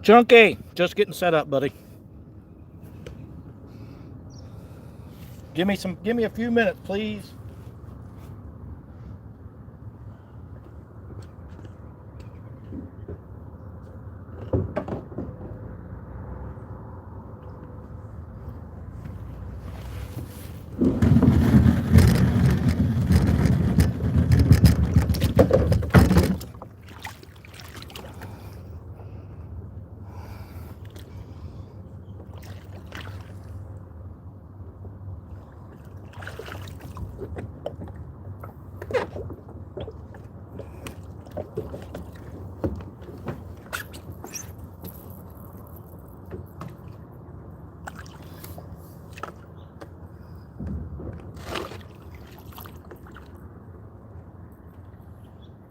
Chunky, just getting set up, buddy. Give me a few minutes, please.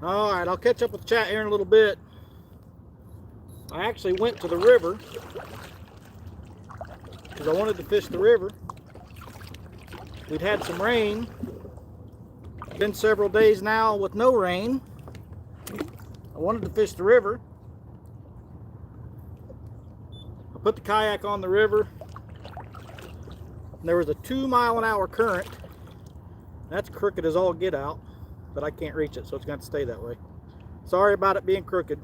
All right, I'll catch up with the chat here in a little bit. I actually went to the river because I wanted to fish the river. We'd had some rain. Been several days now with no rain. I wanted to fish the river. I put the kayak on the river. And there was a 2-mile-an-hour current. That's crooked as all get out, but I can't reach it, so it's going to stay that way. Sorry about it being crooked.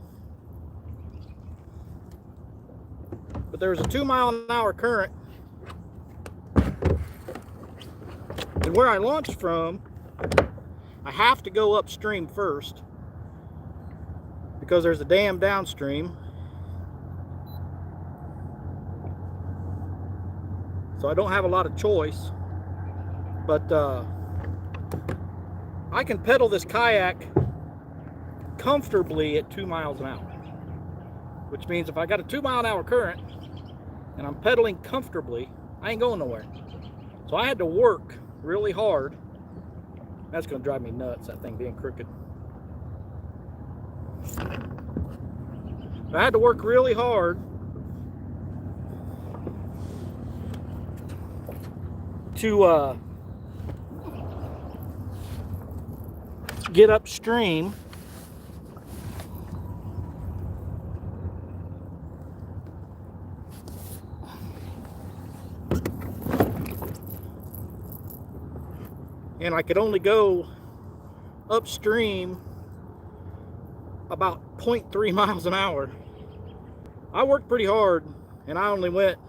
But there was a 2-mile-an-hour current. And where I launched from, I have to go upstream first because there's a dam downstream. So I don't have a lot of choice. But I can pedal this kayak comfortably at 2 miles an hour. Which means if I got a 2-mile-an-hour current and I'm pedaling comfortably, I ain't going nowhere. So I had to work really hard. That's going to drive me nuts, that thing being crooked. I had to work really hard to get upstream. And I could only go upstream about 0.3 miles an hour. I worked pretty hard, and I only went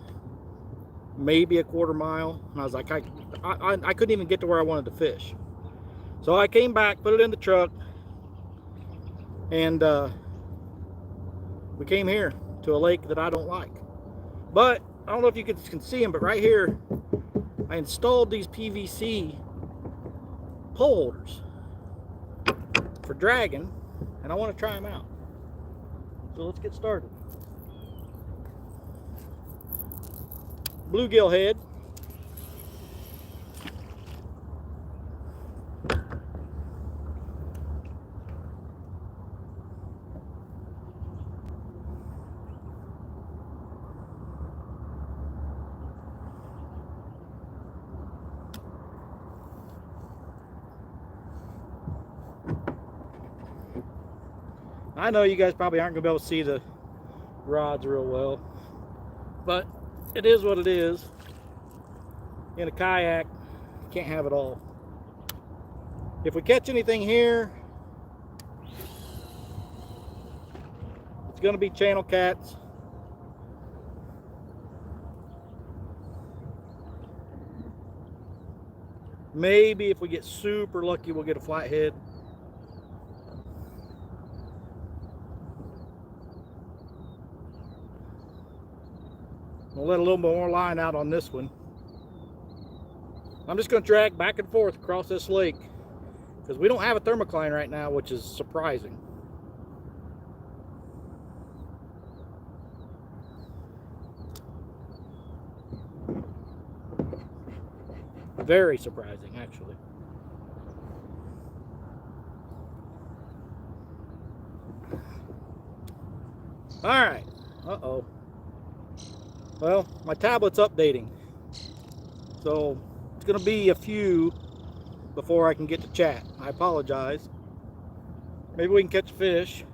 maybe a quarter mile. And I was like, I couldn't even get to where I wanted to fish. So I came back, put it in the truck, and we came here to a lake that I don't like. But I don't know if you can see them, but right here, I installed these PVC pole holders for dragging, and I want to try them out. So let's get started. Bluegill head. I know you guys probably aren't going to be able to see the rods real well, but it is what it is. In a kayak, you can't have it all. If we catch anything here, it's going to be channel cats. Maybe if we get super lucky, we'll get a flathead. We'll let a little more line out on this one. I'm just going to drag back and forth across this lake because we don't have a thermocline right now, which is surprising. Very surprising, actually. All right. Uh-oh. Well, my tablet's updating, so it's going to be a few before I can get to chat. I apologize. Maybe we can catch fish.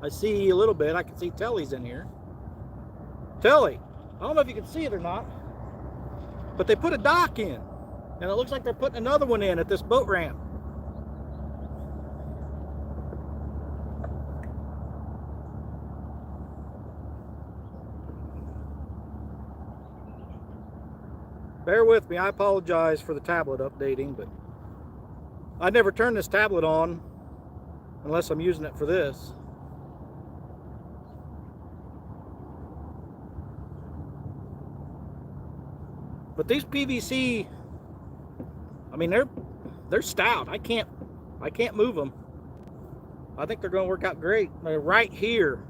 I see a little bit. I can see Telly's in here. Telly, I don't know if you can see it or not, but they put a dock in, and it looks like they're putting another one in at this boat ramp. Bear with me, I apologize for the tablet updating, but I never turn this tablet on unless I'm using it for this. But these PVC, I mean, they're stout. I can't move them. I think they're going to work out great. They're right here,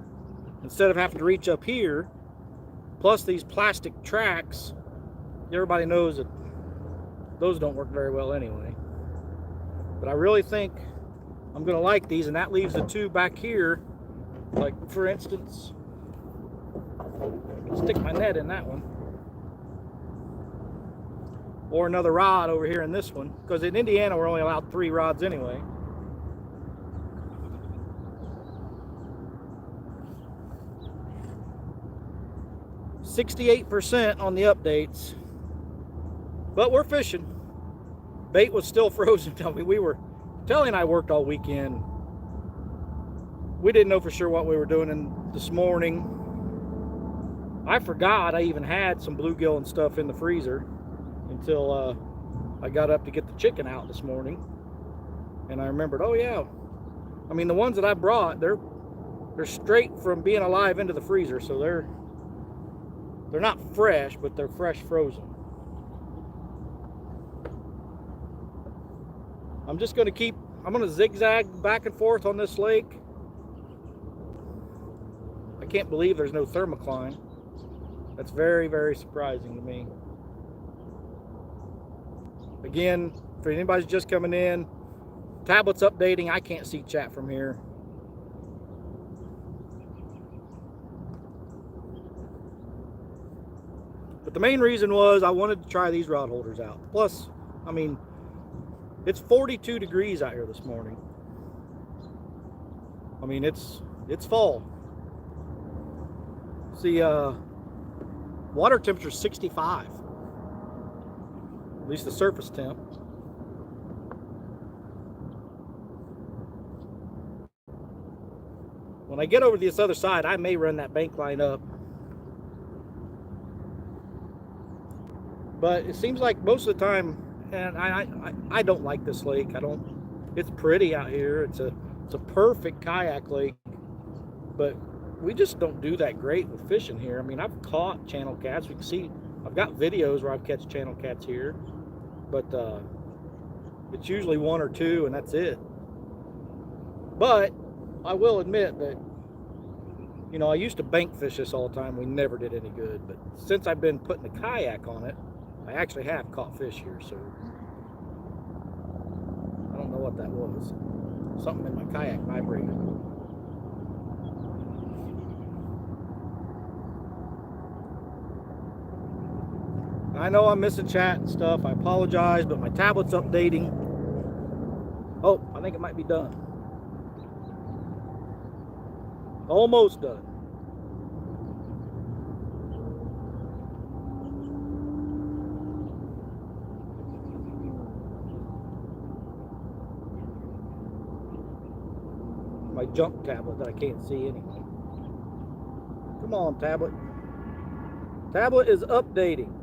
instead of having to reach up here. Plus these plastic tracks, everybody knows that those don't work very well anyway. But I really think I'm going to like these, and that leaves the two back here. Like, for instance, stick my net in that one. Or another rod over here in this one. Because in Indiana, we're only allowed 3 rods anyway. %68 on the updates. But we're fishing. Bait was still frozen. Telly and I worked all weekend. We didn't know for sure what we were doing this morning. I forgot I even had some bluegill and stuff in the freezer until I got up to get the chicken out this morning. And I remembered, oh yeah. I mean, the ones that I brought, they're straight from being alive into the freezer, so they're not fresh, but they're fresh frozen. I'm going to zigzag back and forth on this lake. I can't believe there's no thermocline. That's very, very surprising to me. Again, if anybody's just coming in, tablet's updating. I can't see chat from here. But the main reason was I wanted to try these rod holders out. Plus, I mean, it's 42 degrees out here this morning. I mean, it's fall. See, water temperature is 65. At least the surface temp. When I get over to this other side, I may run that bank line up. But it seems like most of the time, and I don't like this lake. It's pretty out here. It's a perfect kayak lake, but we just don't do that great with fishing here. I mean, I've caught channel cats. We can see, I've got videos where I've catch channel cats here, but it's usually 1 or 2 and that's it. But I will admit that, you know, I used to bank fish this all the time. We never did any good, but since I've been putting the kayak on it, I actually have caught fish here, so I don't know what that was. Something in my kayak vibrated. I know I'm missing chat and stuff. I apologize, but my tablet's updating. Oh, I think it might be done. Almost done. My junk tablet that I can't see anyway. Come on, tablet. Tablet is updating.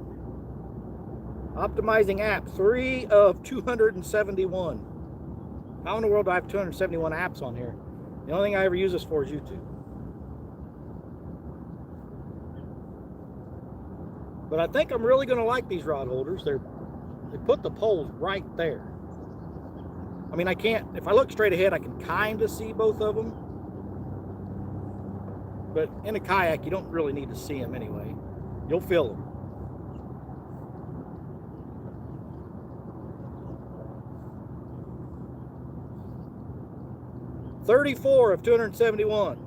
Optimizing app, 3 of 271. How in the world do I have 271 apps on here? The only thing I ever use this for is YouTube. But I think I'm really going to like these rod holders. They put the poles right there. I mean, I can't, if I look straight ahead, I can kind of see both of them. But in a kayak, you don't really need to see them anyway. You'll feel them. $34 of 271.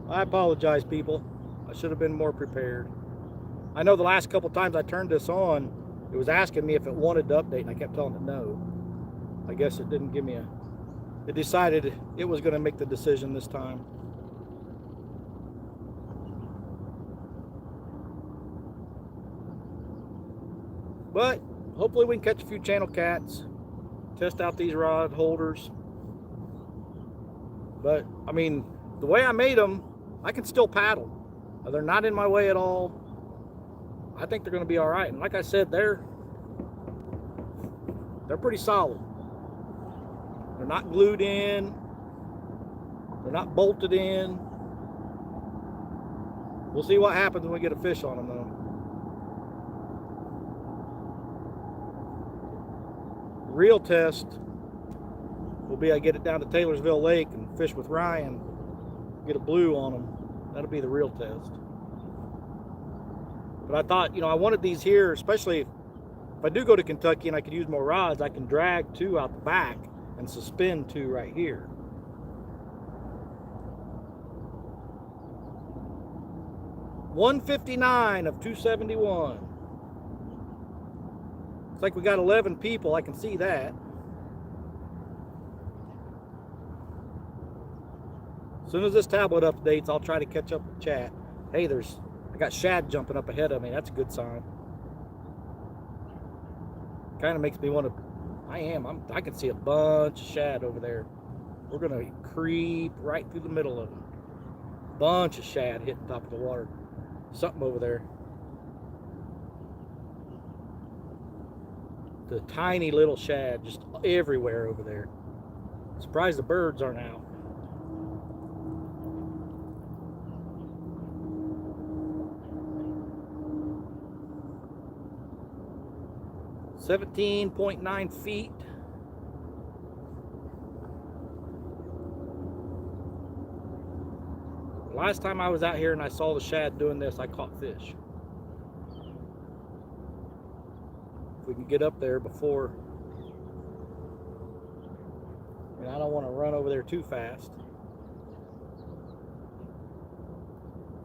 I apologize, people. I should have been more prepared. I know the last couple times I turned this on, it was asking me if it wanted to update, and I kept telling it no. I guess it didn't give me it decided it was going to make the decision this time. But hopefully we can catch a few channel cats, test out these rod holders. But I mean, the way I made them, I can still paddle. They're not in my way at all. I think they're going to be all right. And like I said, they're pretty solid. They're not glued in. They're not bolted in. We'll see what happens when we get a fish on them, though. The real test will be I get it down to Taylorsville Lake and fish with Ryan, get a blue on them. That'll be the real test. But I thought, you know, I wanted these here, especially if I do go to Kentucky and I could use more rods, I can drag 2 out the back and suspend 2 right here. $159 of 271. It's like we got 11 people, I can see that. As soon as this tablet updates, I'll try to catch up with chat. Hey, I got shad jumping up ahead of me. That's a good sign. Kind of makes me want to, I can see a bunch of shad over there. We're going to creep right through the middle of them. Bunch of shad hitting top of the water. Something over there. The tiny little shad just everywhere over there. Surprised the birds aren't out. $17.9 feet. Last time I was out here and I saw the shad doing this, I caught fish. If we can get up there before, and I don't want to run over there too fast.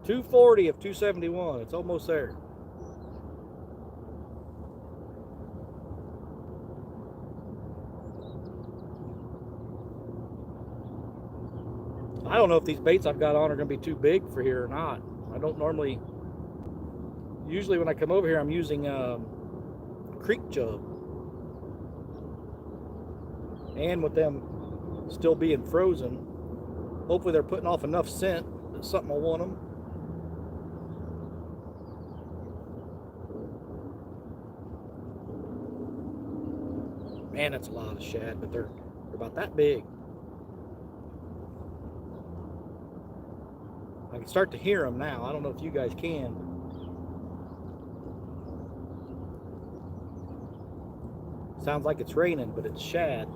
240 of 271, it's almost there. I don't know if these baits I've got on are going to be too big for here or not. I don't normally, usually when I come over here, I'm using creek chub. And with them still being frozen, hopefully they're putting off enough scent that something will want them. Man, that's a lot of shad, but they're about that big. I can start to hear them now. I don't know if you guys can. Sounds like it's raining, but it's shad.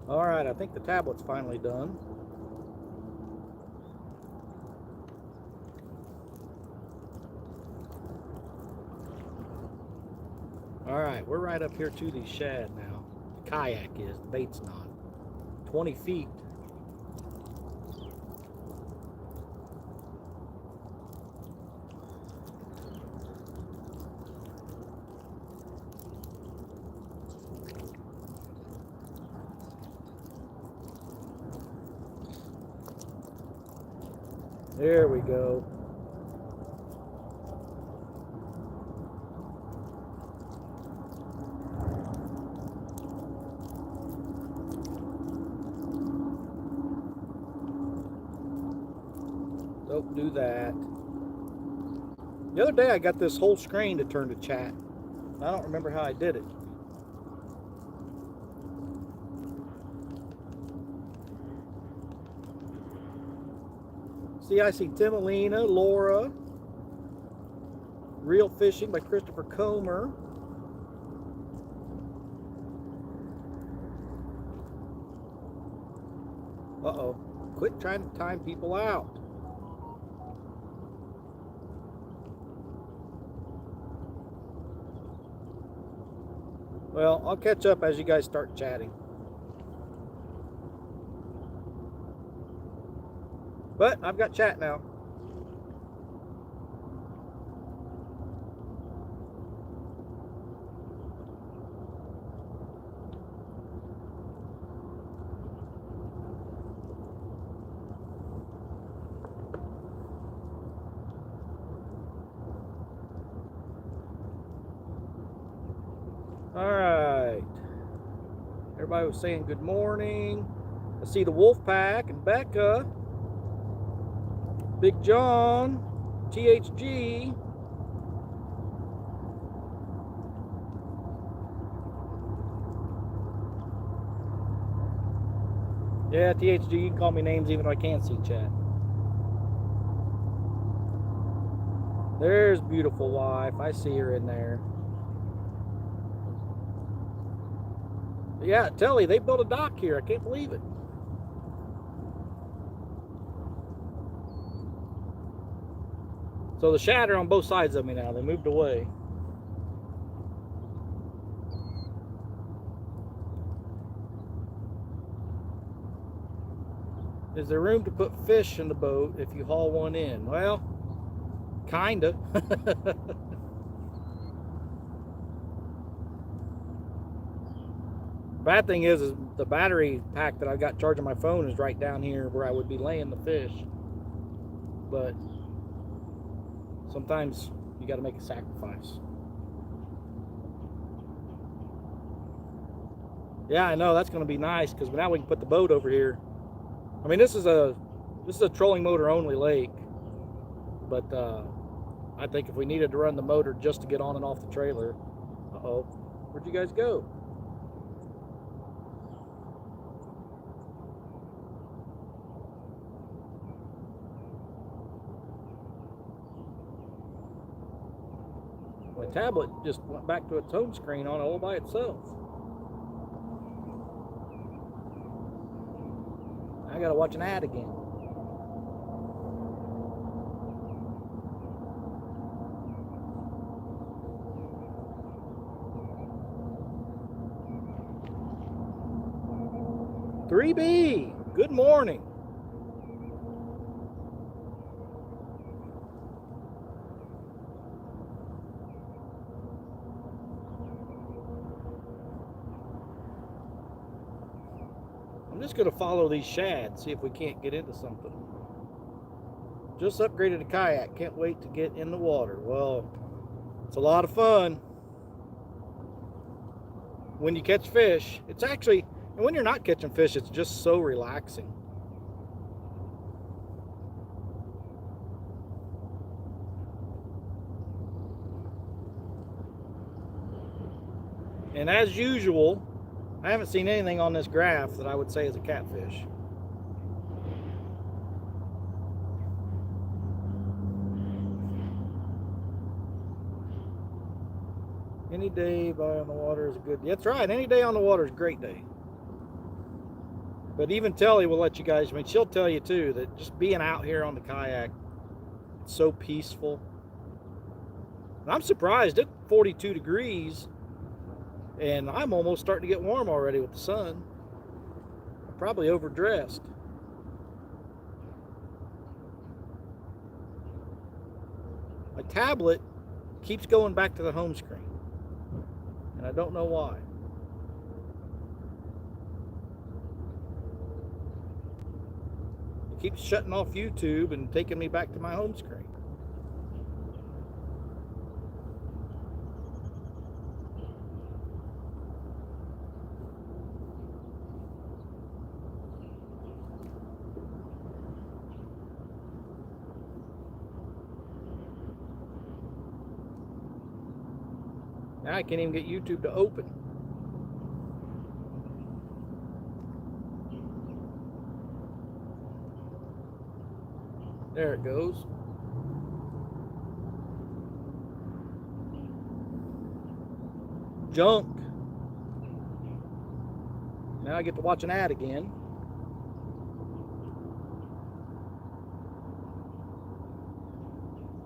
All right, I think the tablet's finally done. All right, we're right up here to the shad now. The kayak is, the bait's not. 20 feet. There we go. Don't do that. The other day I got this whole screen to turn to chat. I don't remember how I did it. See, I see Timelina, Laura, Real Fishing by Christopher Comer. Uh-oh. Quit trying to time people out. Well, I'll catch up as you guys start chatting. But I've got chat now. Everybody was saying good morning. I see the Wolf Pack and Becca, Big John, THG. Yeah, THG, you can call me names even though I can't see chat. There's beautiful wife. I see her in there. Yeah, Telly, they built a dock here. I can't believe it. So the shad are on both sides of me now. They moved away. Is there room to put fish in the boat if you haul one in? Well, kinda. Bad thing is the battery pack that I got charging my phone is right down here where I would be laying the fish. But sometimes you got to make a sacrifice. Yeah, I know, that's going to be nice because now we can put the boat over here. I mean, this is a trolling motor only lake, but I think if we needed to run the motor just to get on and off the trailer, where'd you guys go? My tablet just went back to its home screen on all by itself. I gotta watch an ad again. "3B, good morning." I'm just gonna follow these shads, see if we can't get into something. Just upgraded a kayak, can't wait to get in the water. Well, it's a lot of fun when you catch fish. It's actually, and when you're not catching fish, it's just so relaxing. And as usual, I haven't seen anything on this graph that I would say is a catfish. Any day on the water is a good day. That's right, any day on the water is a great day. But even Telly will let you guys, I mean, she'll tell you too, that just being out here on the kayak, it's so peaceful. And I'm surprised, it's 42 degrees, and I'm almost starting to get warm already with the sun. I'm probably overdressed. My tablet keeps going back to the home screen, and I don't know why. It keeps shutting off YouTube and taking me back to my home screen. Now I can't even get YouTube to open. There it goes. Junk. Now I get to watch an ad again.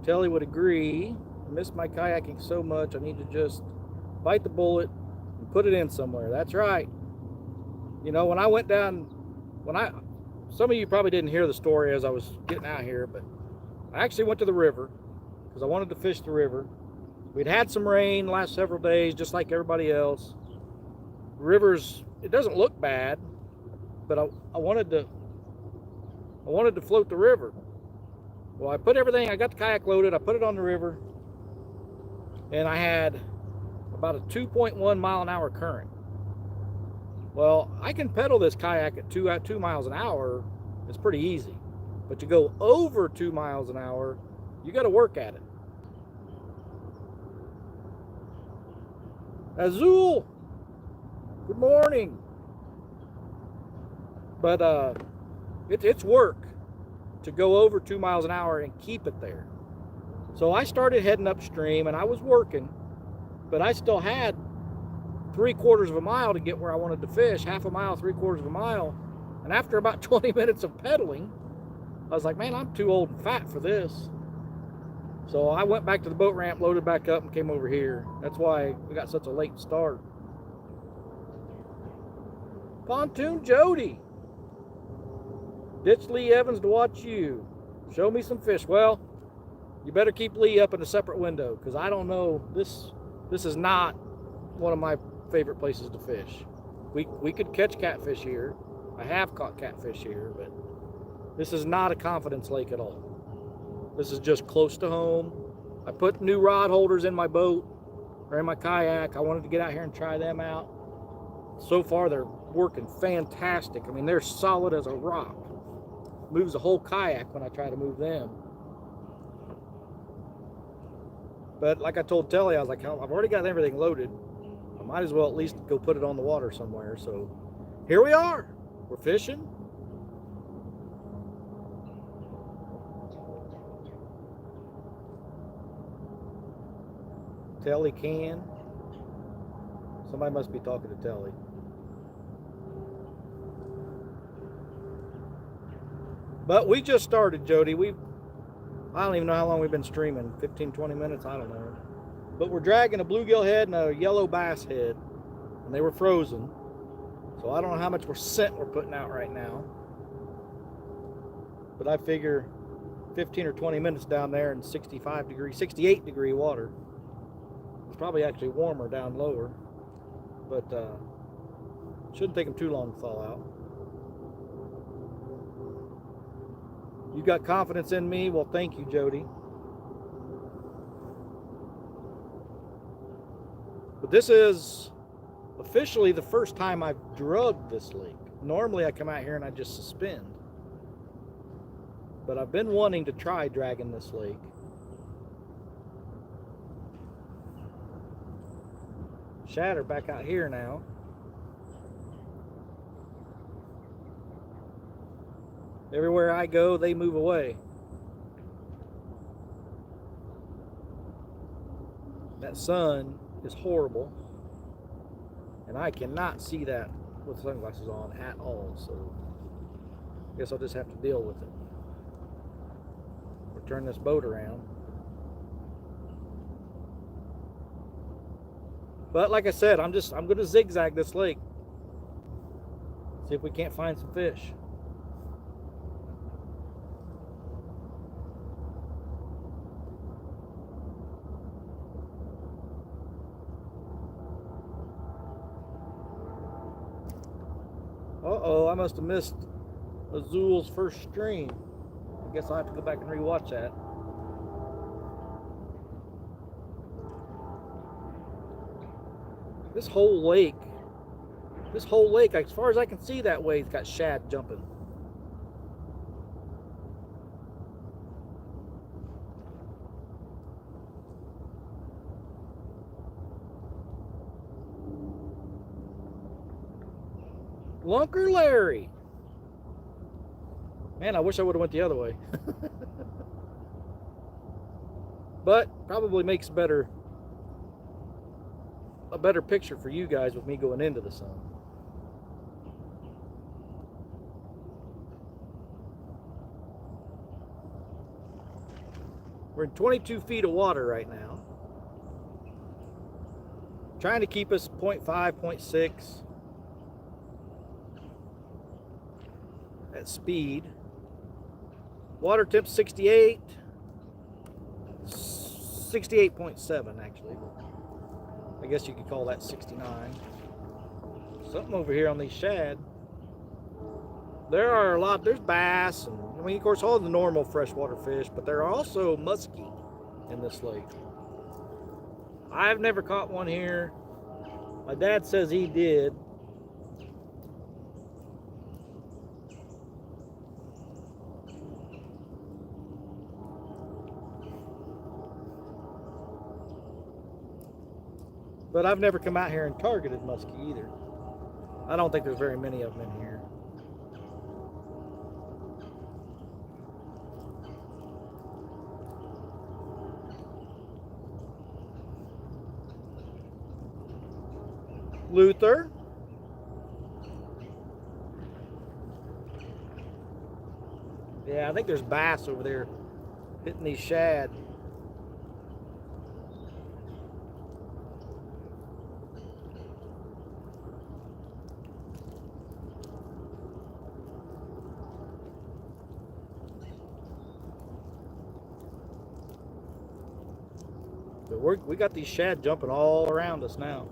Telly would agree. I miss my kayaking so much, I need to just bite the bullet and put it in somewhere. That's right. You know, when I went down, some of you probably didn't hear the story as I was getting out here, but I actually went to the river because I wanted to fish the river. We'd had some rain the last several days, just like everybody else. The river's, it doesn't look bad, but I wanted to float the river. Well, I put everything, I got the kayak loaded, I put it on the river, and I had about a 2.1 mile an hour current. Well, I can pedal this kayak at 2 miles an hour. It's pretty easy. But to go over 2 miles an hour, you got to work at it. Azul, good morning. But it's work to go over 2 miles an hour and keep it there. So I started heading upstream and I was working, but I still had 3/4 of a mile to get where I wanted to fish, half a mile, 3/4 of a mile. And after about 20 minutes of pedaling, I was like, man, I'm too old and fat for this. So I went back to the boat ramp, loaded back up, and came over here. That's why we got such a late start. Pontoon Jody. Ditch Lee Evans to watch you. Show me some fish. Well, you better keep Lee up in a separate window, because I don't know, this is not one of my favorite places to fish. We could catch catfish here. I have caught catfish here, but this is not a confidence lake at all. This is just close to home. I put new rod holders in my boat, or in my kayak. I wanted to get out here and try them out. So far, they're working fantastic. I mean, they're solid as a rock. Moves the whole kayak when I try to move them. But like I told Telly, I was like, I've already got everything loaded. I might as well at least go put it on the water somewhere. So here we are. We're fishing. Telly can. Somebody must be talking to Telly. But we just started, Jody. I don't even know how long we've been streaming. 15, 20 minutes? I don't know. But we're dragging a bluegill head and a yellow bass head. And they were frozen. So I don't know how much scent we're putting out right now. But I figure 15 or 20 minutes down there in 68 degree water. It's probably actually warmer down lower. But shouldn't take them too long to thaw out. You got confidence in me? Well, thank you, Jody. But this is officially the first time I've drugged this lake. Normally I come out here and I just suspend. But I've been wanting to try dragging this lake. Shad are back out here now. Everywhere I go, they move away. That sun is horrible. And I cannot see that with sunglasses on at all. So I guess I'll just have to deal with it. We'll turn this boat around. But like I said, I'm going to zigzag this lake. See if we can't find some fish. Uh-oh, I must have missed Azul's first stream. I guess I'll have to go back and rewatch that. This whole lake, as far as I can see that way, it's got shad jumping. Lunker Larry. Man, I wish I would have went the other way. But probably makes a better picture for you guys with me going into the sun. We're in 22 feet of water right now. Trying to keep us 0.5, 0.6 at speed. Water temp 68. 68.7 actually. I guess you could call that 69. Something over here on these shad. There are a lot, there's bass, and I mean, of course, all the normal freshwater fish, but there are also muskie in this lake. I've never caught one here. My dad says he did. But I've never come out here and targeted muskie either. I don't think there's very many of them in here. Luther. Yeah, I think there's bass over there hitting these shad. But we got these shad jumping all around us now.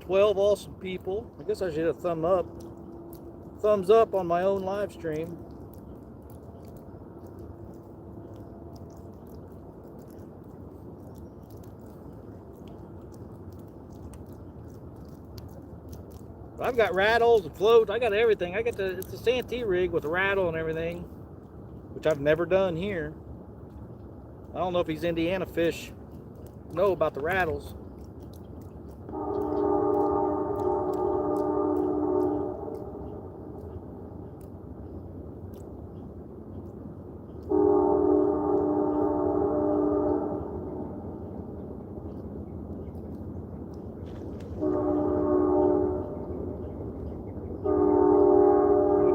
"12 awesome people." I guess I should hit a thumbs up on my own live stream. I've got rattles and floats. I got everything. It's a Santee rig with a rattle and everything, which I've never done here. I don't know if these Indiana fish know about the rattles.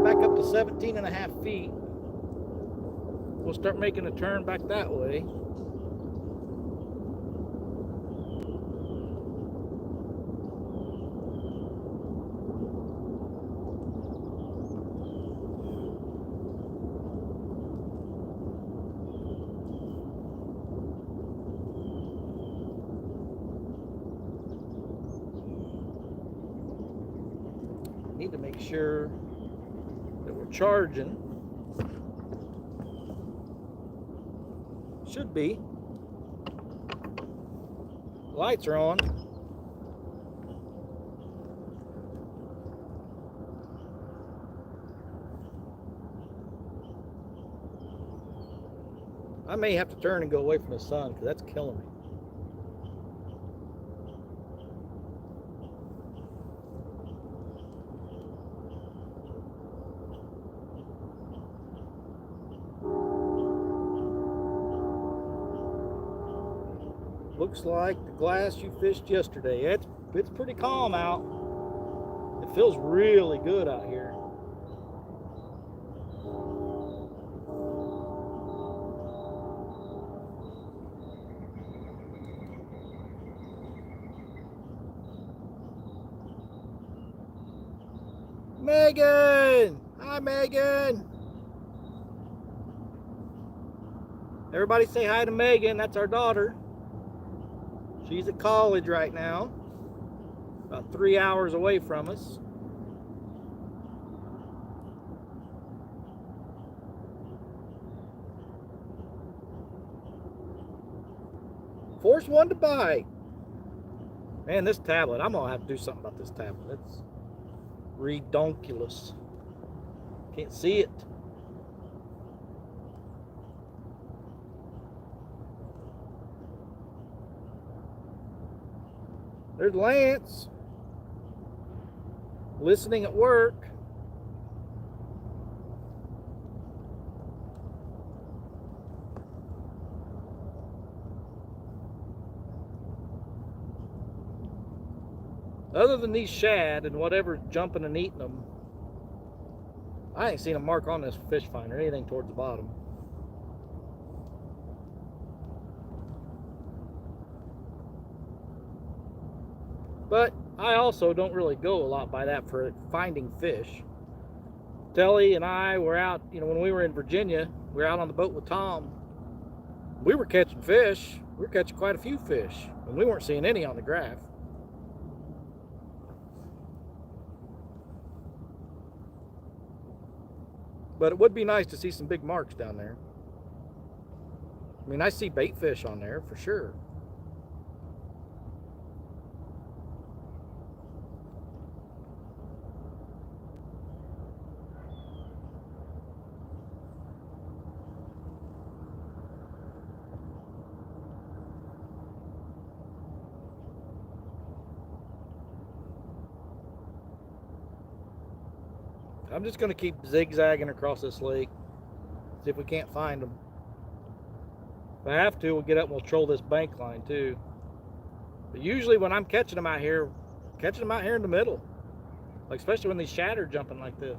Back up to 17.5 feet. We'll start making a turn back that way. Need to make sure that we're charging. Should be. Lights are on. I may have to turn and go away from the sun because that's killing me. Looks like the glass you fished yesterday. It's pretty calm out. It feels really good out here. Megan! Hi, Megan! Everybody say hi to Megan. That's our daughter. She's at college right now, about 3 hours away from us. Force one to bite. Man, this tablet, I'm gonna have to do something about this tablet. It's redonkulous. Can't see it. There's Lance, listening at work. Other than these shad and whatever's jumping and eating them, I ain't seen a mark on this fish finder, anything towards the bottom. But I also don't really go a lot by that for finding fish. Telly and I were out, when we were in Virginia, we were out on the boat with Tom. We were catching fish. We were catching quite a few fish, and we weren't seeing any on the graph. But it would be nice to see some big marks down there. I mean, I see bait fish on there for sure. I'm just going to keep zigzagging across this lake, see if we can't find them. If I have to, we'll get up and we'll troll this bank line too. But usually when I'm catching them out here in the middle, like especially when these shad are jumping like this.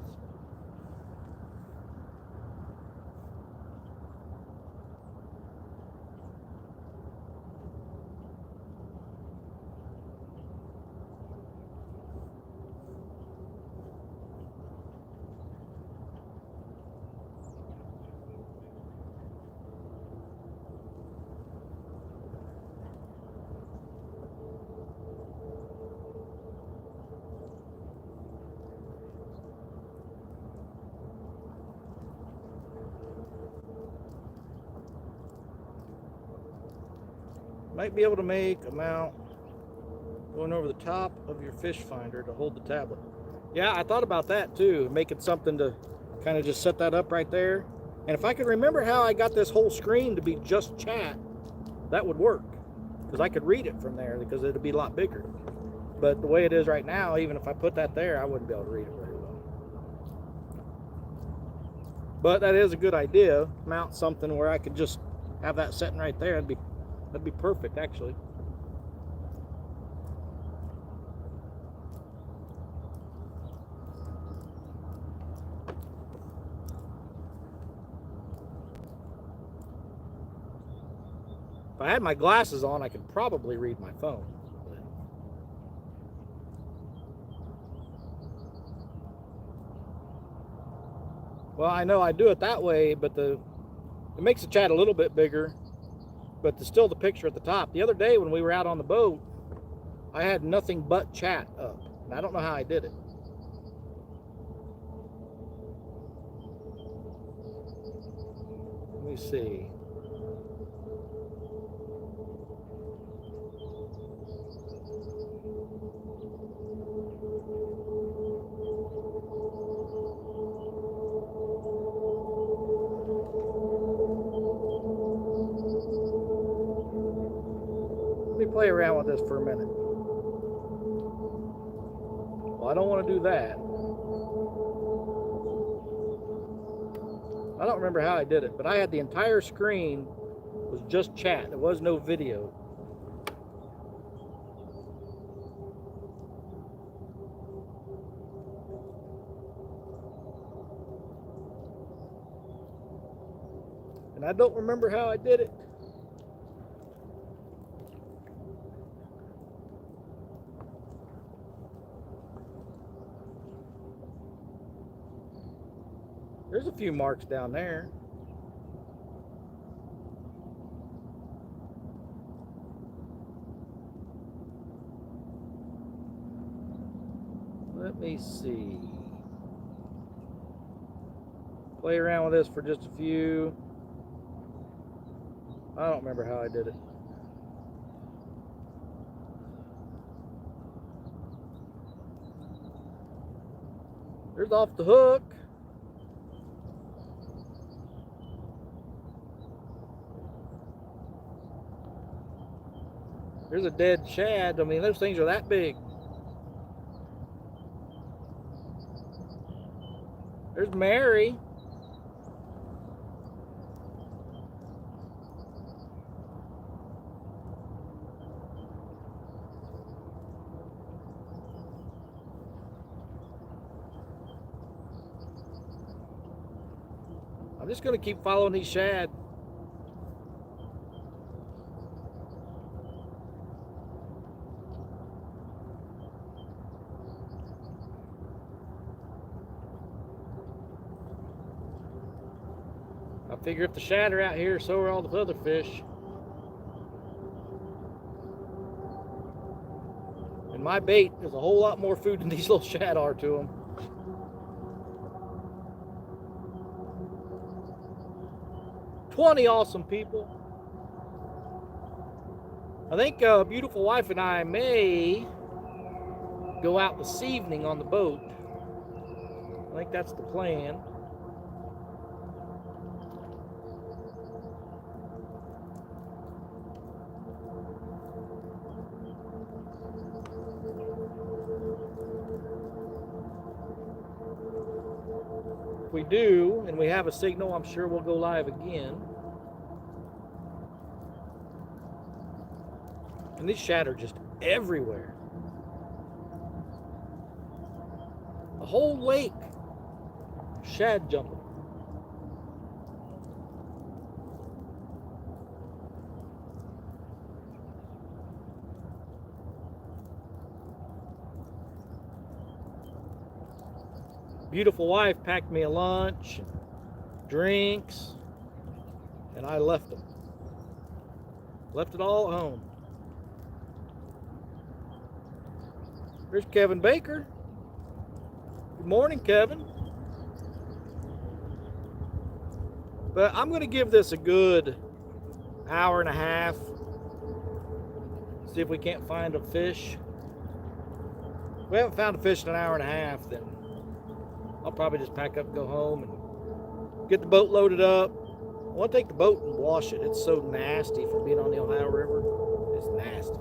Might be able to make a mount going over the top of your fish finder to hold the tablet. Yeah, I thought about that too, making something to kind of just set that up right there. And if I could remember how I got this whole screen to be just chat, that would work. Because I could read it from there because it'd be a lot bigger. But the way it is right now, even if I put that there, I wouldn't be able to read it very well. But that is a good idea. Mount something where I could just have that sitting right there. That'd be perfect, actually. If I had my glasses on, I could probably read my phone. Well, I know I do it that way, but it makes the chat a little bit bigger, but still the picture at the top. The other day when we were out on the boat, I had nothing but chat up, and I don't know how I did it. Let me see. Play around with this for a minute. Well, I don't want to do that. I don't remember how I did it, but I had the entire screen was just chat. There was no video. And I don't remember how I did it. There's a few marks down there. Let me see. Play around with this for just a few. I don't remember how I did it. There's off the hook. There's a dead shad. I mean, those things are that big. There's Mary. I'm just going to keep following these shad. I figure if the shad are out here, so are all the other fish. And my bait is a whole lot more food than these little shad are to them. 20 awesome people. I think beautiful wife and I may go out this evening on the boat. I think that's the plan. If we do, and we have a signal, I'm sure we'll go live again. And these shad are just everywhere. A whole lake shad jumping. Beautiful wife packed me a lunch, and drinks, and I left them. Left it all at home. There's Kevin Baker. Good morning, Kevin. But I'm going to give this a good hour and a half. See if we can't find a fish. If we haven't found a fish in an hour and a half, then I'll probably just pack up and go home and get the boat loaded up. I want to take the boat and wash it. It's so nasty from being on the Ohio River. It's nasty.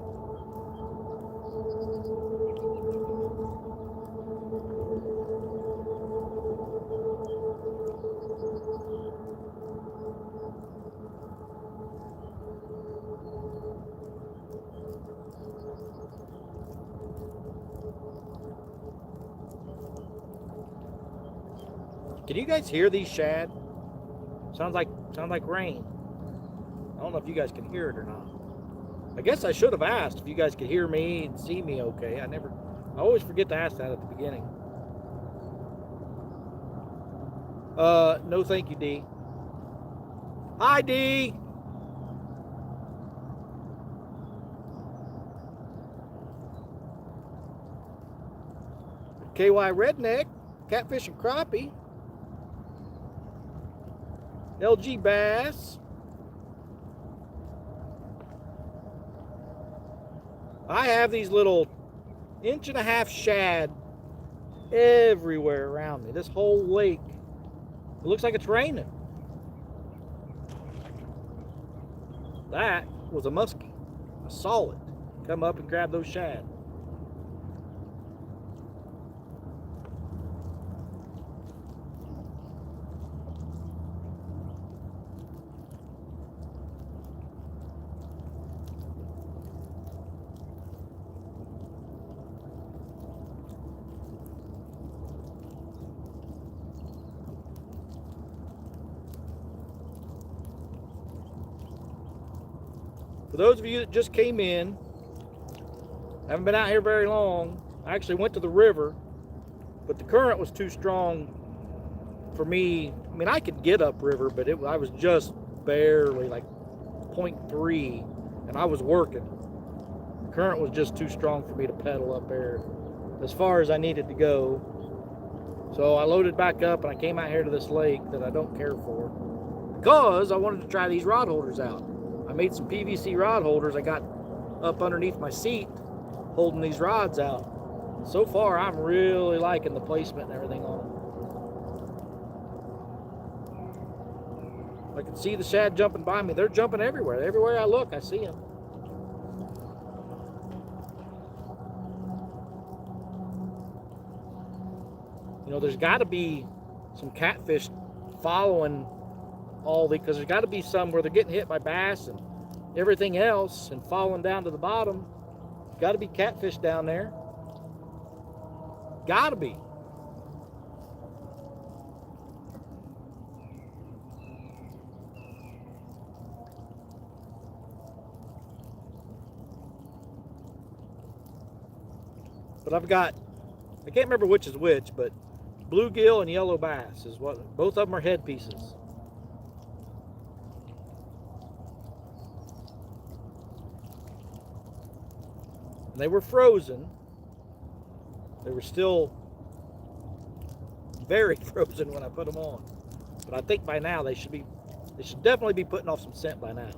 Can you guys hear these shad? Sounds like rain. I don't know if you guys can hear it or not. I guess I should have asked if you guys could hear me and see me okay. I always forget to ask that at the beginning. No thank you, D. Hi, D. KY Redneck, Catfish and Crappie. LG Bass. I have these little 1.5-inch shad everywhere around me. This whole lake. It looks like it's raining. That was a muskie. I saw it. Come up and grab those shad. For those of you that just came in, haven't been out here very long, I actually went to the river, but the current was too strong for me. I mean, I could get upriver, but I was just barely like 0.3, and I was working. The current was just too strong for me to pedal up there as far as I needed to go. So I loaded back up, and I came out here to this lake that I don't care for because I wanted to try these rod holders out. I made some PVC rod holders. I got up underneath my seat holding these rods out. So far, I'm really liking the placement and everything on them. I can see the shad jumping by me. They're jumping everywhere. Everywhere I look, I see them. You know, there's got to be some catfish following all the, because there's got to be some where they're getting hit by bass and everything else and falling down to the bottom. Got to be catfish down there. Got to be. But I've got, I can't remember which is which, but bluegill and yellow bass is what, both of them are head pieces. They were frozen. They were still very frozen when I put them on. But I think by now they should be They should definitely be putting off some scent by now.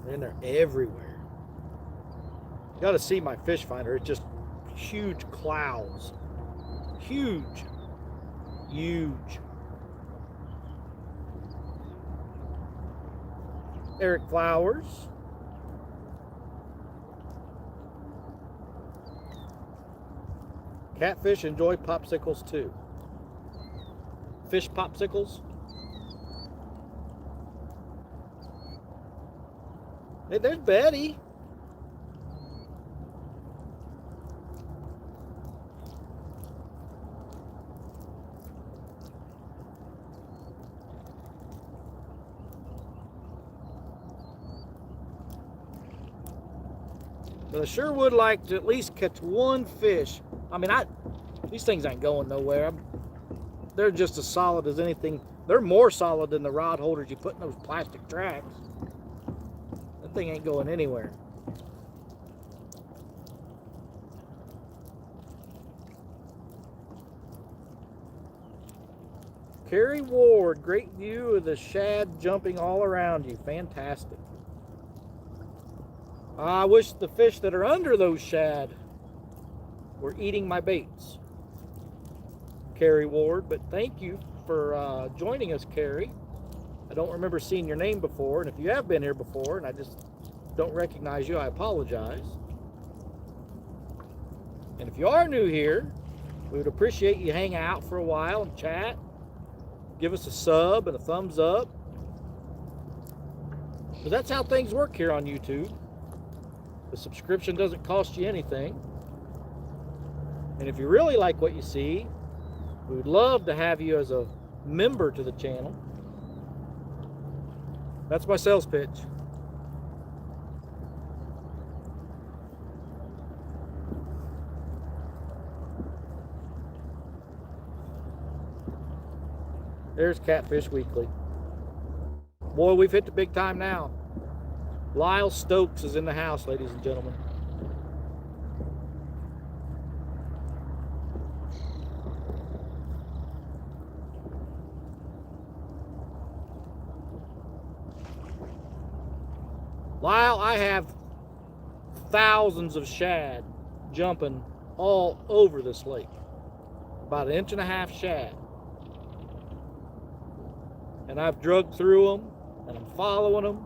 And they're everywhere. You got to see my fish finder. It's just huge clouds. Huge. Huge. Eric Flowers. Catfish enjoy popsicles too. Fish popsicles. Hey, there's Betty. But I sure would like to at least catch one fish. I mean, these things ain't going nowhere. They're just as solid as anything. They're more solid than the rod holders you put in those plastic tracks. That thing ain't going anywhere. Carrie Ward, great view of the shad jumping all around you. Fantastic. I wish the fish that are under those shad were eating my baits. Carrie Ward, but thank you for joining us, Carrie. I don't remember seeing your name before, and if you have been here before and I just don't recognize you, I apologize. And if you are new here, we would appreciate you hanging out for a while and chat. Give us a sub and a thumbs up. But that's how things work here on YouTube. The subscription doesn't cost you anything. And if you really like what you see, we would love to have you as a member to the channel. That's my sales pitch. There's Catfish Weekly. Boy, we've hit the big time now. Lyle Stokes is in the house, ladies and gentlemen. Lyle, I have thousands of shad jumping all over this lake. About 1.5 inch shad. And I've drugged through them, and I'm following them,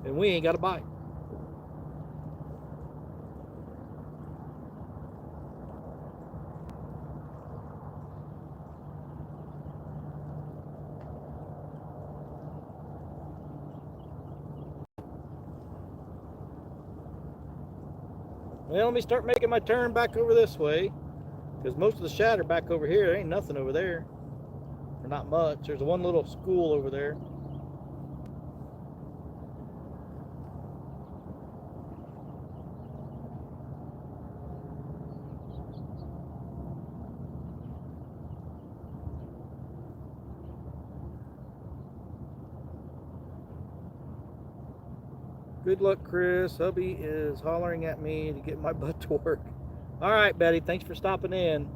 and we ain't got a bite. Well, let me start making my turn back over this way, because most of the shad are back over here. There ain't nothing over there. Or not much. There's one little school over there. Good luck, Chris. Hubby is hollering at me to get my butt to work. All right, Betty. Thanks for stopping in.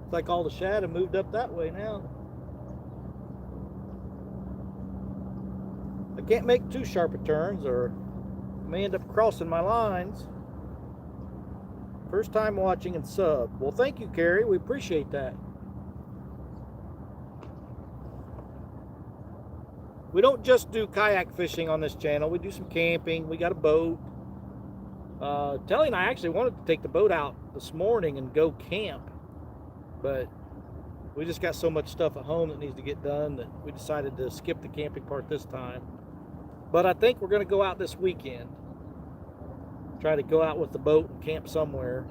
Looks like all the shad have moved up that way now. I can't make too sharp of turns or I may end up crossing my lines. First time watching and sub. Well, thank you, Carrie. We appreciate that. We don't just do kayak fishing on this channel. We do some camping. We got a boat. Telly and I actually wanted to take the boat out this morning and go camp, but we just got so much stuff at home that needs to get done that we decided to skip the camping part this time. But I think we're going to go out this weekend. try to go out with the boat and camp somewhere,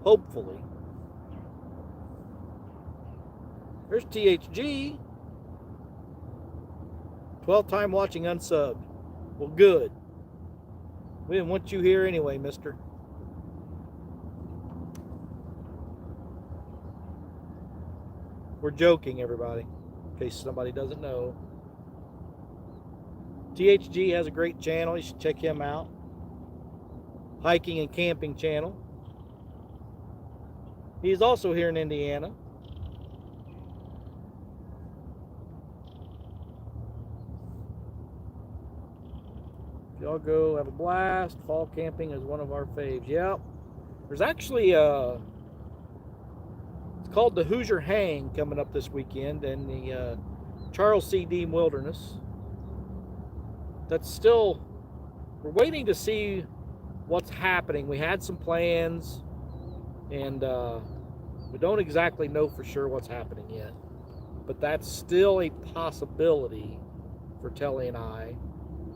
hopefully. There's THG. 12th time watching unsubbed. Well, good. We didn't want you here anyway, mister. We're joking, everybody, in case somebody doesn't know. THG has a great channel. You should check him out. Hiking and camping channel. He's also here in Indiana. Y'all go have a blast. Fall camping is one of our faves. Yep. There's actually it's called the Hoosier Hang coming up this weekend in the Charles C. Dean Wilderness. That's still, we're waiting to see what's happening. We had some plans, and we don't exactly know for sure what's happening yet. But that's still a possibility for Telly and I.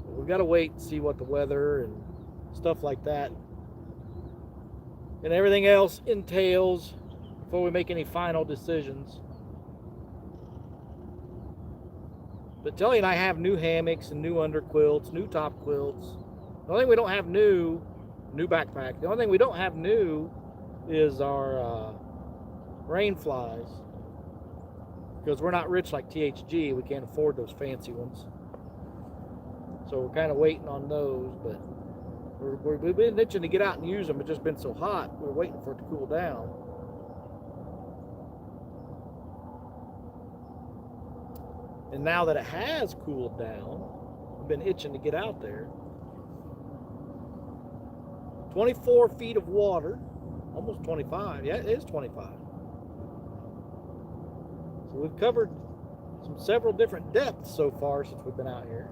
We've got to wait and see what the weather and stuff like that and everything else entails before we make any final decisions. But Telly and I have new hammocks and new underquilts, new top quilts. The only thing we don't have new backpack. The only thing we don't have new is our rain flies, because we're not rich like THG. We can't afford those fancy ones. So we're kind of waiting on those, but we've been itching to get out and use them. It's just been so hot. We're waiting for it to cool down. And now that it has cooled down, we've been itching to get out there. 24 feet of water, almost 25. Yeah, it is 25. So we've covered several different depths so far since we've been out here.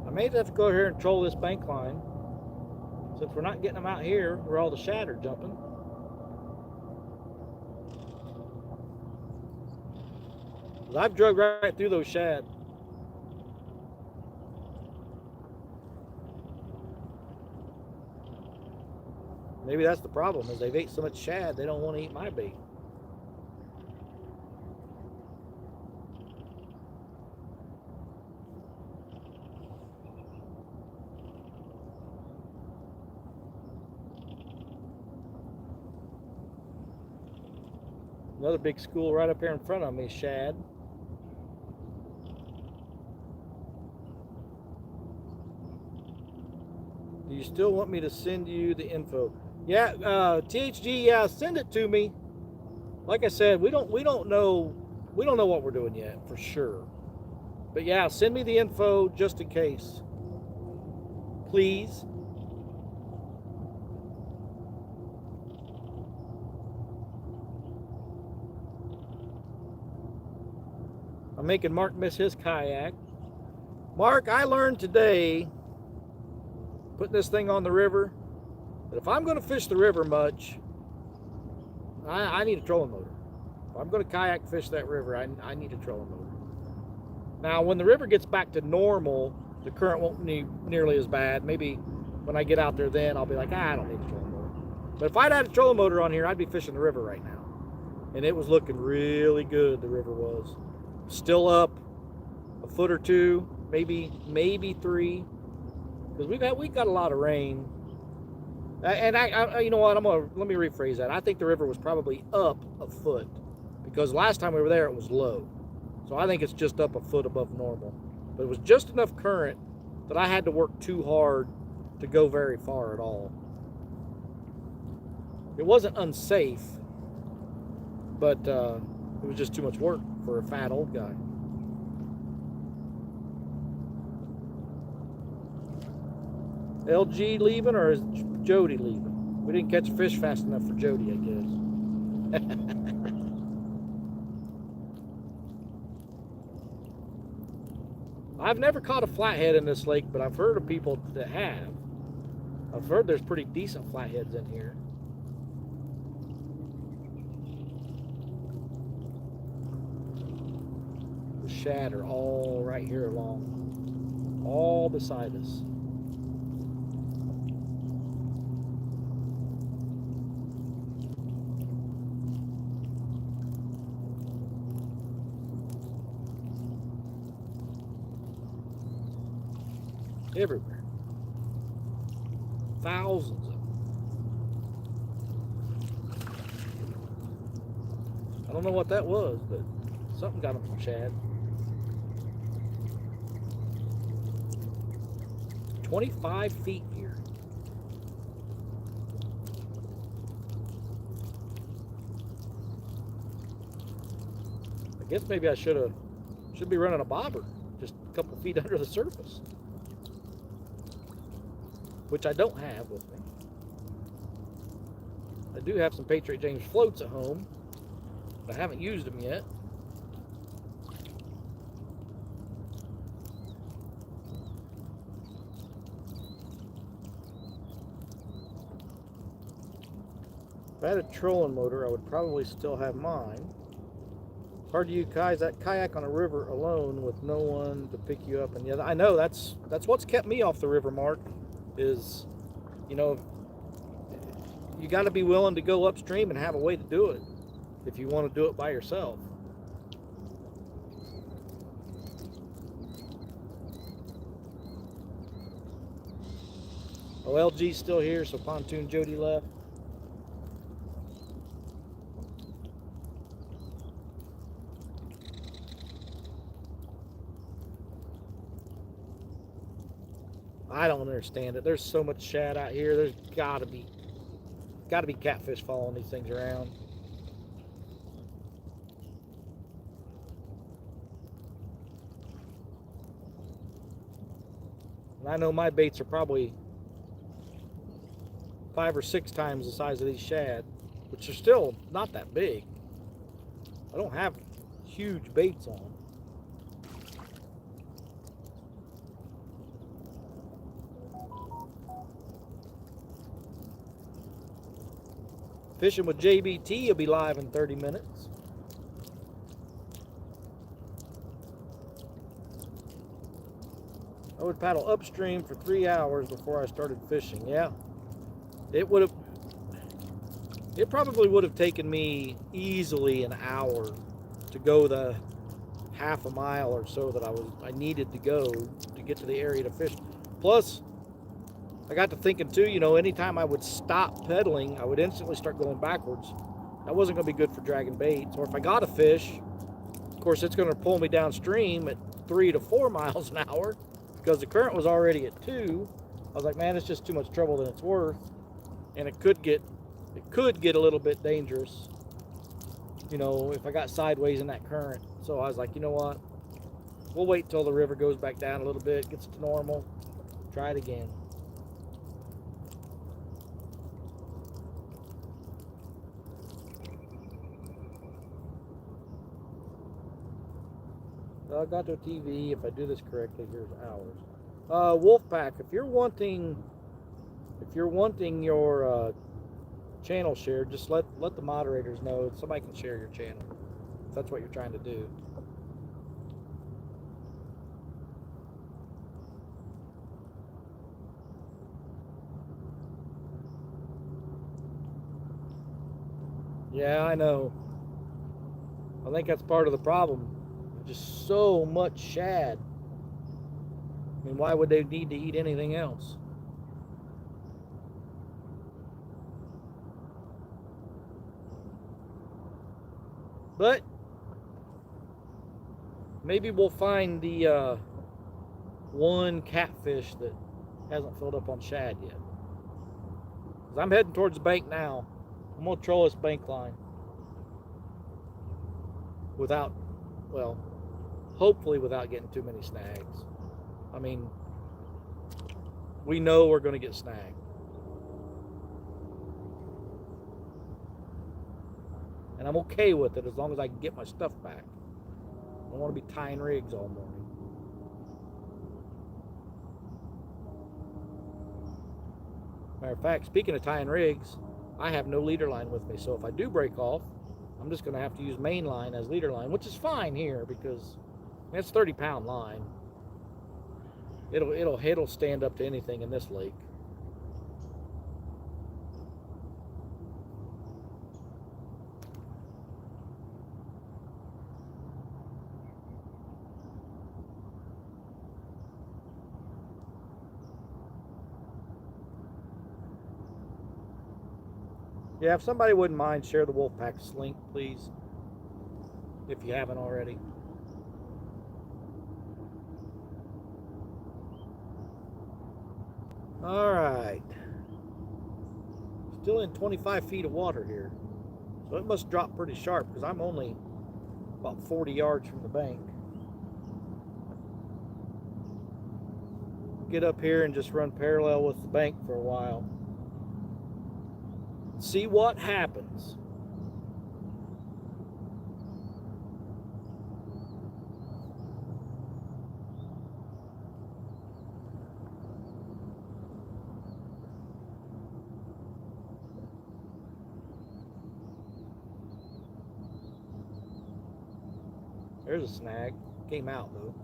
I may have to go here and troll this bank line, since we're not getting them out here where all the shad are jumping. I've drug right through those shad. Maybe that's the problem, is they've ate so much shad they don't want to eat my bait. Another big school right up here in front of me, shad. Do you still want me to send you the info? Yeah, THG, yeah, send it to me. Like I said, we don't know what we're doing yet for sure. But yeah, send me the info just in case. Please. I'm making Mark miss his kayak. Mark, I learned today, putting this thing on the river, that if I'm going to fish the river much, I need a trolling motor. If I'm going to kayak fish that river, I need a trolling motor. Now, when the river gets back to normal, the current won't be nearly as bad. Maybe when I get out there then, I'll be like, I don't need a trolling motor. But if I'd had a trolling motor on here, I'd be fishing the river right now. And it was looking really good, the river was. Still up a foot or two, maybe 3, because we've got a lot of rain. And I you know what, let me rephrase that. I think the river was probably up a foot, because last time we were there it was low. So I think it's just up a foot above normal. But it was just enough current that I had to work too hard to go very far at all. It wasn't unsafe, but it was just too much work for a fat old guy. LG leaving, or is Jody leaving? We didn't catch a fish fast enough for Jody, I guess. I've never caught a flathead in this lake, but I've heard of people that have. I've heard there's pretty decent flatheads in here. The shad are all right here along. all beside us. Everywhere. Thousands of them. I don't know what that was, but something got them some shad. 25 feet here. I guess maybe I should be running a bobber just a couple feet under the surface, which I don't have with me. I do have some Patriot James floats at home, but I haven't used them yet. If I had a trolling motor, I would probably still have mine. Hard to use that kayak on a river alone with no one to pick you up. And yeah, I know that's what's kept me off the river, Mark, is, you know, you got to be willing to go upstream and have a way to do it if you want to do it by yourself. Oh, LG's still here, so Pontoon Jody left. I don't understand it. There's so much shad out here. There's gotta be catfish following these things around. And I know my baits are probably 5 or 6 times the size of these shad, which are still not that big. I don't have huge baits on. Fishing with JBT will be live in 30 minutes. I would paddle upstream for 3 hours before I started fishing. Yeah, it probably would have taken me easily an hour to go the half a mile or so that I needed to go to get to the area to fish. Plus, I got to thinking too, you know, anytime I would stop pedaling, I would instantly start going backwards. That wasn't going to be good for dragging baits. Or if I got a fish, of course, it's going to pull me downstream at 3 to 4 miles an hour because the current was already at 2. I was like, man, it's just too much trouble than it's worth. And it could get a little bit dangerous, you know, if I got sideways in that current. So I was like, you know what? We'll wait till the river goes back down a little bit, gets to normal, try it again. Elgato TV, if I do this correctly, here's hours. Wolfpack, if you're wanting your channel shared, just let the moderators know. Somebody can share your channel if that's what you're trying to do. Yeah, I know. I think that's part of the problem. Just so much shad. I mean, why would they need to eat anything else? But maybe we'll find the one catfish that hasn't filled up on shad yet. 'Cause I'm heading towards the bank now. I'm gonna troll this bank line without, well, hopefully without getting too many snags. I mean, we know we're going to get snagged. And I'm okay with it as long as I can get my stuff back. I don't want to be tying rigs all morning. Matter of fact, speaking of tying rigs, I have no leader line with me. So if I do break off, I'm just going to have to use main line as leader line, which is fine here because it's 30-pound line. It'll stand up to anything in this lake. Yeah, if somebody wouldn't mind, share the Wolfpack's link, please, if you haven't already. All right. Still in 25 feet of water here. So it must drop pretty sharp because I'm only about 40 yards from the bank. Get up here and just run parallel with the bank for a while. See what happens. There's a snag. Came out though.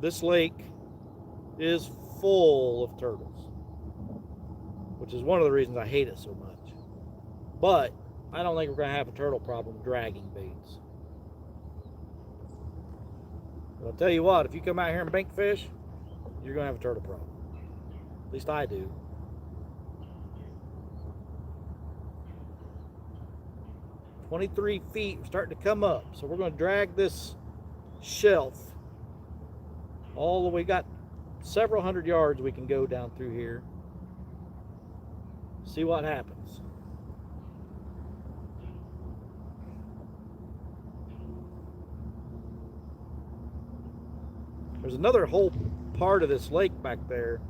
This lake is full of turtles, which is one of the reasons I hate it so much. But I don't think we're going to have a turtle problem dragging baits. But I'll tell you what, if you come out here and bank fish, you're going to have a turtle problem. At least I do. "23 feet, we're starting to come up. So we're going to drag this shelf all the way. Got several hundred yards we can go down through here. See what happens. There's another whole part of this lake back there.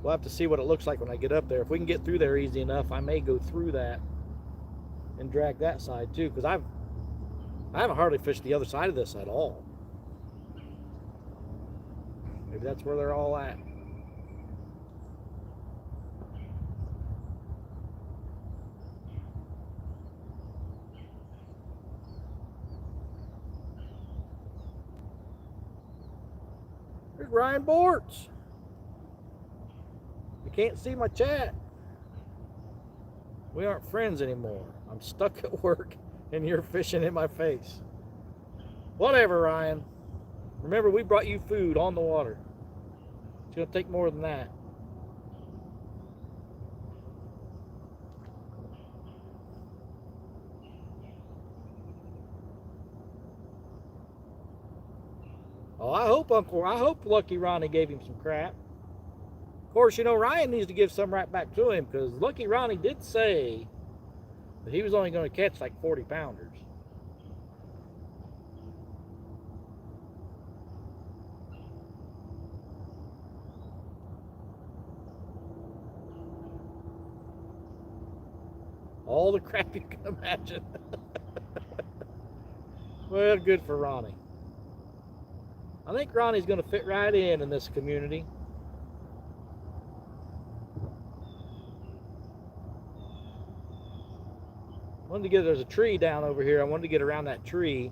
We'll have to see what it looks like when I get up there. If we can get through there easy enough, I may go through that and drag that side too, because I haven't hardly fished the other side of this at all. Maybe that's where they're all at. There's Ryan Bortz. You can't see my chat. We aren't friends anymore. I'm stuck at work and you're fishing in my face. Whatever, Ryan. Remember, we brought you food on the water. It's going to take more than that. Oh, I hope Lucky Ronnie gave him some crap. Of course, you know, Ryan needs to give some right back to him, because Lucky Ronnie did say that he was only going to catch like 40 pounders. All the crap you can imagine. Well, good for Ronnie. I think Ronnie's going to fit right in this community. There's a tree down over here. I wanted to get around that tree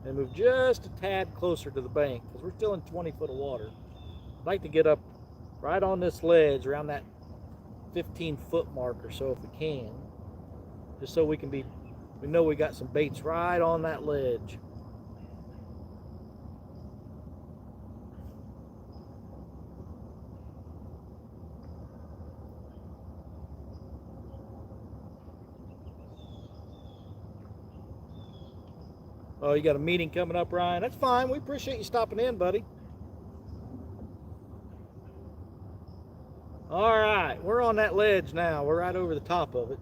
and move just a tad closer to the bank, because we're still in 20 foot of water. I'd like to get up right on this ledge around that 15-foot mark or so if we can, just so we know we got some baits right on that ledge. Oh, you got a meeting coming up, Ryan? That's fine. We appreciate you stopping in, buddy. All right, we're on that ledge now. We're right over the top of it.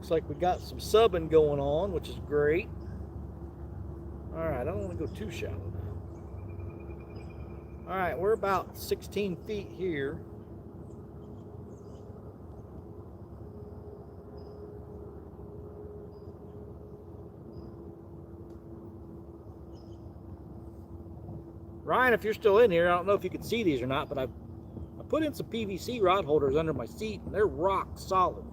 Looks like we got some subbing going on, which is great. All right, I don't want to go too shallow now. All right, we're about 16 feet here. Ryan, if you're still in here, I don't know if you can see these or not, but I put in some PVC rod holders under my seat, and they're rock solid.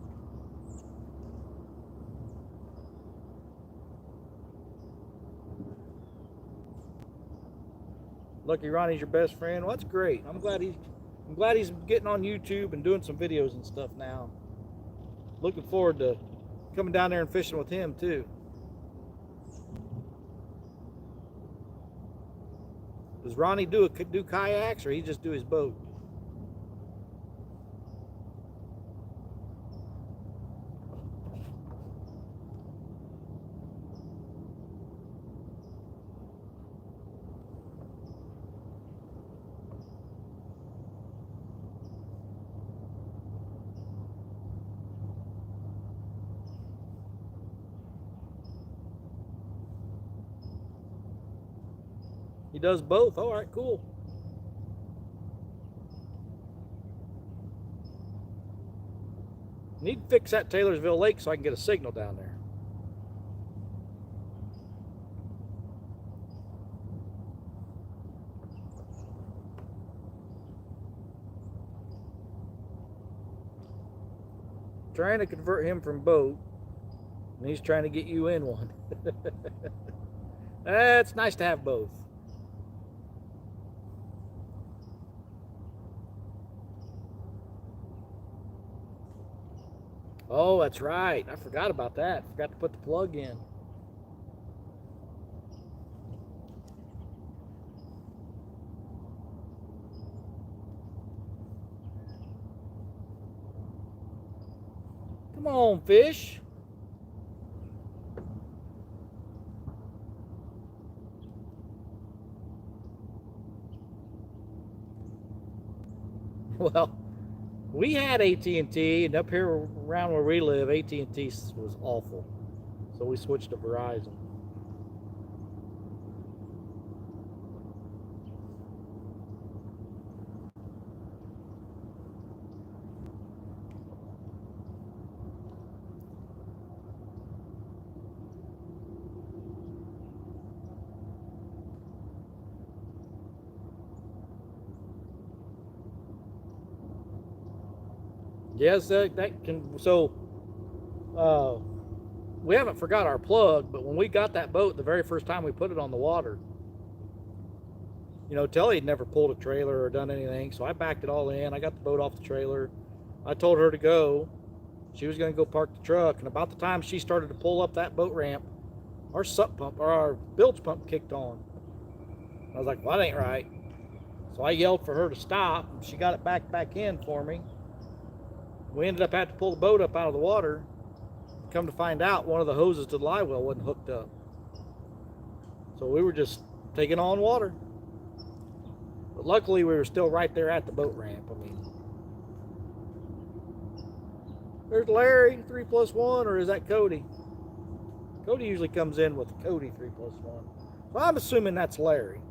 Lucky Ronnie's your best friend. Well, that's great. I'm glad he's getting on YouTube and doing some videos and stuff now. Looking forward to coming down there and fishing with him too. Does Ronnie do kayaks, or he just do his boat? He does both. All right, cool. Need to fix that Taylorsville Lake so I can get a signal down there. Trying to convert him from boat, and he's trying to get you in one. It's nice to have both. Oh, that's right. I forgot about that. Forgot to put the plug in. Come on, fish. Well, we had AT&T, and up here around where we live, AT&T was awful. So we switched to Verizon. Yes, that can. So, we haven't forgot our plug, but when we got that boat the very first time we put it on the water, you know, Telly had never pulled a trailer or done anything, so I backed it all in. I got the boat off the trailer. I told her to go. She was going to go park the truck, and about the time she started to pull up that boat ramp, our sump pump or our bilge pump kicked on. I was like, well, that ain't right. So I yelled for her to stop, and she got it back in for me. We ended up having to pull the boat up out of the water. Come to find out, one of the hoses to the live well wasn't hooked up. So we were just taking on water. But luckily, we were still right there at the boat ramp. I mean, there's Larry, 3+1, or is that Cody? Cody usually comes in with Cody 3+1. So I'm assuming that's Larry.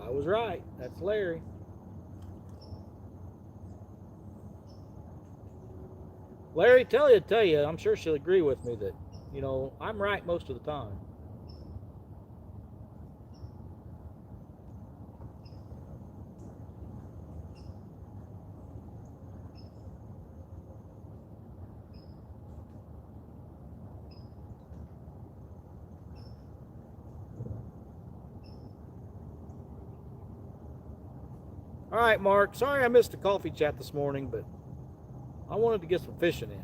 I was right. That's Larry. Larry, tell you, I'm sure she'll agree with me that, you know, I'm right most of the time. All right, Mark. Sorry I missed the coffee chat this morning, but I wanted to get some fishing in.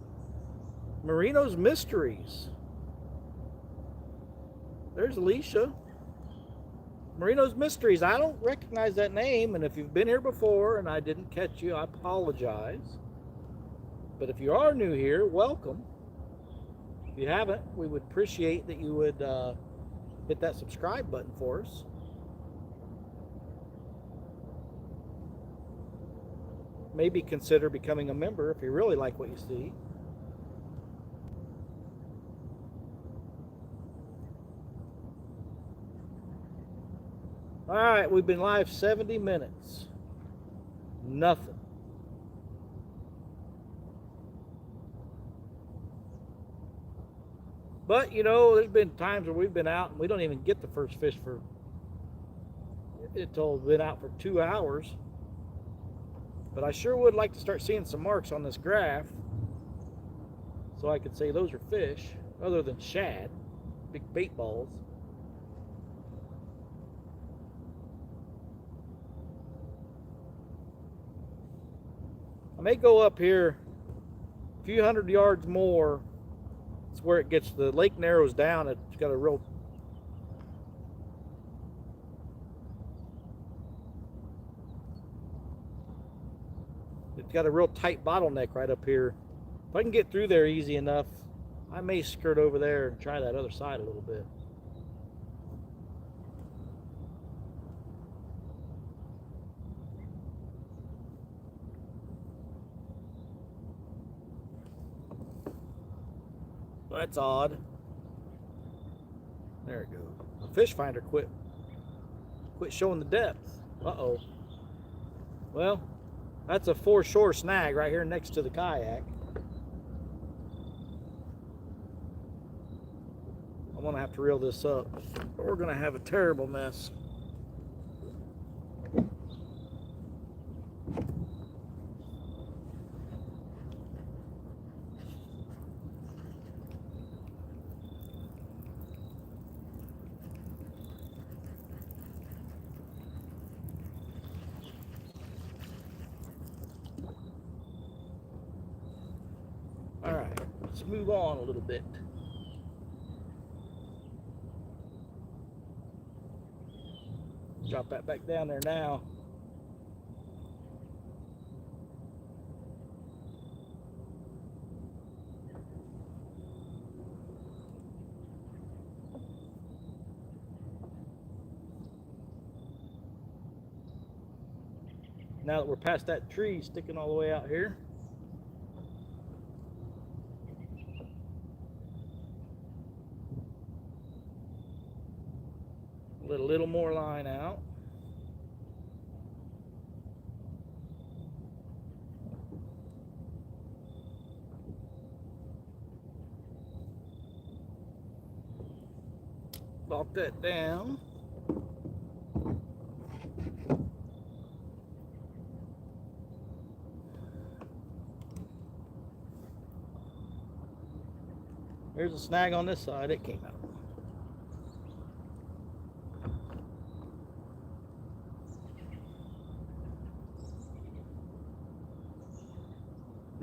Marino's Mysteries. There's Alicia. Marino's Mysteries. I don't recognize that name, and if you've been here before and I didn't catch you, I apologize. But if you are new here, welcome. If you haven't, we would appreciate that you would hit that subscribe button for us. Maybe consider becoming a member if you really like what you see. All right, we've been live 70 minutes. Nothing. But, you know, there's been times where we've been out and we don't even get the first fish for until we've been out for 2 hours. But I sure would like to start seeing some marks on this graph so I could say those are fish, other than shad, big bait balls. I may go up here a few hundred yards more. It's where it gets, the lake narrows down. It's got a real tight bottleneck right up here. If I can get through there easy enough, I may skirt over there and try that other side a little bit. That's odd. There it goes. The fish finder quit showing the depth. Uh-oh. Well, that's a foreshore snag right here next to the kayak. I'm gonna have to reel this up, or we're gonna have a terrible mess. All right, let's move on a little bit. Drop that back down there now. Now that we're past that tree sticking all the way out here, let a little more line out. Lock that down. There's a snag on this side. It came out.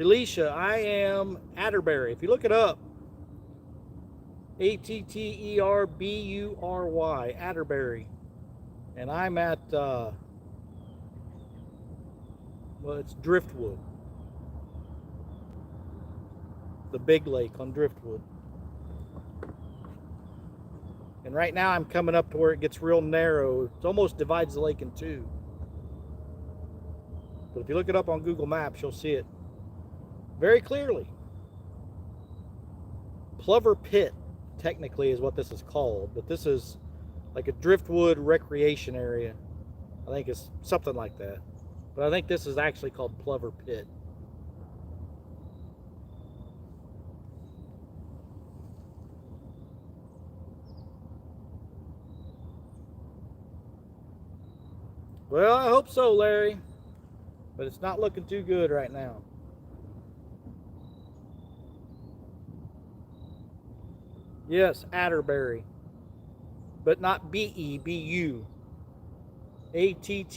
Alicia, I am Atterbury. If you look it up, Atterbury, Atterbury. And I'm at, well, it's Driftwood. The big lake on Driftwood. And right now I'm coming up to where it gets real narrow. It almost divides the lake in two. But if you look it up on Google Maps, you'll see it very clearly. Plover Pit, technically, is what this is called, but this is like a driftwood recreation area. I think it's something like that. But I think this is actually called Plover Pit. Well, I hope so, Larry. But it's not looking too good right now. Yes, Atterbury. But not B-E, B-U. Atterburry.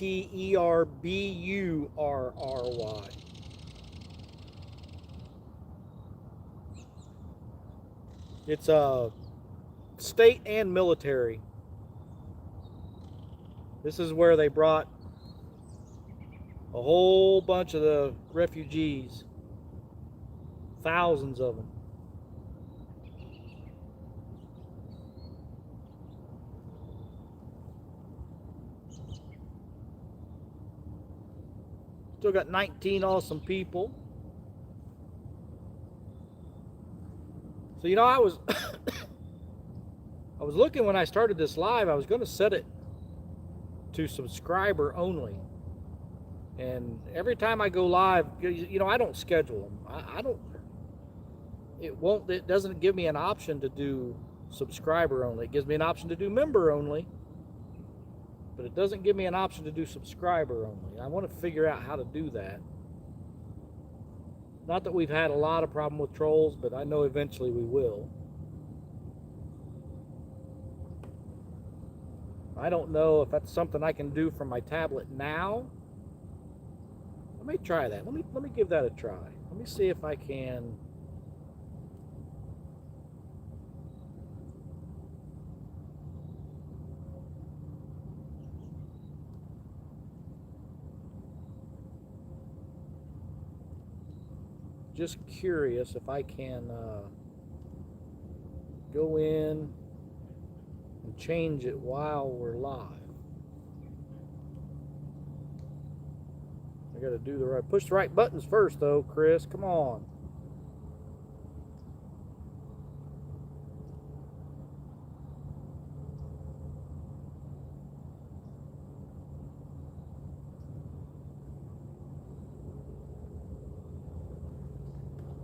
It's state and military. This is where they brought a whole bunch of the refugees, thousands of them. Still got 19 awesome people. So, you know, I was I was looking when I started this live, I was going to set it to subscriber only. And every time I go live, you know, I don't schedule them. I don't, it doesn't give me an option to do subscriber only. It gives me an option to do member only, but it doesn't give me an option to do subscriber only. I want to figure out how to do that. Not that we've had a lot of problem with trolls, but I know eventually we will. I don't know if that's something I can do from my tablet now. Let me try that. Let me give that a try. Let me see if I can. Just curious if I can go in and change it while we're live. I gotta do the right, push the right buttons first though, Chris, come on.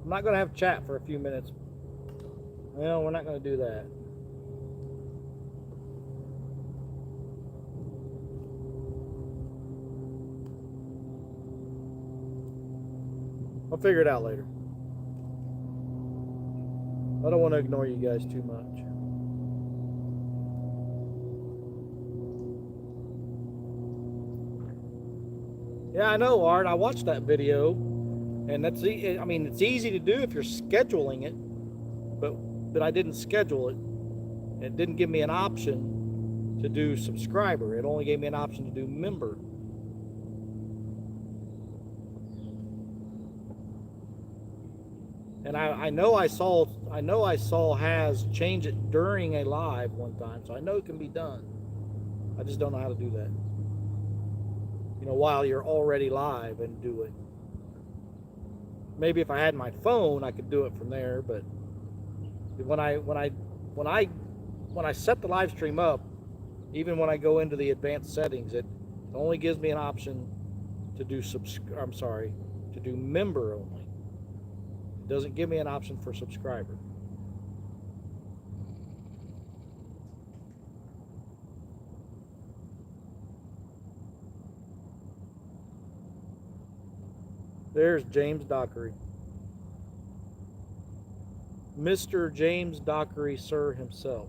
I'm not gonna have chat for a few minutes. Well, we're not gonna do that. I'll figure it out later. I don't want to ignore you guys too much. Yeah, I know, Art. I watched that video, and that's, I mean, it's easy to do if you're scheduling it, but I didn't schedule it. It didn't give me an option to do subscriber. It only gave me an option to do member. And I know I saw Has change it during a live one time, so I know it can be done. I just don't know how to do that. You know, while you're already live and do it. Maybe if I had my phone, I could do it from there. But when I set the live stream up, even when I go into the advanced settings, it only gives me an option to do to do member only. It doesn't give me an option for subscriber. There's James Dockery. Mr. James Dockery, sir, himself.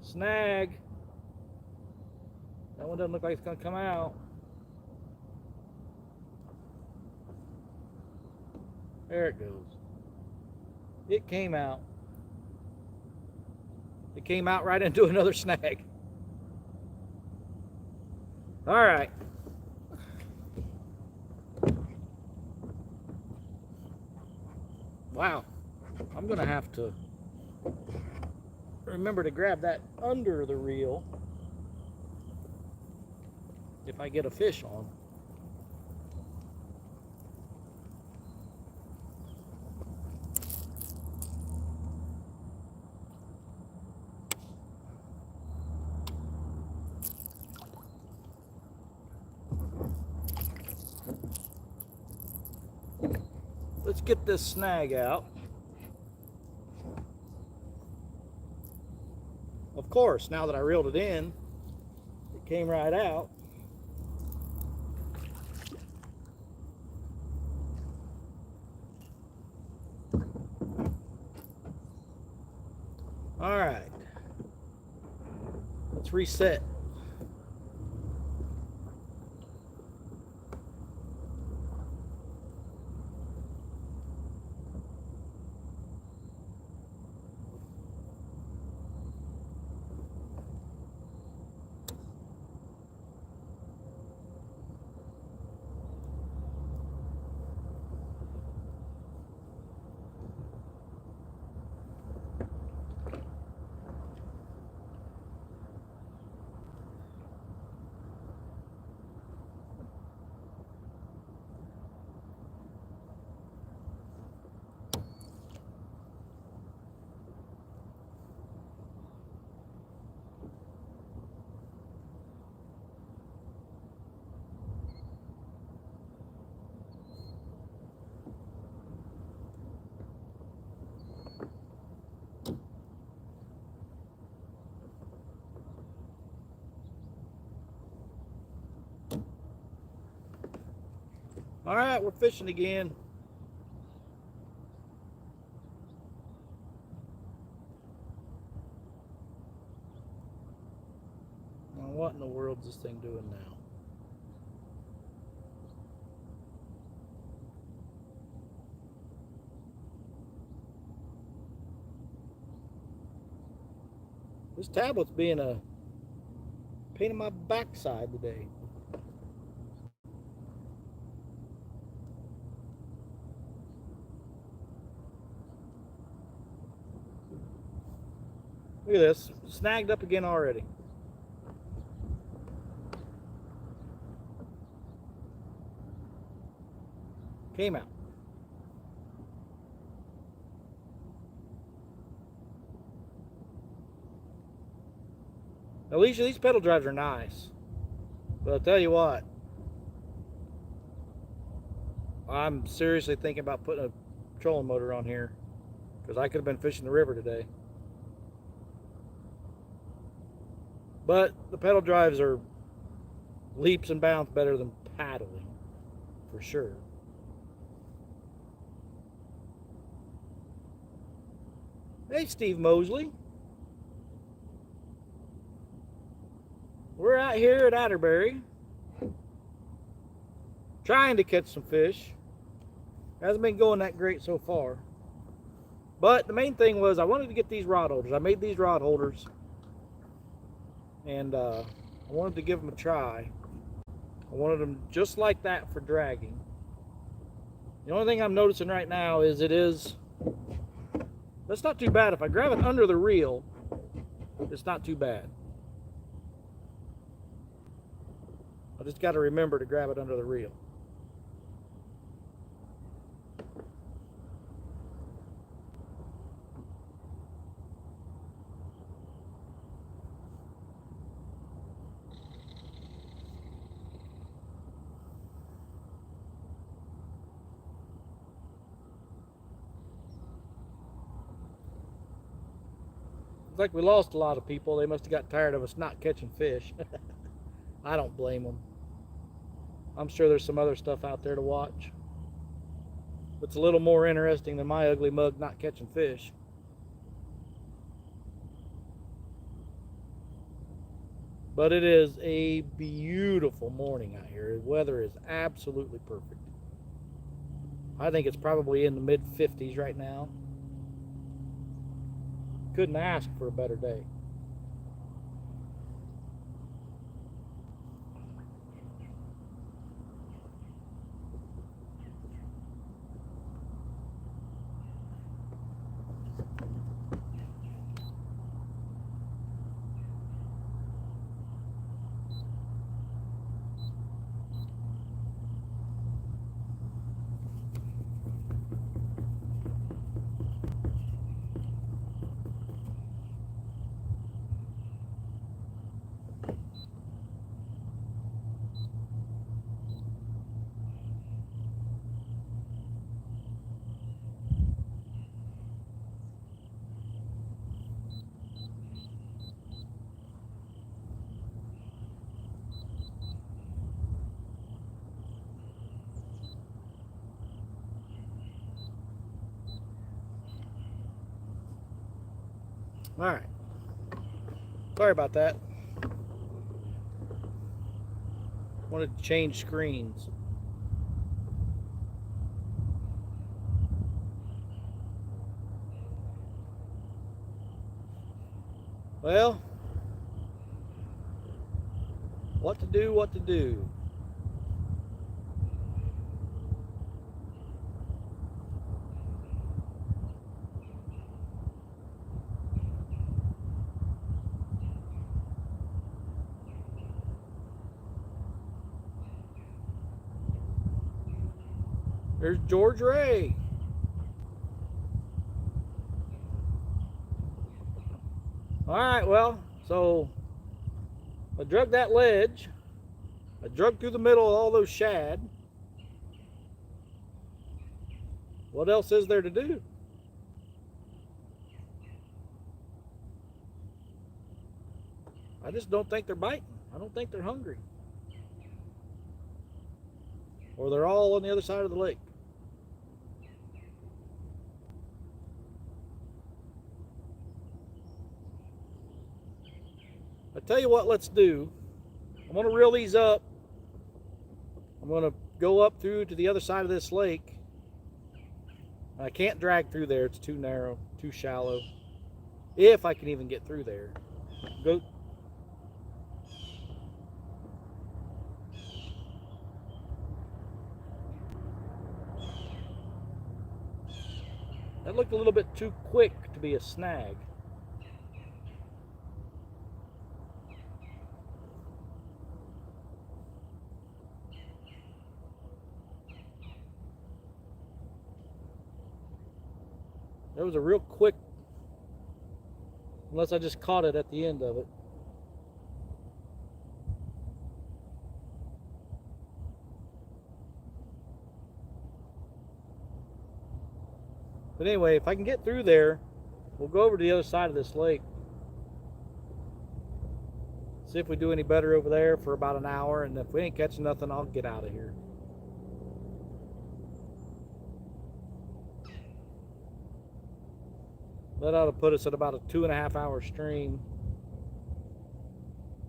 Snag. That one doesn't look like it's going to come out. There it goes. It came out. It came out right into another snag. All right. Wow. I'm going to have to remember to grab that under the reel if I get a fish on. Let's get this snag out. Of course, now that I reeled it in, it came right out. All right, let's reset. All right, we're fishing again. Now, what in the world is this thing doing now? This tablet's being a pain in my backside today. Look at this, snagged up again already. Came out. Alicia, these pedal drives are nice, but I'll tell you what, I'm seriously thinking about putting a trolling motor on here because I could have been fishing the river today. But the pedal drives are leaps and bounds better than paddling, for sure. Hey, Steve Mosley. We're out here at Atterbury trying to catch some fish. Hasn't been going that great so far. But the main thing was I wanted to get these rod holders. I made these rod holders and I wanted to give them a try. I wanted them just like that for dragging. The only thing I'm noticing right now is that's not too bad. If I grab it under the reel, it's not too bad. I just got to remember to grab it under the reel. It's like we lost a lot of people. They must have got tired of us not catching fish. I don't blame them. I'm sure there's some other stuff out there to watch. It's a little more interesting than my ugly mug not catching fish. But it is a beautiful morning out here. The weather is absolutely perfect. I think it's probably in the mid 50s right now. Couldn't ask for a better day. All right. Sorry about that. Wanted to change screens. Well, what to do, what to do. There's George Ray. All right, well, so I drug that ledge. I drug through the middle of all those shad. What else is there to do? I just don't think they're biting. I don't think they're hungry. Or they're all on the other side of the lake. I tell you what, let's do. I'm going to reel these up. I'm going to go up through to the other side of this lake. I can't drag through there. It's too narrow, too shallow. If I can even get through there. Go. That looked a little bit too quick to be a snag. That was a real quick, unless I just caught it at the end of it. But anyway, if I can get through there, we'll go over to the other side of this lake. See if we do any better over there for about an hour, and if we ain't catching nothing, I'll get out of here. That ought to put us at about a 2.5 hour stream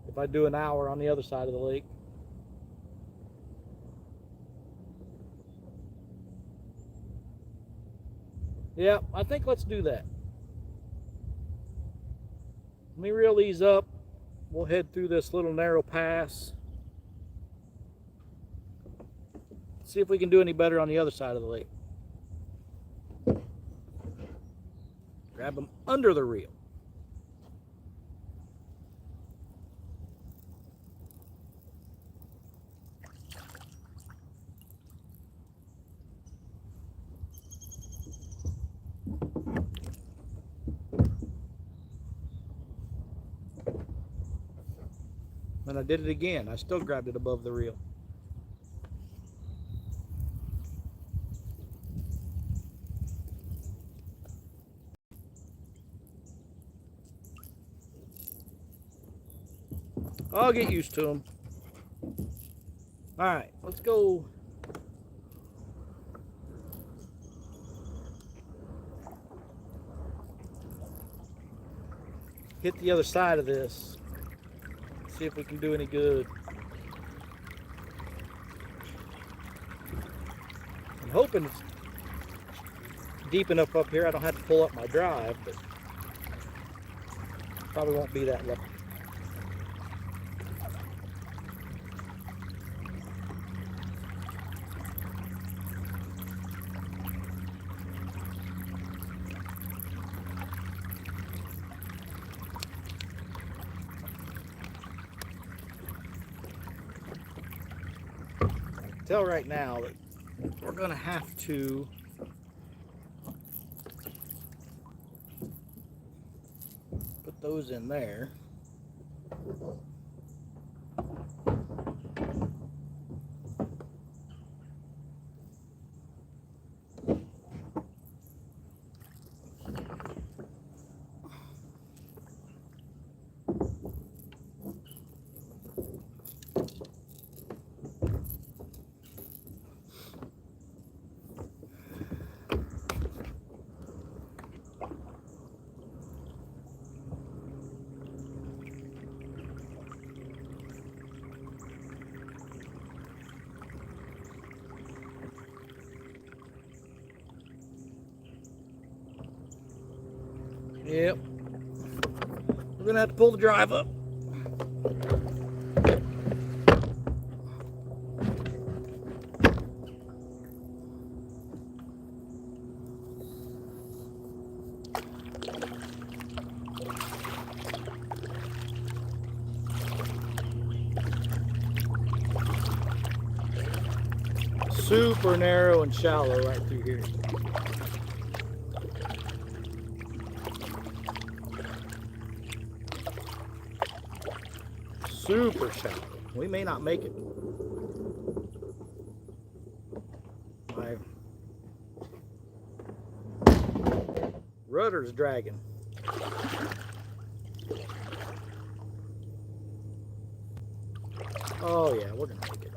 if I do an hour on the other side of the lake. Yeah, I think let's do that. Let me reel these up. We'll head through this little narrow pass. See if we can do any better on the other side of the lake. Grab them under the reel. And I did it again. I still grabbed it above the reel. I'll get used to them. All right, let's go. Hit the other side of this. See if we can do any good. I'm hoping it's deep enough up here I don't have to pull up my drive, but probably won't be that lucky. Tell right now that we're going to have to put those in there. Yep. We're gonna have to pull the drive up. Super narrow and shallow right through here. Super shallow. We may not make it. My rudder's dragging. Oh yeah, we're gonna make it.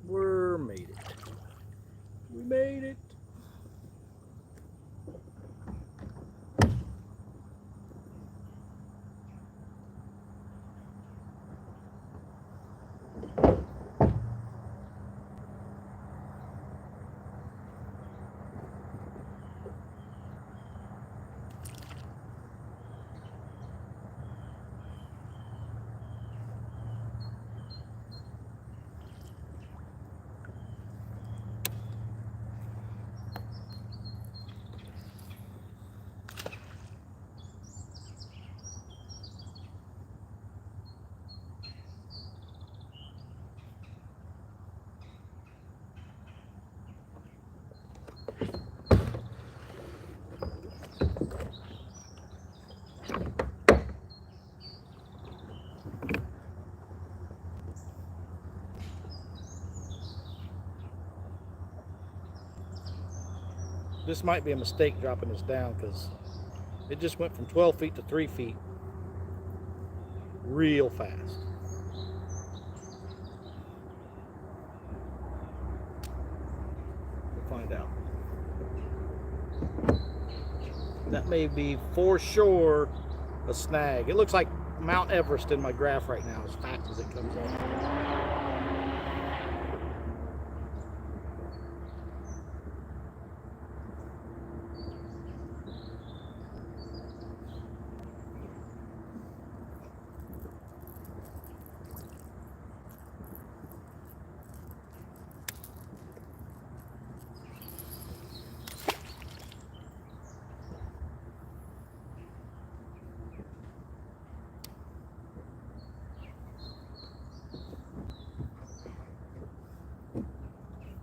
We're made it. We made it. This might be a mistake dropping this down because it just went from 12 feet to 3 feet real fast. We'll find out. That may be for sure a snag. It looks like Mount Everest in my graph right now as fast as it comes up.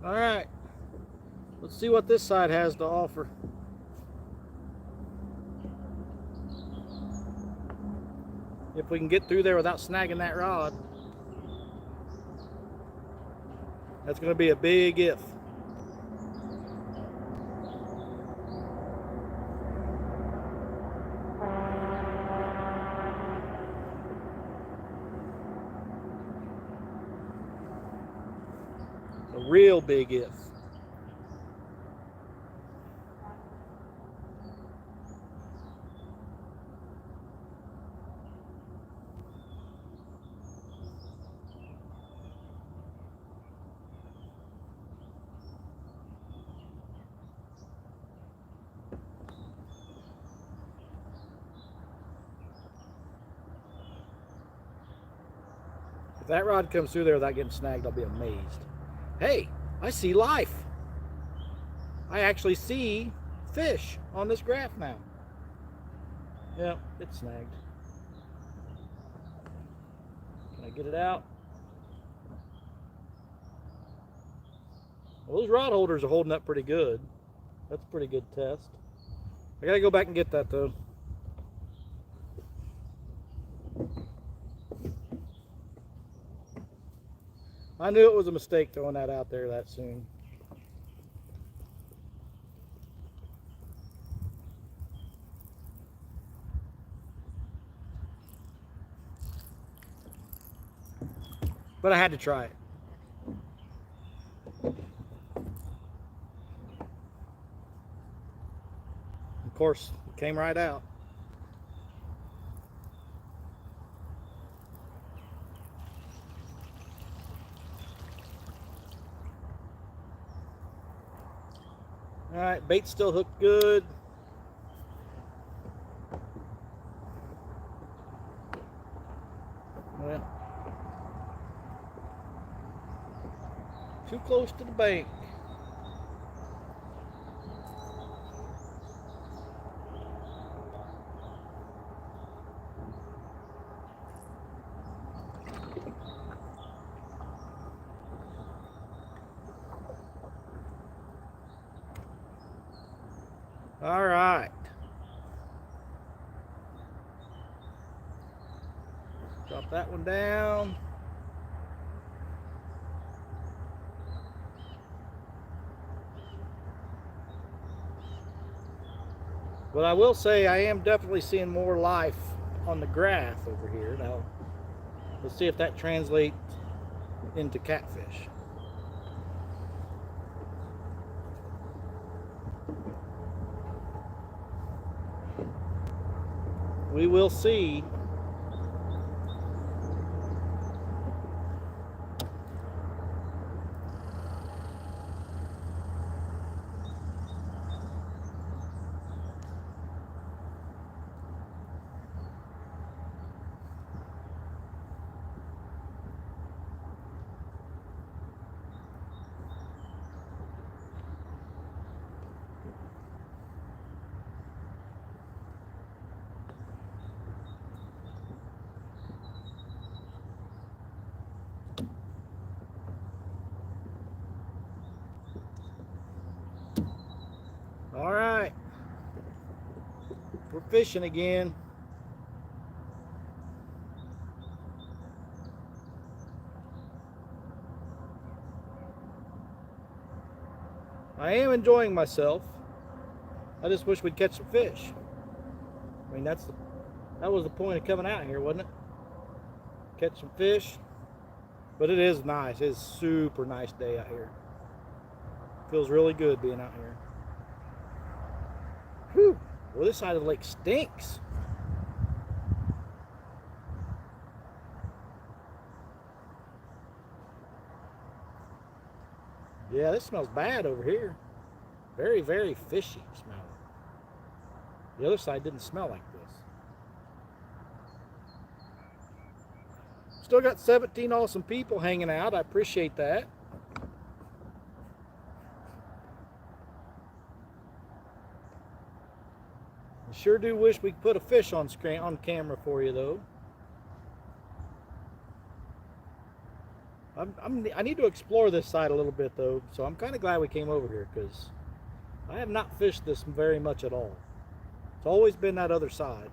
All right, let's see what this side has to offer. If we can get through there without snagging that rod. That's going to be a big if. A real big if. If that rod comes through there without getting snagged, I'll be amazed. Hey, I see life. I actually see fish on this graph now. Yeah, it's snagged. Can I get it out? Well, those rod holders are holding up pretty good. That's a pretty good test. I gotta go back and get that though. I knew it was a mistake throwing that out there that soon. But I had to try it. Of course, it came right out. All right, bait still hooked good. Well, too close to the bank. All right. Drop that one down. But I will say I am definitely seeing more life on the graph over here. Now, let's see if that translates into catfish. We will see. All right. We're fishing again. I am enjoying myself. I just wish we'd catch some fish. I mean, that was the point of coming out here, wasn't it? Catch some fish. But it is nice. It's a super nice day out here. Feels really good being out here. Whew. Well, this side of the lake stinks. Yeah, this smells bad over here. Very, very fishy smell. The other side didn't smell like this. Still got 17 awesome people hanging out. I appreciate that. I sure do wish we could put a fish on screen on camera for you though. I need to explore this side a little bit though, so I'm kind of glad we came over here because I have not fished this very much at all. It's always been that other side.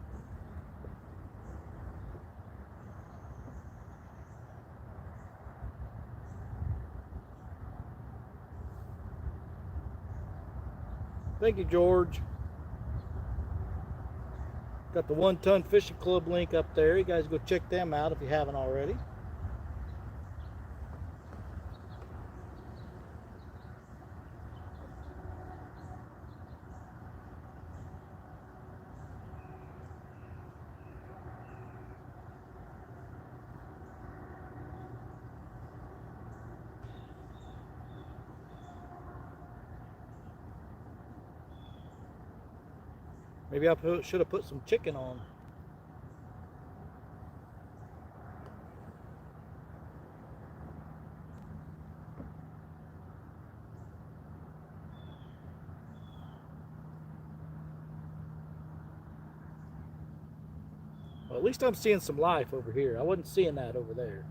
Thank you, George. Got the 1 Ton Fishing Club link up there. You guys go check them out if you haven't already. Maybe I should have put some chicken on. Well, at least I'm seeing some life over here. I wasn't seeing that over there.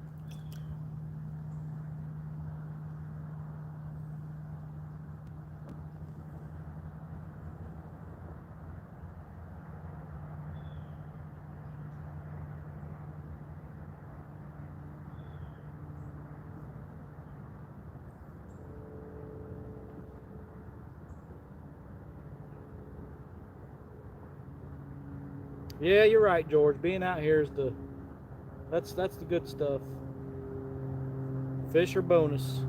Yeah, you're right, George. Being out here is that's the good stuff. Fish are bonus.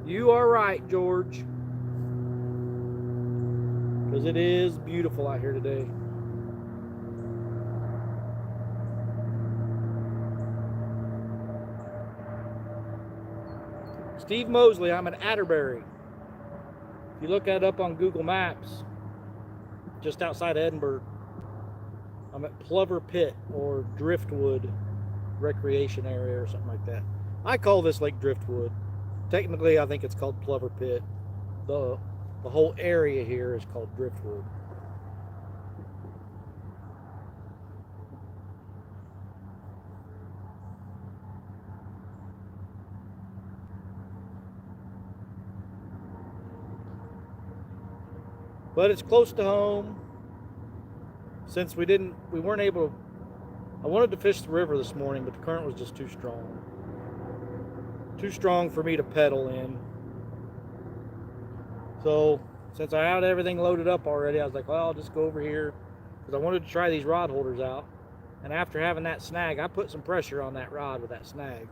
You are right, George. Because it is beautiful out here today. Steve Mosley, I'm in Atterbury. If you look that up on Google Maps, just outside Edinburgh, I'm at Plover Pit or Driftwood Recreation Area or something like that. I call this Lake Driftwood. Technically, I think it's called Plover Pit. The whole area here is called Driftwood. But it's close to home. Since we weren't able to, I wanted to fish the river this morning, but the current was just too strong. Too strong for me to pedal in. So, since I had everything loaded up already, I was like, well, I'll just go over here, because I wanted to try these rod holders out. And after having that snag, I put some pressure on that rod with that snag.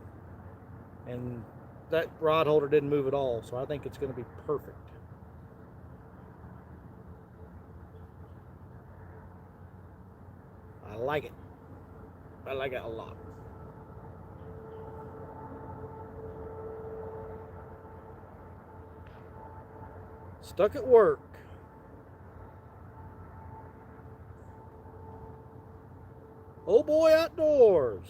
And that rod holder didn't move at all, so I think it's going to be perfect. I like it. I like it a lot. Stuck at work. Oh boy, outdoors.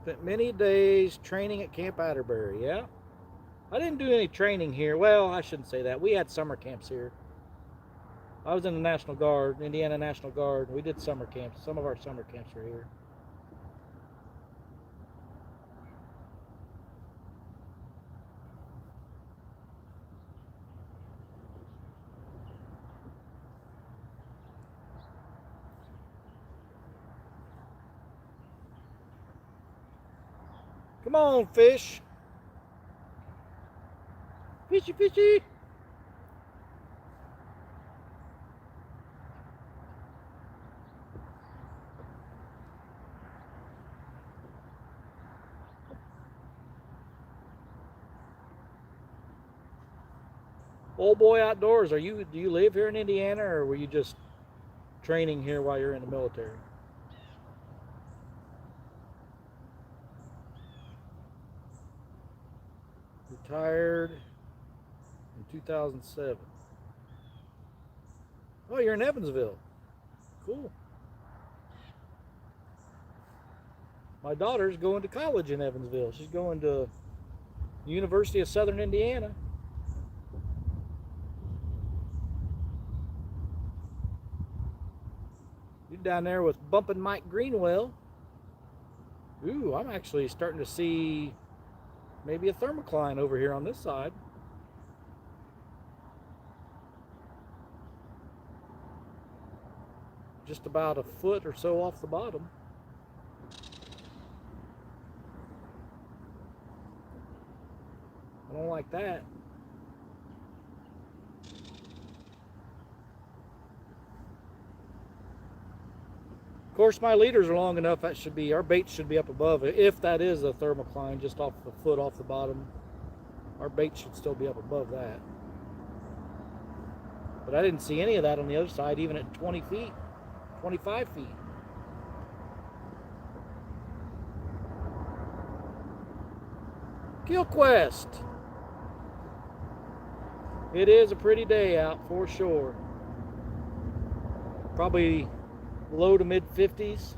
Spent many days training at Camp Atterbury, yeah? I didn't do any training here. Well, I shouldn't say that. We had summer camps here. I was in the National Guard, Indiana National Guard. We did summer camps. Some of our summer camps were here. Come on, fish. Fishy, fishy. Old boy outdoors. Do you live here in Indiana, or were you just training here while you're in the military? Retired in 2007. Oh, you're in Evansville. Cool. My daughter's going to college in Evansville. She's going to University of Southern Indiana. You're down there with Bumpin' Mike Greenwell. Ooh, I'm actually starting to see maybe a thermocline over here on this side. Just about a foot or so off the bottom. I don't like that. Of course, my leaders are long enough. That should be, our bait should be up above it. If that is a thermocline, just off the foot off the bottom, our bait should still be up above that. But I didn't see any of that on the other side, even at 20 feet, 25 feet. Gilquest. It is a pretty day out for sure. Probably low to mid 50s.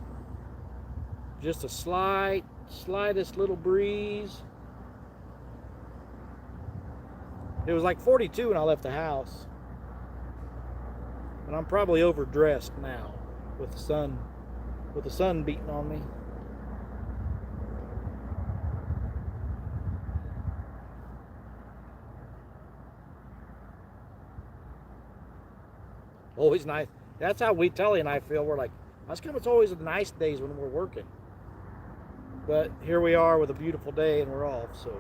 Just a slightest little breeze. It was like 42 when I left the house. And I'm probably overdressed now with the sun beating on me. Always nice. That's how Telly and I feel. We're like, that's come. It's always the nice days when we're working. But here we are with a beautiful day and we're off, so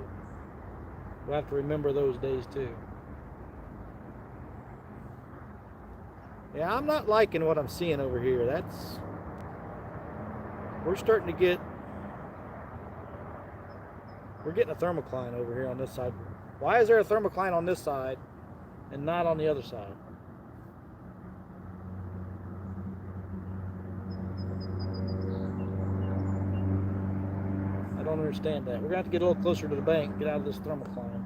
we'll have to remember those days too. Yeah, I'm not liking what I'm seeing over here. We're getting a thermocline over here on this side. Why is there a thermocline on this side and not on the other side? I don't understand that. We're going to have to get a little closer to the bank, get out of this thermocline.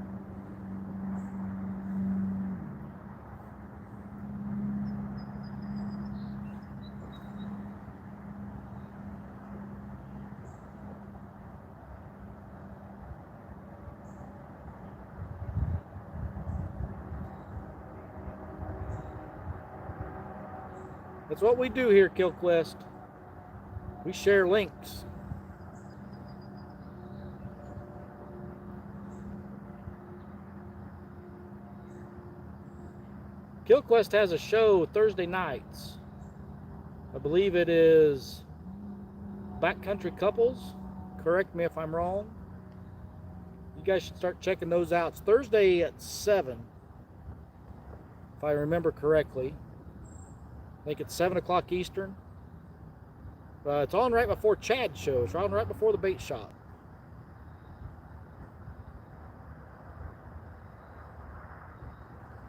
That's what we do here, KillQuest. We share links. KillQuest has a show Thursday nights. I believe it is Backcountry Couples. Correct me if I'm wrong. You guys should start checking those out. It's Thursday at 7, if I remember correctly. I think it's 7 o'clock Eastern. It's on right before Chad's show. It's on right before the bait shop.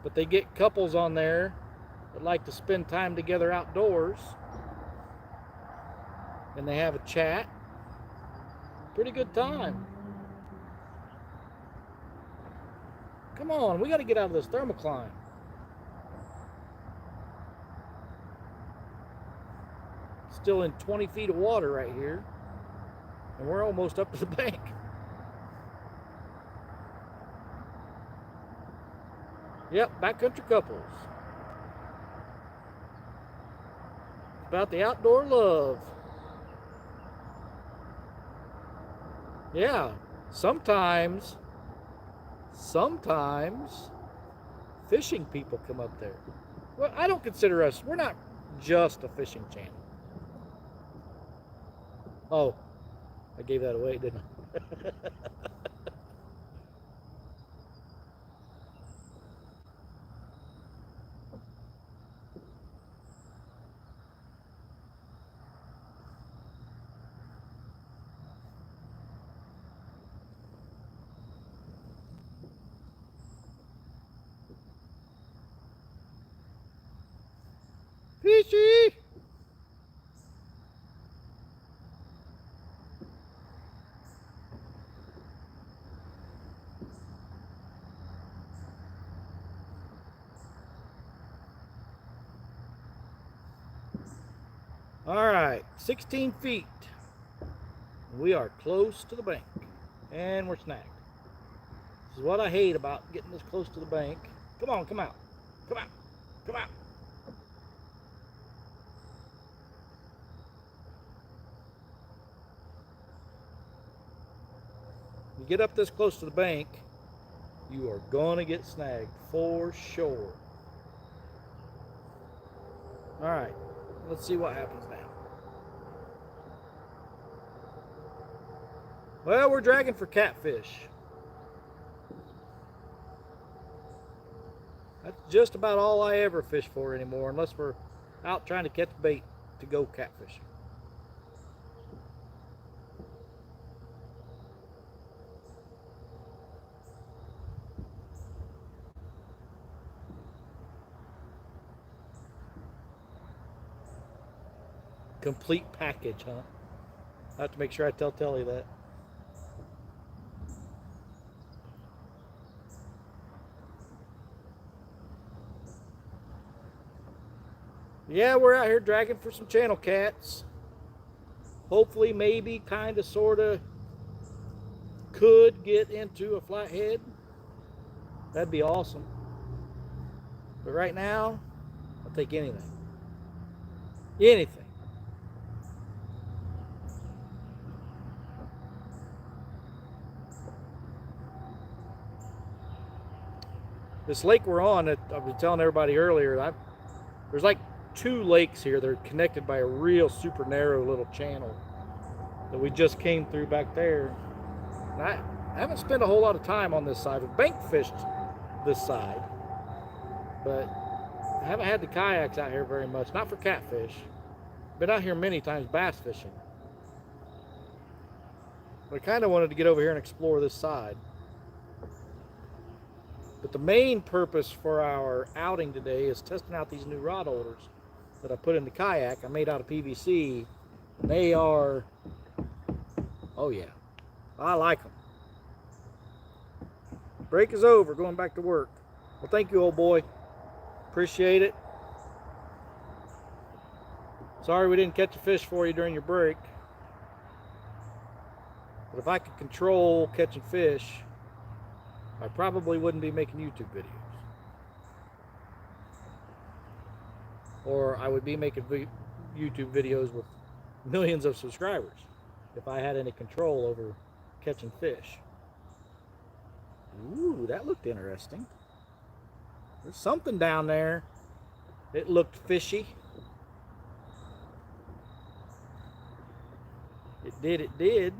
But they get couples on there that like to spend time together outdoors. And they have a chat. Pretty good time. Come on, we got to get out of this thermocline. Still in 20 feet of water right here, and we're almost up to the bank. Yep, Backcountry Couples. It's about the outdoor love. Yeah, sometimes fishing people come up there. Well, I don't consider us, we're not just a fishing channel. Oh, I gave that away, didn't I? Fishy! All right, 16 feet. We are close to the bank, and we're snagged. This is what I hate about getting this close to the bank. Come on, come out. Come out. Come out. You get up this close to the bank, you are going to get snagged for sure. All right, let's see what happens now. Well, we're dragging for catfish. That's just about all I ever fish for anymore, unless we're out trying to catch bait to go catfishing. Complete package, huh? I have to make sure I tell Telly that. Yeah, we're out here dragging for some channel cats. Hopefully, maybe, kind of, sort of, could get into a flathead. That'd be awesome. But right now, I'll take anything. Anything. This lake we're on, I was telling everybody earlier, there's like 2 lakes here that are connected by a real super narrow little channel that we just came through back there. And I haven't spent a whole lot of time on this side. We've bank fished this side, but I haven't had the kayaks out here very much. Not for catfish. Been out here many times bass fishing. But I kind of wanted to get over here and explore this side. But the main purpose for our outing today is testing out these new rod holders that I put in the kayak. I made out of PVC. And they are, oh yeah, I like them. Break is over. Going back to work. Well, thank you, old boy. Appreciate it. Sorry we didn't catch a fish for you during your break. But if I could control catching fish, I probably wouldn't be making YouTube videos. Or I would be making YouTube videos with millions of subscribers if I had any control over catching fish. Ooh, that looked interesting. There's something down there. It looked fishy. It did.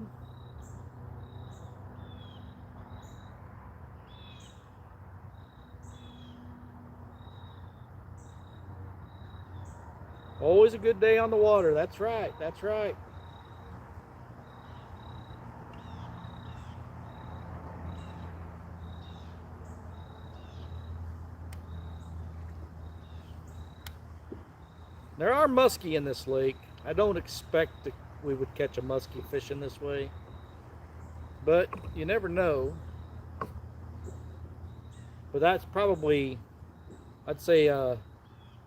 Always a good day on the water. That's right. That's right. There are muskie in this lake. I don't expect that we would catch a muskie fishing this way, but you never know. But that's probably, I'd say, a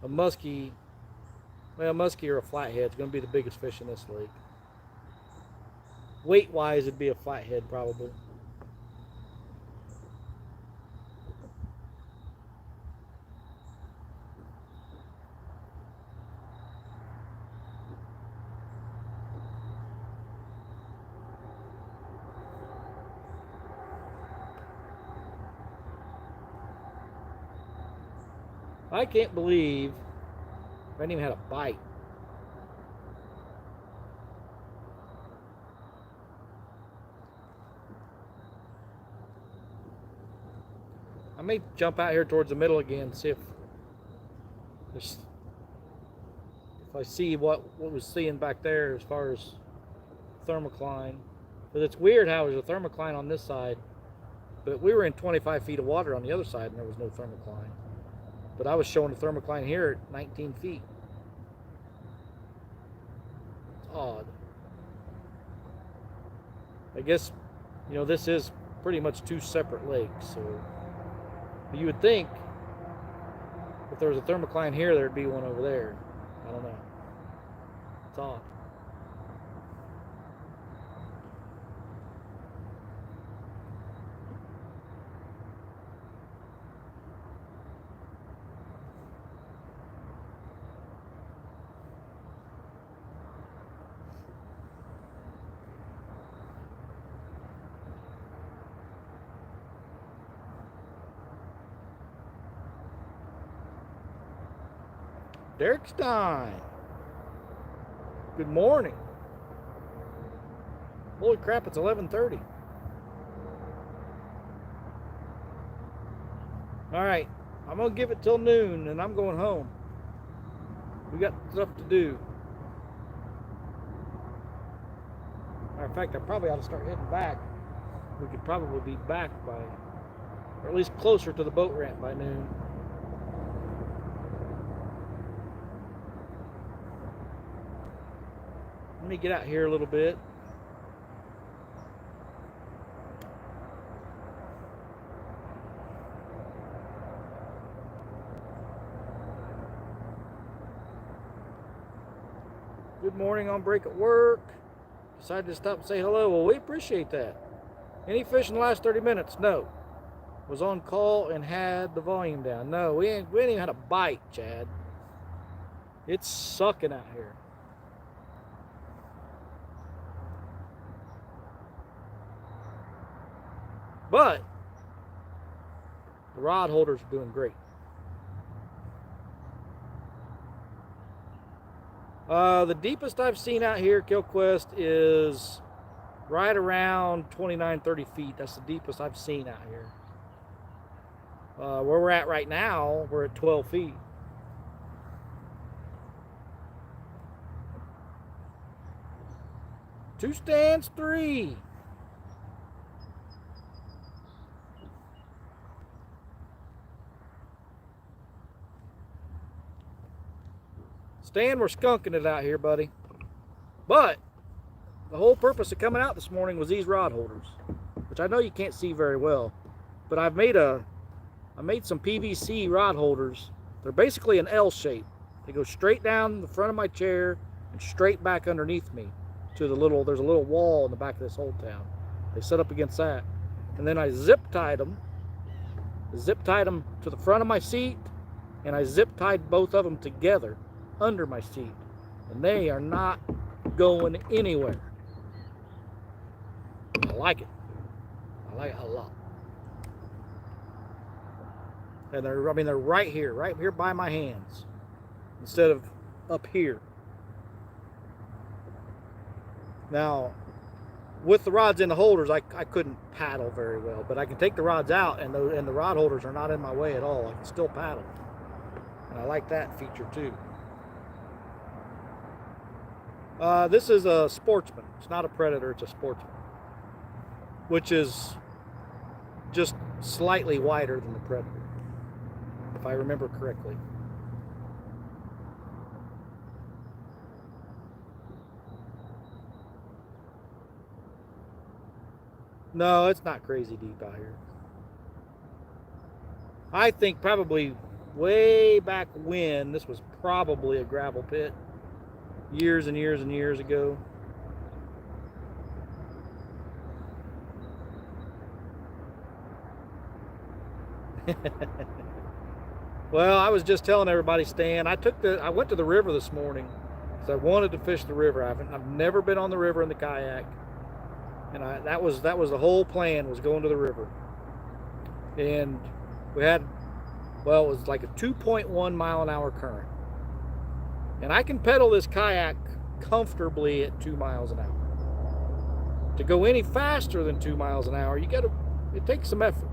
muskie. Well, a muskie or a flathead is going to be the biggest fish in this lake. Weight-wise, it'd be a flathead probably. I can't believe I hadn't even had a bite. I may jump out here towards the middle again, see if I see what was seeing back there as far as thermocline. But it's weird how there's a thermocline on this side, but we were in 25 feet of water on the other side and there was no thermocline. But I was showing the thermocline here at 19 feet. It's odd. I guess, you know, this is pretty much two separate lakes, so you would think if there was a thermocline here, there'd be one over there. I don't know. It's odd. Derek Stein. Good morning. Holy crap, it's 11:30. All right, I'm gonna give it till noon and I'm going home. We got stuff to do. Matter of fact, I probably ought to start heading back. We could probably be back by, or at least closer to the boat ramp by noon. Let me get out here a little bit. Good morning on break at work. Decided to stop and say hello. Well, we appreciate that. Any fish in the last 30 minutes? No. Was on call and had the volume down. No, we ain't even had a bite, Chad. It's sucking out here. But the rod holders are doing great. The deepest I've seen out here, Kilquest, is right around 29, 30 feet. That's the deepest I've seen out here. Where we're at right now, we're at 12 feet. Two stands, three. Stan, we're skunking it out here, buddy. But the whole purpose of coming out this morning was these rod holders, which I know you can't see very well, but I made some PVC rod holders. They're basically an L shape. They go straight down the front of my chair and straight back underneath me to there's a little wall in the back of this hold down. They set up against that. And then I zip tied them to the front of my seat, and I zip tied both of them together under my seat. And they are not going anywhere. I like it. I like it a lot. And they're right here by my hands, instead of up here. Now, with the rods in the holders, I couldn't paddle very well, but I can take the rods out, and the rod holders are not in my way at all. I can still paddle, and I like that feature too. This is a Sportsman. It's not a Predator, it's a Sportsman, which is just slightly wider than the Predator, if I remember correctly. No, it's not crazy deep out here. I think probably way back when, this was probably a gravel pit years and years and years ago. Well, I was just telling everybody, Stan, I went to the river this morning because I wanted to fish the river. I've never been on the river in the kayak, and that was the whole plan, was going to the river. And we had, well, it was like a 2.1 mile an hour current, and I can pedal this kayak comfortably at 2 miles an hour. To go any faster than 2 miles an hour, it takes some effort.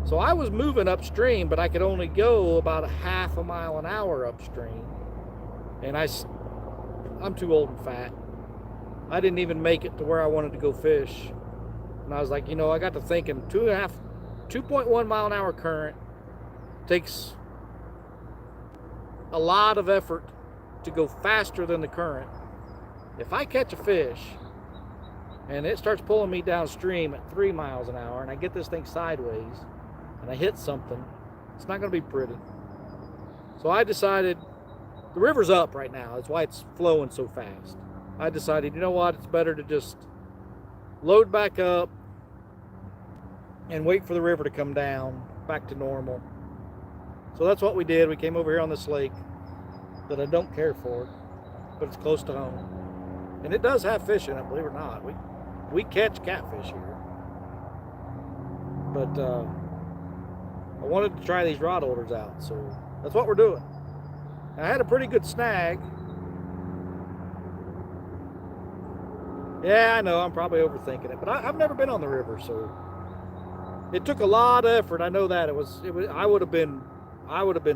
So I was moving upstream, but I could only go about a half a mile an hour upstream. And I'm too old and fat. I didn't even make it to where I wanted to go fish. And I was like, I got to thinking, 2.1 mile an hour current takes a lot of effort to go faster than the current. If I catch a fish and it starts pulling me downstream at 3 miles an hour, and I get this thing sideways, and I hit something, it's not going to be pretty. So I decided, the river's up right now, that's why it's flowing so fast. I decided, you know what, it's better to just load back up and wait for the river to come down back to normal. So that's what we did. We came over here on this lake that I don't care for, but it's close to home. And it does have fish in it, believe it or not. We catch catfish here. But I wanted to try these rod holders out, so that's what we're doing. I had a pretty good snag. Yeah, I know, I'm probably overthinking it, but I've never been on the river, so it took a lot of effort. I know that I would have been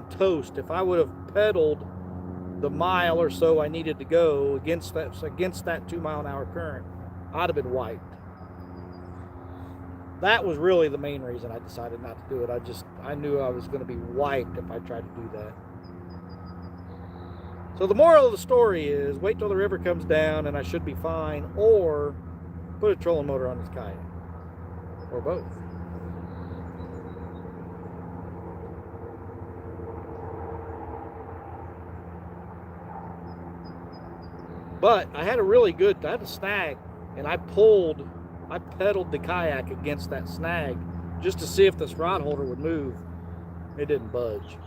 toast if I would have pedaled the mile or so I needed to go against that 2 mile an hour current. I'd have been wiped. That was really the main reason I decided not to do it. I knew I was going to be wiped if I tried to do that. So the moral of the story is, wait till the river comes down and I should be fine, or put a trolling motor on this kayak, or both. But I had a snag, and I pedaled the kayak against that snag just to see if this rod holder would move. It didn't budge.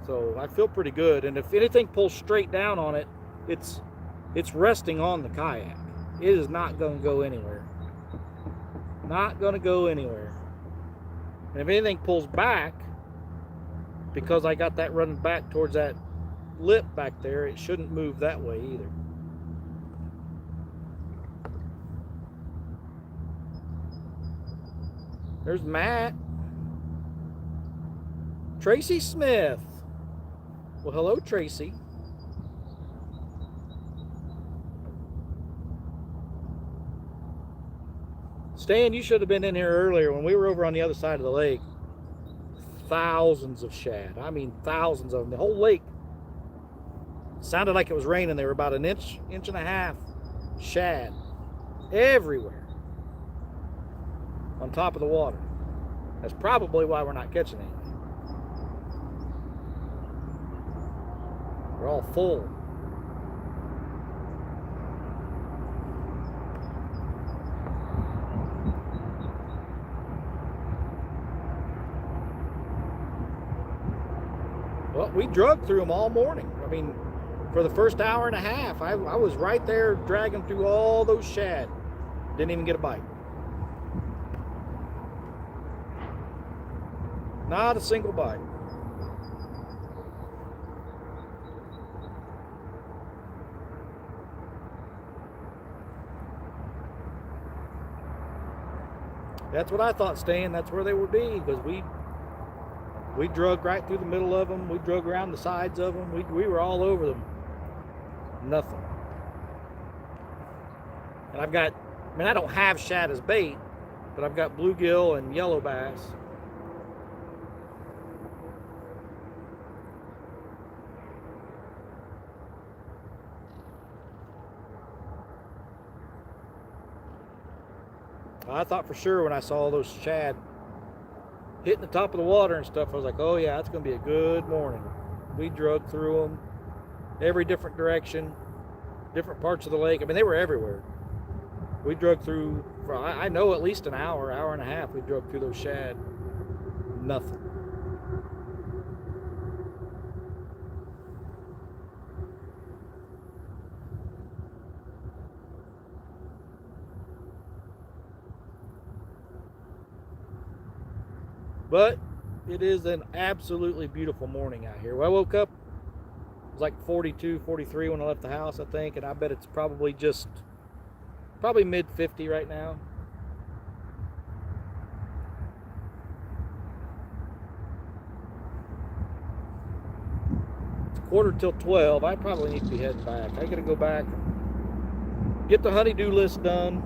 So I feel pretty good. And if anything pulls straight down on it, it's resting on the kayak. It is not going to go anywhere. Not going to go anywhere. And if anything pulls back, because I got that running back towards that lip back there, it shouldn't move that way either. There's Matt. Tracy Smith. Well, hello, Tracy. Stan, you should have been in here earlier when we were over on the other side of the lake. Thousands of shad. I mean, thousands of them. The whole lake sounded like it was raining. They were about an inch and a half shad everywhere on top of the water. That's probably why we're not catching anything. They're all full. Well, we drug through them all morning. I mean, for the first hour and a half, I was right there dragging through all those shad. Didn't even get a bite. Not a single bite. That's what I thought, Stan. That's where they would be, because we drug right through the middle of them. We drug around the sides of them. We were all over them. Nothing. And I've got, I mean, I don't have shad as bait, but I've got bluegill and yellow bass. I thought for sure when I saw those shad hitting the top of the water and stuff, I was like, oh yeah, it's going to be a good morning. We drug through them, every different direction, different parts of the lake. I mean, they were everywhere. We drug through, for I know at least an hour, hour and a half, we drug through those shad. Nothing. But it is an absolutely beautiful morning out here. When I woke up, it was like 42, 43 when I left the house, I think, and I bet it's probably mid 50 right now. It's 11:45. I probably need to be heading back. I gotta go back, get the honeydew list done.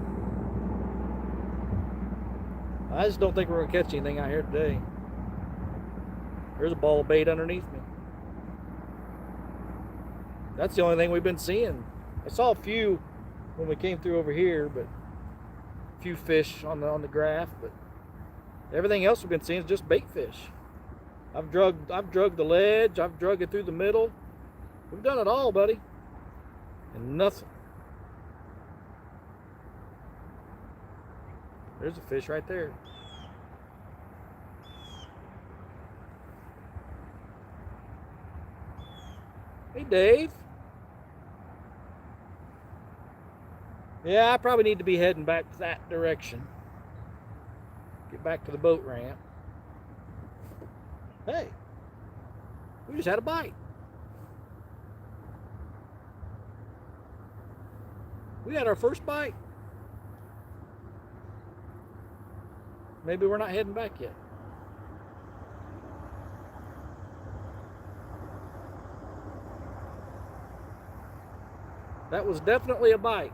I just don't think we're going to catch anything out here today. There's a ball of bait underneath me. That's the only thing we've been seeing. I saw a few when we came through over here, but a few fish on the graph, but everything else we've been seeing is just bait fish. I've drugged the ledge, I've drugged it through the middle. We've done it all, buddy. And nothing. There's a fish right there. Hey, Dave. Yeah, I probably need to be heading back that direction. Get back to the boat ramp. Hey, we just had a bite. We had our first bite. Maybe we're not heading back yet. That was definitely a bite.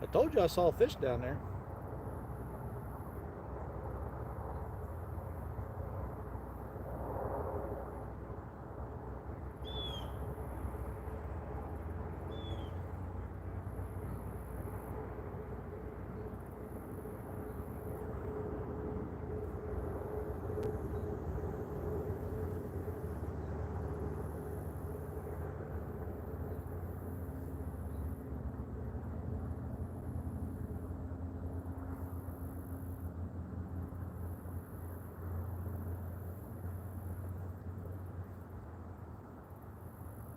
I told you I saw a fish down there.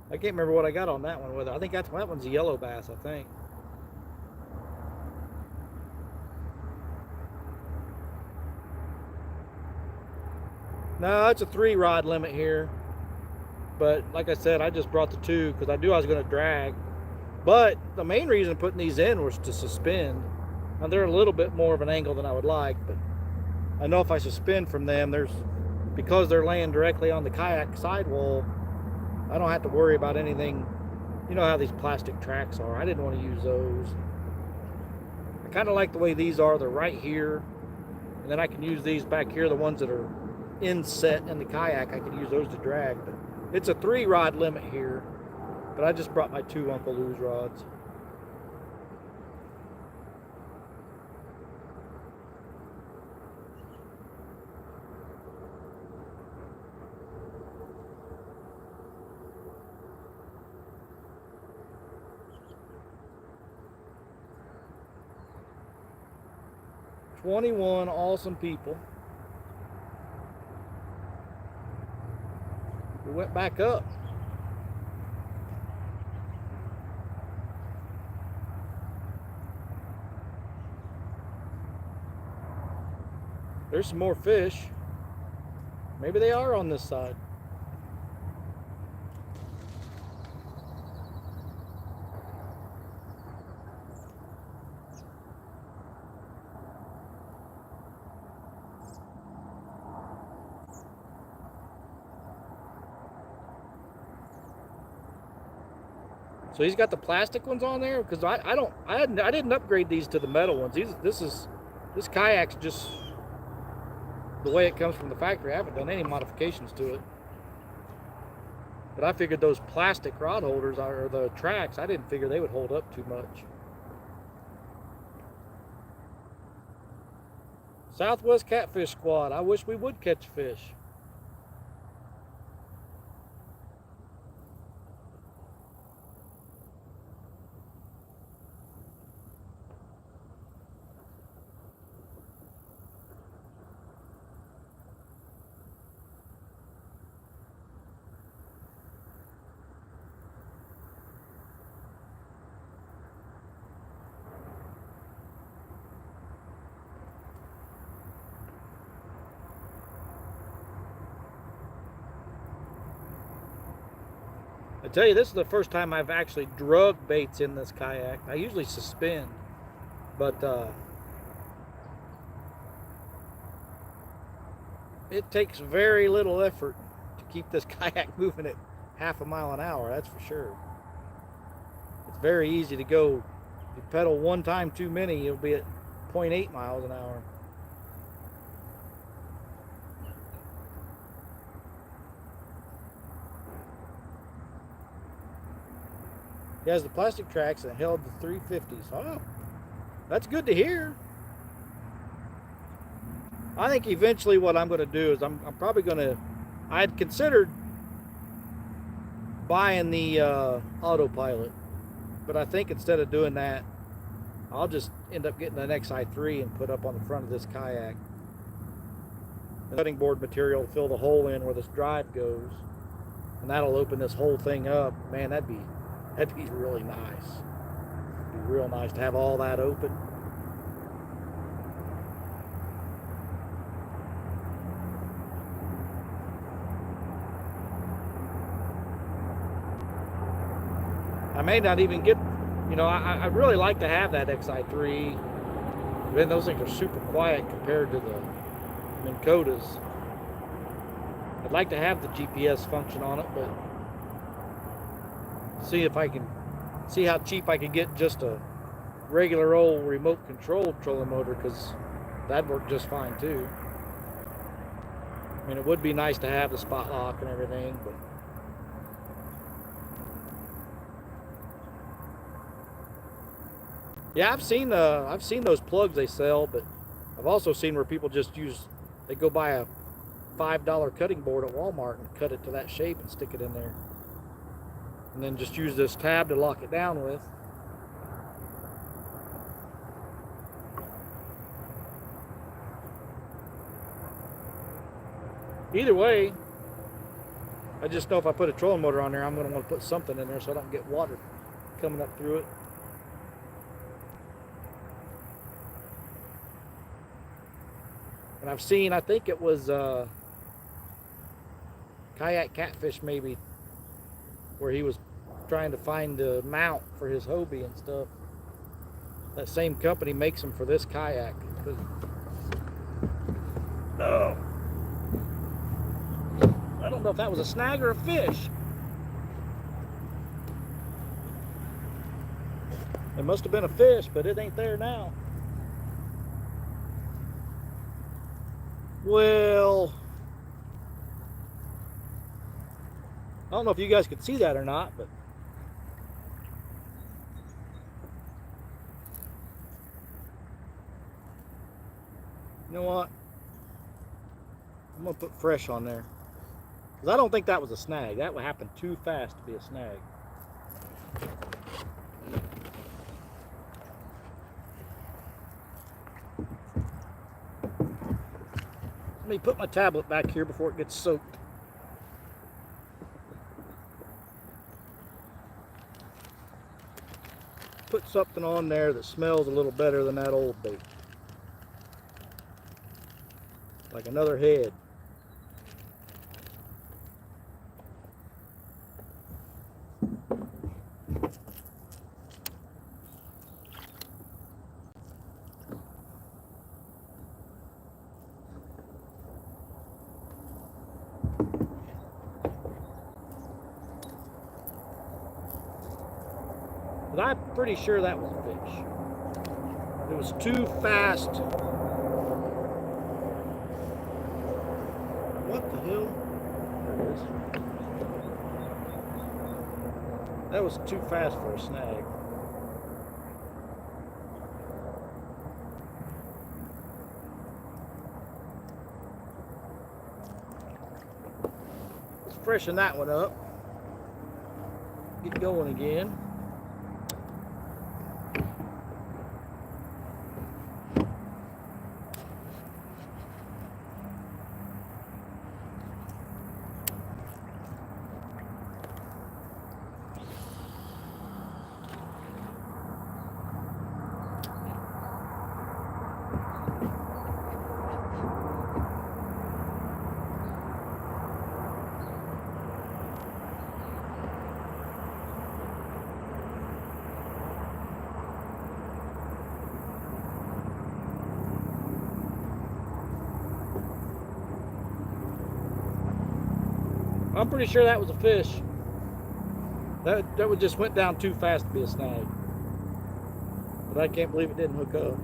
I can't remember what I got on that one with it. I think that one's a yellow bass, I think. No, it's a 3-rod limit here. But like I said, I just brought the 2 because I knew I was going to drag. But the main reason putting these in was to suspend. Now they're a little bit more of an angle than I would like, but I know if I suspend from them, because they're laying directly on the kayak sidewall, I don't have to worry about anything. You know how these plastic tracks are. I didn't want to use those. I kind of like the way these are. They're right here. And then I can use these back here, the ones that are inset in the kayak, I can use those to drag. But it's a 3-rod limit here, but I just brought my 2 Uncle Lou's rods. "21 awesome people." We went back up. There's some more fish. Maybe they are on this side. So he's got the plastic ones on there, because I didn't upgrade these to the metal ones. This kayak's just the way it comes from the factory. I haven't done any modifications to it. But I figured those plastic rod holders, or the tracks, I didn't figure they would hold up too much. Southwest Catfish Squad. I wish we would catch fish. I tell you, this is the first time I've actually drug baits in this kayak. I usually suspend, but it takes very little effort to keep this kayak moving at half a mile an hour, that's for sure. It's very easy to go. If you pedal one time too many, you'll be at 0.8 miles an hour. He has the plastic tracks that held the 350s. Oh, that's good to hear. I think eventually what I'm going to do is I'm probably going to, I had considered buying the autopilot, but I think instead of doing that, I'll just end up getting an XI3 and put up on the front of this kayak. The cutting board material to fill the hole in where this drive goes, and that'll open this whole thing up. Man, that'd be really nice. It'd be real nice to have all that open. I may not even get, you know, I really like to have that XI3. Then those things are super quiet compared to the Minn Kotas. I'd like to have the GPS function on it, but see if I can see how cheap I can get just a regular old remote controlled trolling motor, because that'd work just fine too. I mean, it would be nice to have the spot lock and everything, but yeah, I've seen those plugs they sell, but I've also seen where people just they go buy a $5 cutting board at Walmart and cut it to that shape and stick it in there. And then just use this tab to lock it down with. Either way, I just know if I put a trolling motor on there, I'm going to want to put something in there so I don't get water coming up through it. And I've seen, I think it was Kayak Catfish maybe, where he was trying to find a mount for his Hobie and stuff. That same company makes them for this kayak. Oh, I don't know if that was a snag or a fish. It must have been a fish, but it ain't there now. Well, I don't know if you guys could see that or not, but you know what? I'm gonna put fresh on there. Because I don't think that was a snag. That would happen too fast to be a snag. Let me put my tablet back here before it gets soaked. Put something on there that smells a little better than that old bait. Like another head. But I'm pretty sure that was a fish. It was too fast. What the hell? There it is. That was too fast for a snag. Let's freshen that one up. Get going again. I'm pretty sure that was a fish. That one just went down too fast to be a snag. But I can't believe it didn't hook up.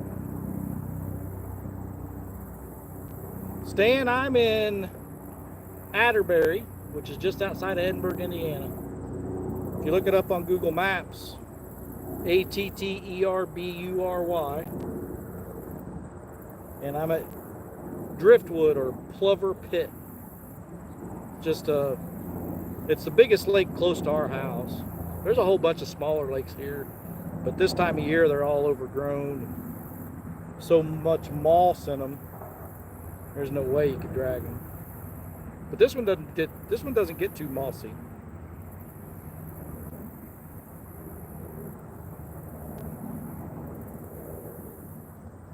Stan, I'm in Atterbury, which is just outside of Edinburgh, Indiana. If you look it up on Google Maps, Atterbury. And I'm at Driftwood or Plover Pit. It's the biggest lake close to our house. There's a whole bunch of smaller lakes here, but this time of year they're all overgrown. So much moss in them. There's no way you could drag them. But this one doesn't get too mossy.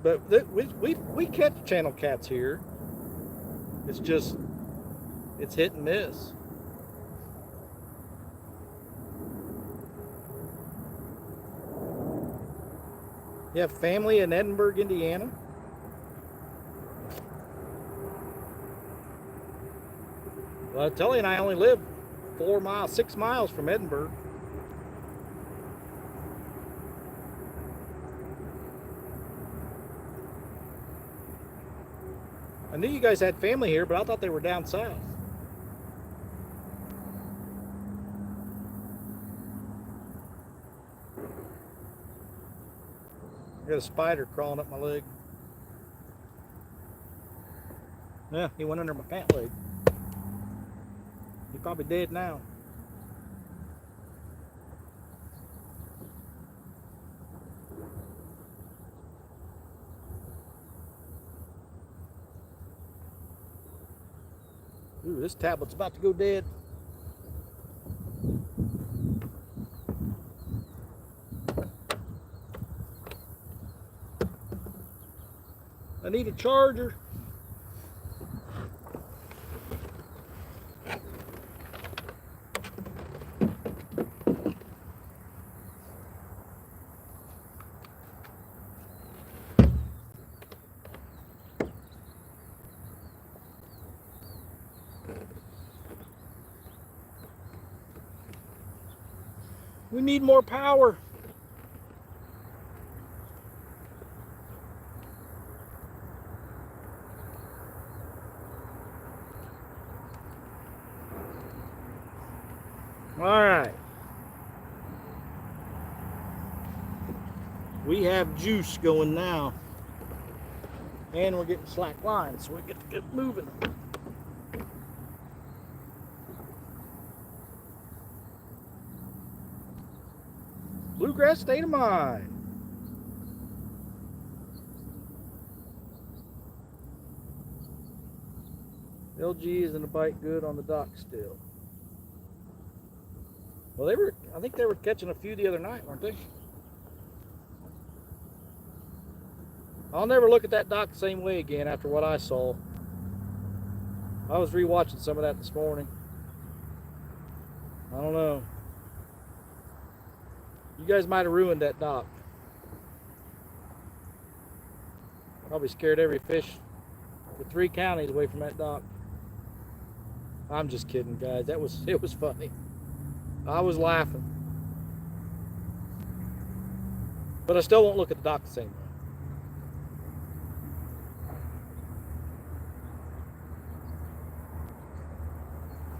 But we catch channel cats here. It's hit and miss. You have family in Edinburgh, Indiana? Well, Telly and I only live 6 miles from Edinburgh. I knew you guys had family here, but I thought they were down south. I got a spider crawling up my leg. Yeah, he went under my pant leg. He's probably dead now. Ooh, this tablet's about to go dead. I need a charger. We need more power. All right. We have juice going now. And we're getting slack lines, so we get to get moving. Bluegrass state of mind. LG is in the bite good on the dock still. Well, I think they were catching a few the other night, weren't they? I'll never look at that dock the same way again after what I saw. I was rewatching some of that this morning. I don't know. You guys might have ruined that dock. Probably scared every fish for 3 counties away from that dock. I'm just kidding, guys. It was funny. I was laughing. But I still won't look at the dock the same way.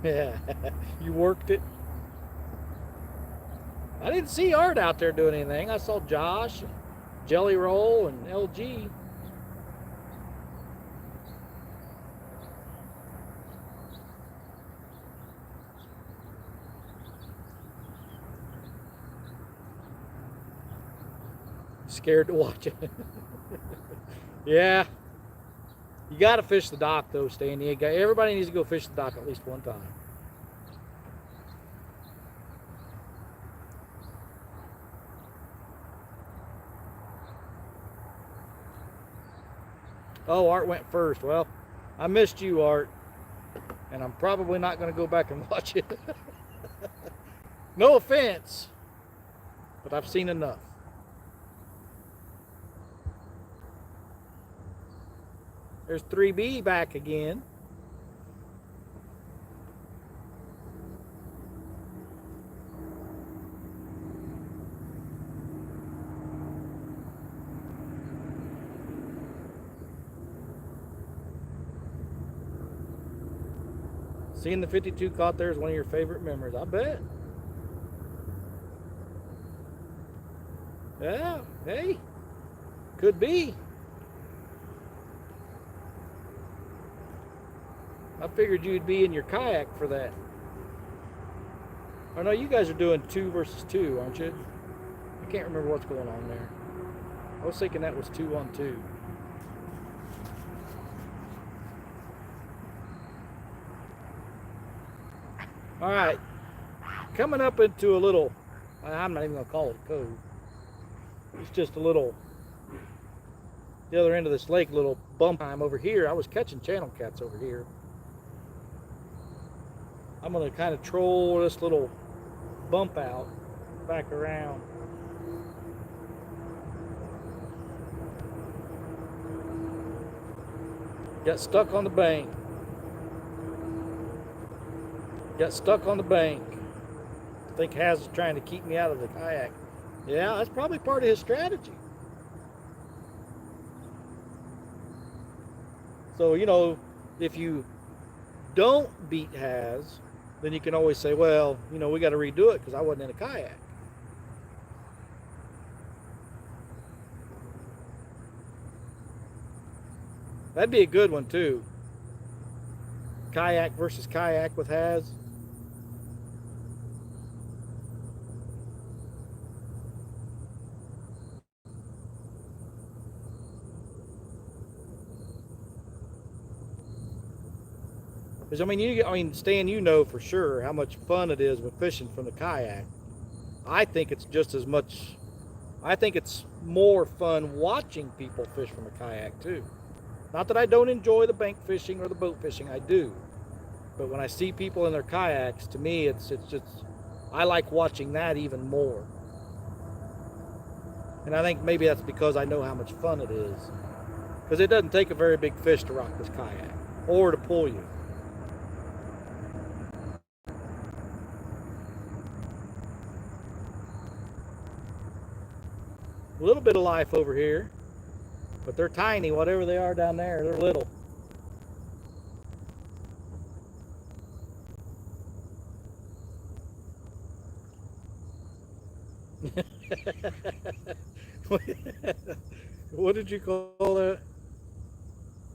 Yeah, you worked it. I didn't see Art out there doing anything. I saw Josh, Jelly Roll, and LG. Scared to watch it. Yeah. You got to fish the dock, though, Stan. Everybody needs to go fish the dock at least one time. Oh, Art went first. Well, I missed you, Art. And I'm probably not going to go back and watch it. No offense. But I've seen enough. There's 3B back again. Seeing the 52 caught there is one of your favorite memories. I bet. Yeah, hey, could be. I figured you'd be in your kayak for that. Oh no, you guys are doing 2 versus 2, aren't you? I can't remember what's going on there. I was thinking that was 2 on 2. All right, coming up into a little, I'm not even gonna call it a cove. It's just a little, the other end of this lake, little bump time over here. I was catching channel cats over here. I'm gonna kind of troll this little bump out back around. Got stuck on the bank. Got stuck on the bank. I think Haz is trying to keep me out of the kayak. Yeah, that's probably part of his strategy. So, you know, if you don't beat Haz, then you can always say, well, you know, we got to redo it because I wasn't in a kayak. That'd be a good one, too. Kayak versus kayak with Haz. Because, I mean, Stan, you know for sure how much fun it is with fishing from the kayak. I think it's just as much, I think it's more fun watching people fish from a kayak, too. Not that I don't enjoy the bank fishing or the boat fishing, I do. But when I see people in their kayaks, to me, it's just, I like watching that even more. And I think maybe that's because I know how much fun it is. Because it doesn't take a very big fish to rock this kayak or to pull you. A little bit of life over here, but they're tiny. Whatever they are down there, they're little. What did you call that?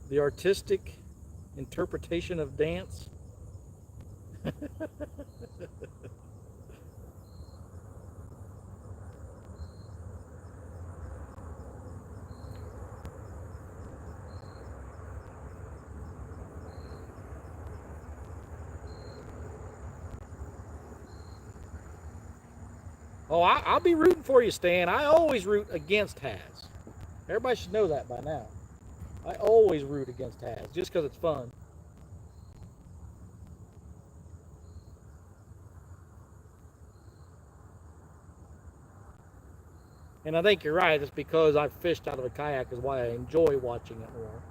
The artistic interpretation of dance? Oh, I'll be rooting for you, Stan. I always root against Has. Everybody should know that by now. I always root against Has just because it's fun. And I think you're right. It's because I've fished out of a kayak is why I enjoy watching it more.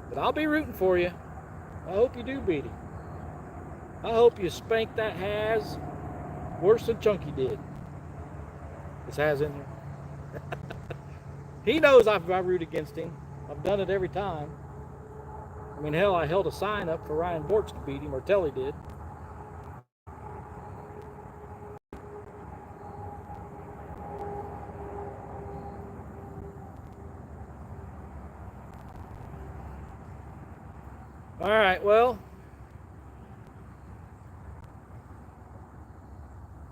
But I'll be rooting for you. I hope you do beat him. I hope you spank that Has worse than Chunky did. This Has in here. He knows I root against him. I've done it every time. I mean, hell, I held a sign up for Ryan Bortz to beat him, or Telly did. All right, well,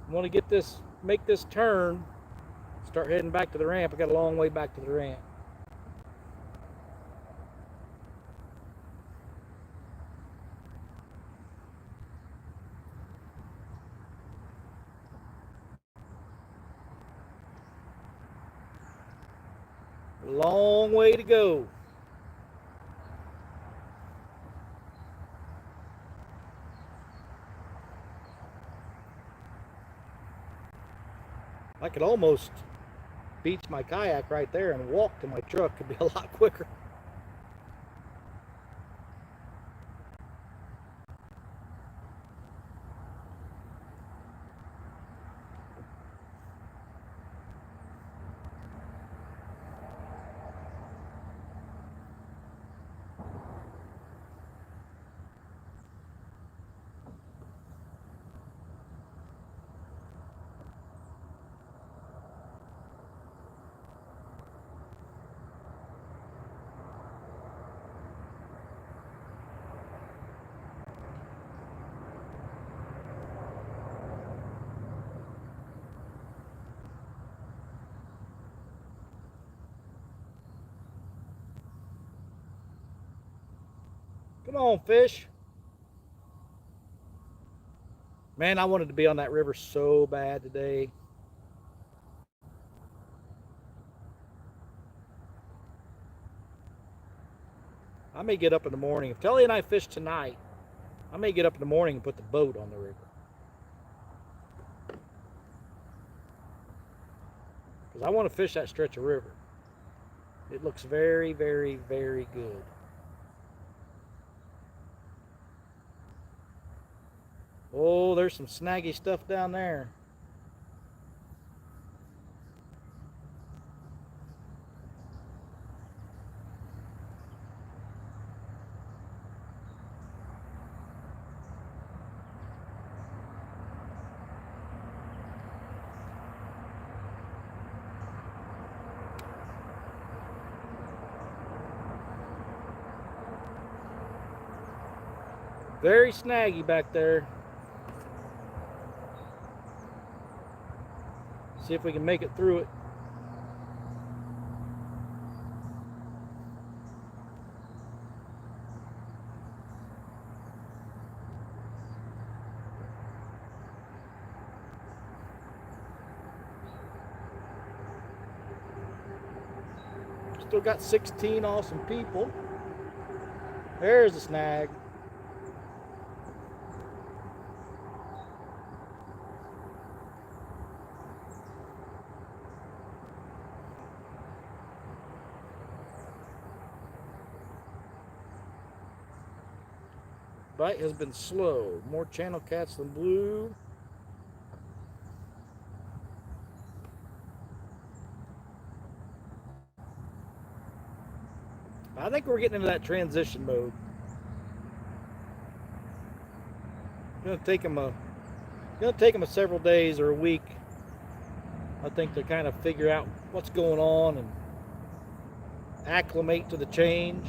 I want to make this turn, start heading back to the ramp. I got a long way back to the ramp. Long way to go. I could almost beach my kayak right there and walk to my truck. Could be a lot quicker. Come on, fish. Man, I wanted to be on that river so bad today. I may get up in the morning. If Telly and I fish tonight, I may get up in the morning and put the boat on the river. Because I want to fish that stretch of river. It looks very, very, very good. Oh, there's some snaggy stuff down there. Very snaggy back there. See if we can make it through it. Still got 16 awesome people. There's a snag. Bite has been slow. More channel cats than blue. I think we're getting into that transition mode. Gonna take them a several days or a week, I think, to kind of figure out what's going on and acclimate to the change.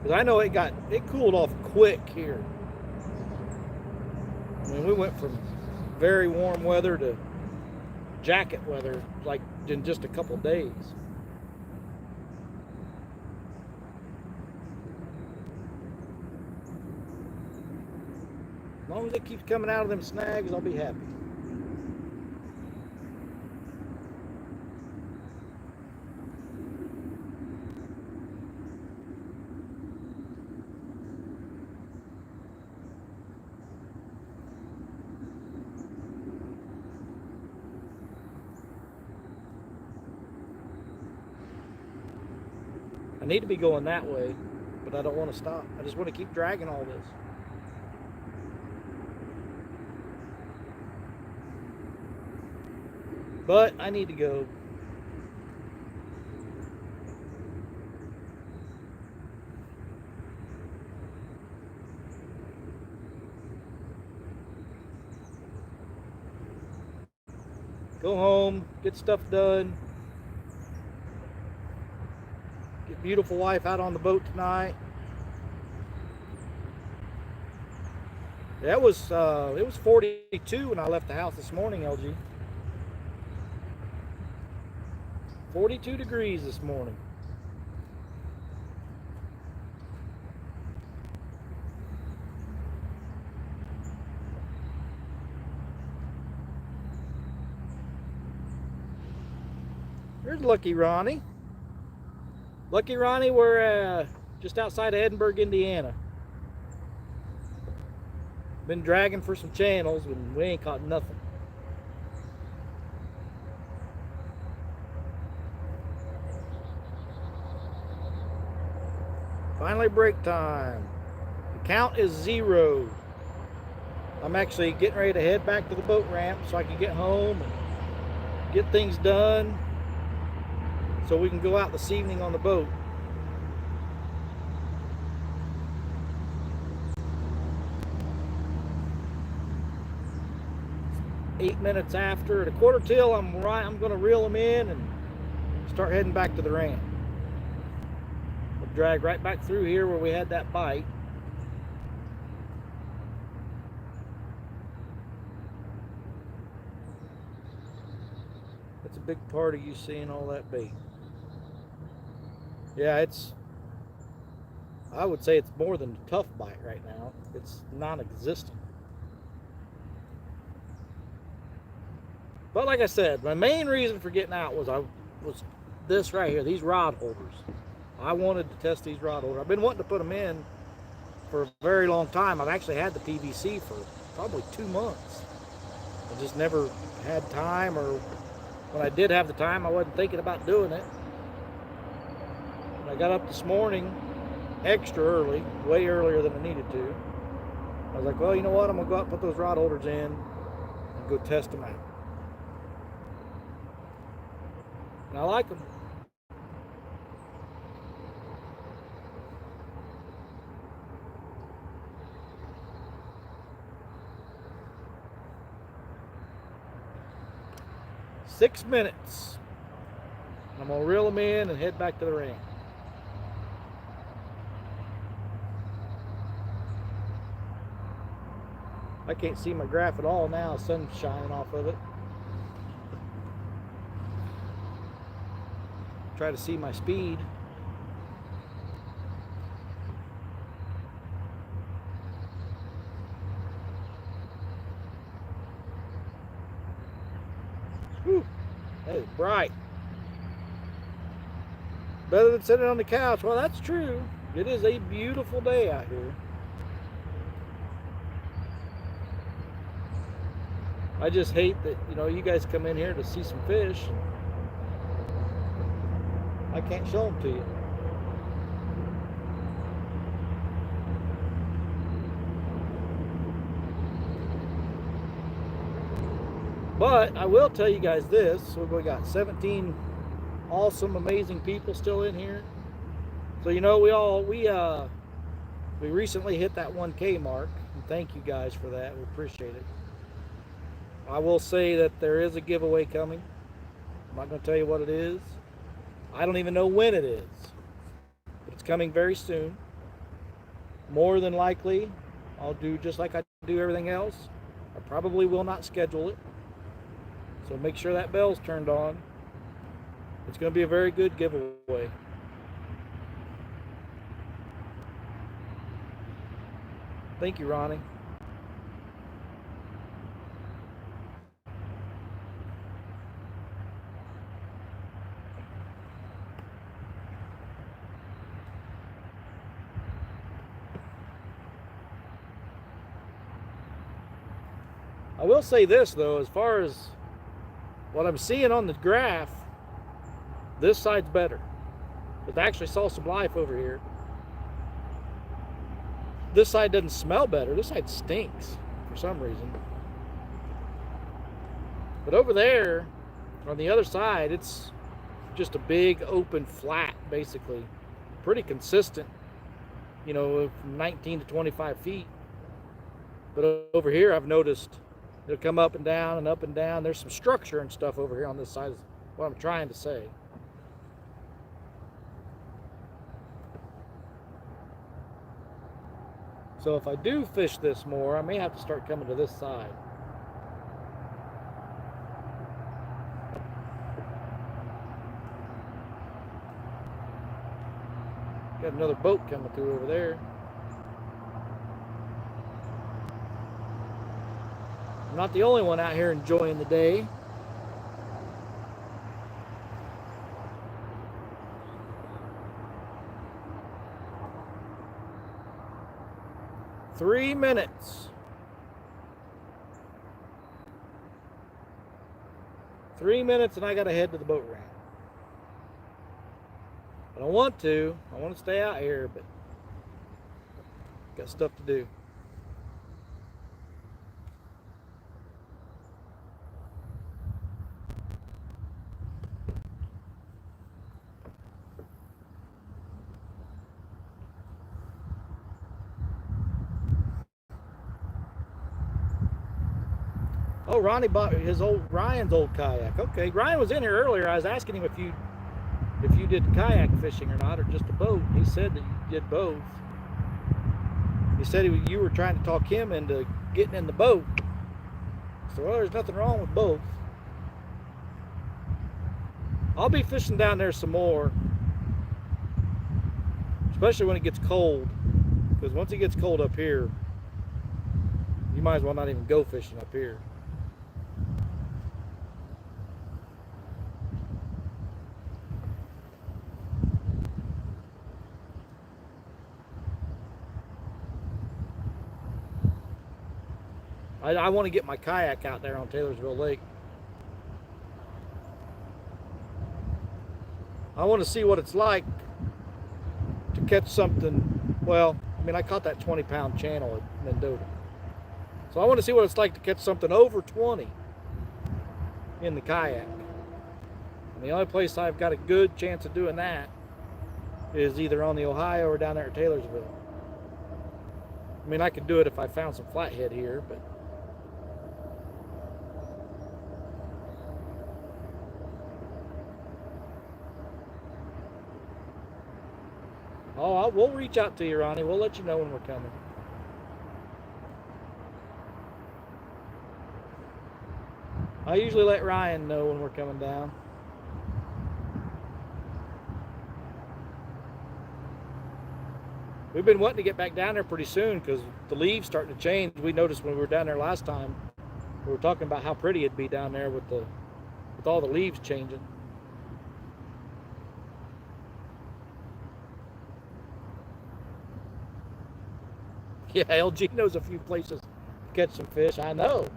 Because I know it cooled off quick here. I mean, we went from very warm weather to jacket weather like in just a couple days. As long as it keeps coming out of them snags, I'll be happy. I need to be going that way, but I don't want to stop. I just want to keep dragging all this. But I need to go. Go home, get stuff done. Get beautiful wife out on the boat tonight. It was 42 when I left the house this morning, LG. 42 degrees this morning. There's Lucky Ronnie. Lucky Ronnie, we're just outside of Edinburgh, Indiana. Been dragging for some channels, and we ain't caught nothing. Finally break time. The count is 0. I'm actually getting ready to head back to the boat ramp so I can get home and get things done so we can go out this evening on the boat. It's 8 minutes after. At a quarter till, I'm going to reel them in and start heading back to the ramp. We'll drag right back through here where we had that bite. That's a big part of you seeing all that bait. Yeah, I would say it's more than a tough bite right now. It's non-existent. But like I said, my main reason for getting out was this right here, these rod holders. I wanted to test these rod holders. I've been wanting to put them in for a very long time. I've actually had the PVC for probably 2 months. I just never had time, or when I did have the time, I wasn't thinking about doing it. I got up this morning extra early, way earlier than I needed to. I was like, well, you know what? I'm going to go out and put those rod holders in and go test them out. And I like them. Six minutes. I'm going to reel them in and head back to the ramp. I can't see my graph at all now. The sun's shining off of it. Try to see my speed. Whew, that is bright. Better than sitting on the couch. Well, that's true. It is a beautiful day out here. I just hate that, you guys come in here to see some fish. I can't show them to you. But I will tell you guys this. So we got 17 awesome, amazing people still in here. So you know, we recently hit that 1K mark, and thank you guys for that. We appreciate it. I will say that there is a giveaway coming. I'm not going to tell you what it is. I don't even know when it is, but it's coming very soon. More than likely, I'll do just like I do everything else. I probably will not schedule it. So make sure that bell's turned on. It's going to be a very good giveaway. Thank you, Ronnie. I will say this though, as far as what I'm seeing on the graph, this side's better. But I actually saw some life over here. This side doesn't smell better. This side stinks for some reason. But over there, on the other side, it's just a big open flat, basically. Pretty consistent, you know, from 19 to 25 feet. But over here, I've noticed it'll come up and down and up and down. There's some structure and stuff over here on this side, is what I'm trying to say. So if I do fish this more, I may have to start coming to this side. Got another boat coming through over there. I'm not the only one out here enjoying the day. Three minutes. 3 minutes and I gotta head to the boat ramp. I don't want to. I want to stay out here, but got stuff to do. Oh, Ronnie bought Ryan's old kayak. Okay, Ryan was in here earlier. I was asking him if you did kayak fishing or not, or just a boat. He said that you did both. He said you were trying to talk him into getting in the boat. So, well, there's nothing wrong with both. I'll be fishing down there some more, especially when it gets cold, because once it gets cold up here, you might as well not even go fishing up here. I want to get my kayak out there on Taylorsville Lake. I want to see what it's like to catch something. Well, I mean, I caught that 20-pound channel at Mendota. So I want to see what it's like to catch something over 20 in the kayak. And the only place I've got a good chance of doing that is either on the Ohio or down there at Taylorsville. I mean, I could do it if I found some flathead here, but we'll reach out to you, Ronnie. We'll let you know when we're coming. I usually let Ryan know when we're coming down. We've been wanting to get back down there pretty soon because the leaves starting to change. We noticed when we were down there last time, we were talking about how pretty it'd be down there with all the leaves changing. Yeah, LG knows a few places to catch some fish. I know.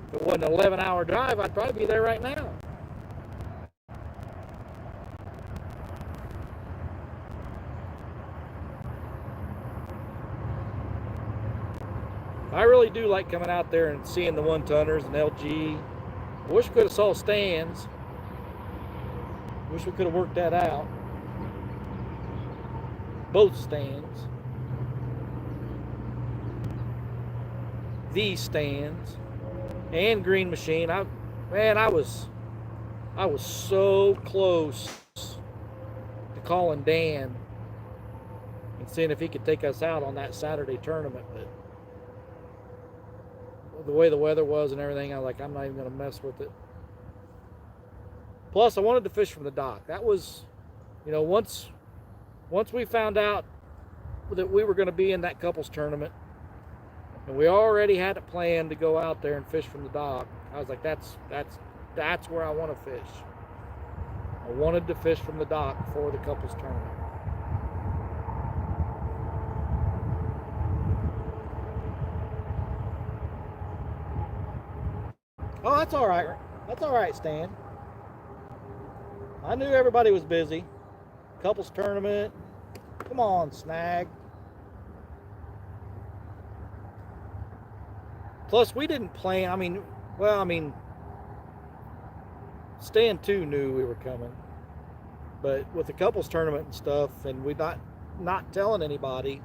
If it wasn't an 11-hour drive, I'd probably be there right now. I really do like coming out there and seeing the one-tonners and LG. I wish we could have saw stands. Wish we could have worked that out. Both stands. These stands. And green machine. I was so close to calling Dan and seeing if he could take us out on that Saturday tournament, but the way the weather was and everything, I was like, I'm not even going to mess with it. Plus, I wanted to fish from the dock. That was, once we found out that we were going to be in that couples tournament, and we already had it planned to go out there and fish from the dock, I was like, that's where I want to fish. I wanted to fish from the dock for the couples tournament. Oh, that's all right. That's all right, Stan. I knew everybody was busy. Couples tournament. Come on, Snag. Plus, we didn't plan. Stan too knew we were coming. But with the couples tournament and stuff, and we not telling anybody,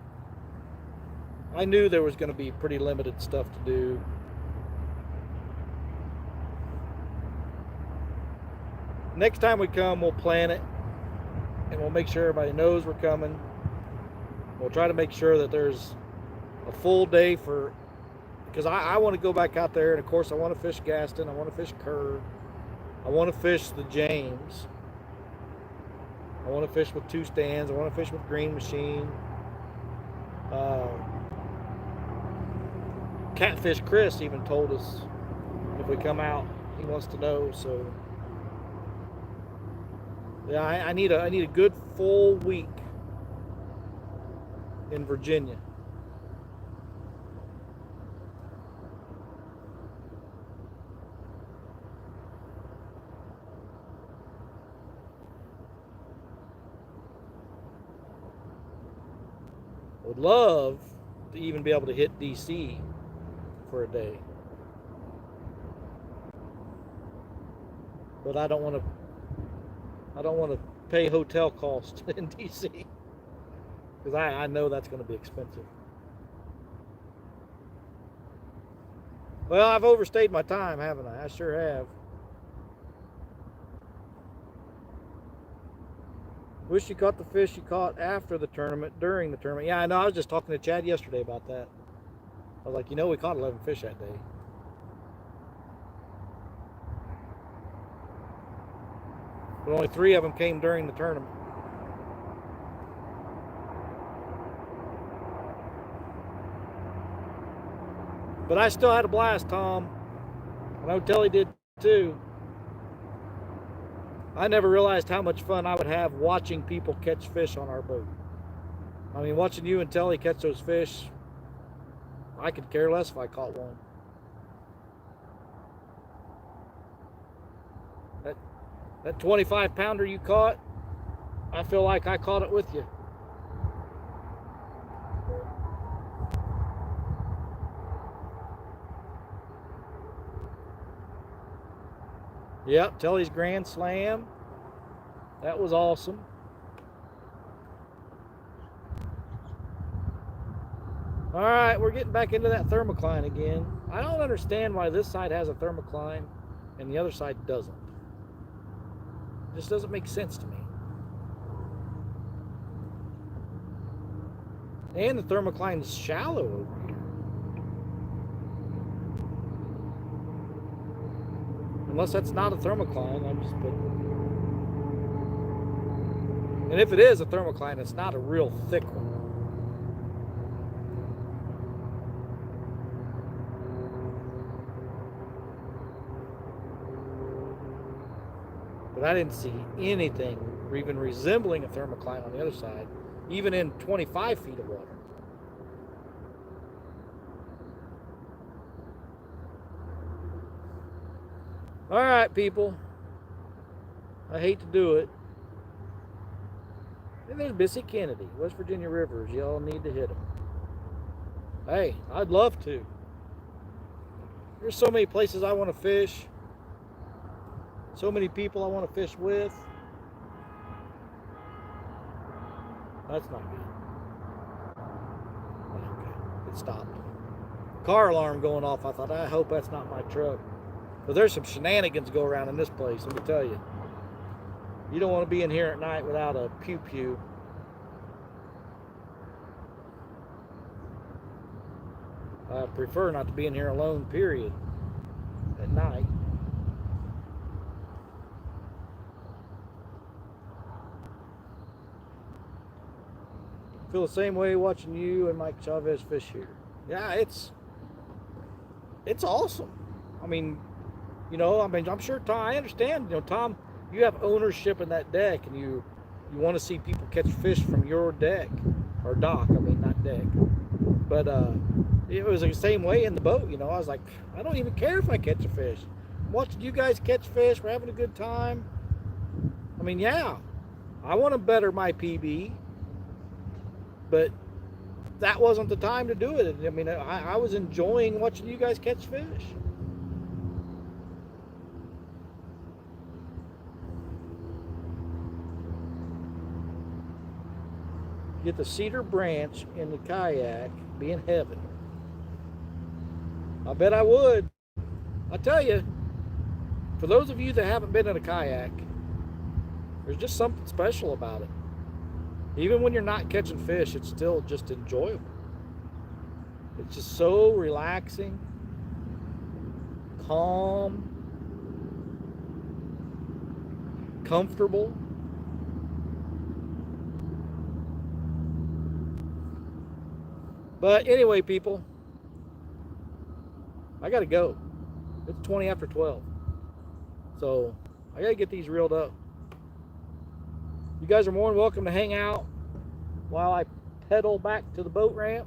I knew there was going to be pretty limited stuff to do. Next time we come, we'll plan it, and we'll make sure everybody knows we're coming. We'll try to make sure that there's a full day because I want to go back out there, and of course I want to fish Gaston, I want to fish Curve, I want to fish the James, I want to fish with 2 stands, I want to fish with green machine. Catfish Chris even told us if we come out, he wants to know, so yeah, I need a good full week in Virginia. Would love to even be able to hit DC for a day, but I don't want to pay hotel costs in DC because I know that's going to be expensive. Well, I've overstayed my time, haven't I? I sure have. Wish you caught the fish you caught after the tournament, during the tournament. Yeah, I know. I was just talking to Chad yesterday about that. I was like, we caught 11 fish that day. But only 3 of them came during the tournament. But I still had a blast, Tom. I know Telly did too. I never realized how much fun I would have watching people catch fish on our boat. I mean, watching you and Telly catch those fish, I could care less if I caught one. That 25-pounder you caught, I feel like I caught it with you. Yep, Telly's Grand Slam. That was awesome. All right, we're getting back into that thermocline again. I don't understand why this side has a thermocline and the other side doesn't. It just doesn't make sense to me. And the thermocline is shallow over here. Unless that's not a thermocline, I'm just putting. And if it is a thermocline, it's not a real thick one. But I didn't see anything even resembling a thermocline on the other side, even in 25 feet of water. All right, people. I hate to do it. And there's Bissy Kennedy, West Virginia Rivers. Y'all need to hit them. Hey, I'd love to. There's so many places I want to fish. So many people I want to fish with. That's not good. Okay, it stopped. Car alarm going off. I thought, I hope that's not my truck. But there's some shenanigans go around in this place, let me tell you. You don't want to be in here at night without a pew-pew. I prefer not to be in here alone, period, at night. Feel the same way watching you and Mike Chavez fish here. Yeah, it's awesome. I mean, I'm sure Tom, I understand, Tom, you have ownership in that deck, and you want to see people catch fish from your deck, or dock, I mean, not deck. But it was the same way in the boat, I was like, I don't even care if I catch a fish. I'm watching you guys catch fish, we're having a good time. I mean, yeah, I want to better my PB, but that wasn't the time to do it. I mean, I was enjoying watching you guys catch fish. Get the cedar branch in the kayak, be in heaven. I bet I would. I tell you, for those of you that haven't been in a kayak, there's just something special about it. Even when you're not catching fish, it's still just enjoyable. It's just so relaxing, calm, comfortable. But anyway, people, I gotta go. It's 20 after 12. So I gotta get these reeled up. You guys are more than welcome to hang out while I pedal back to the boat ramp.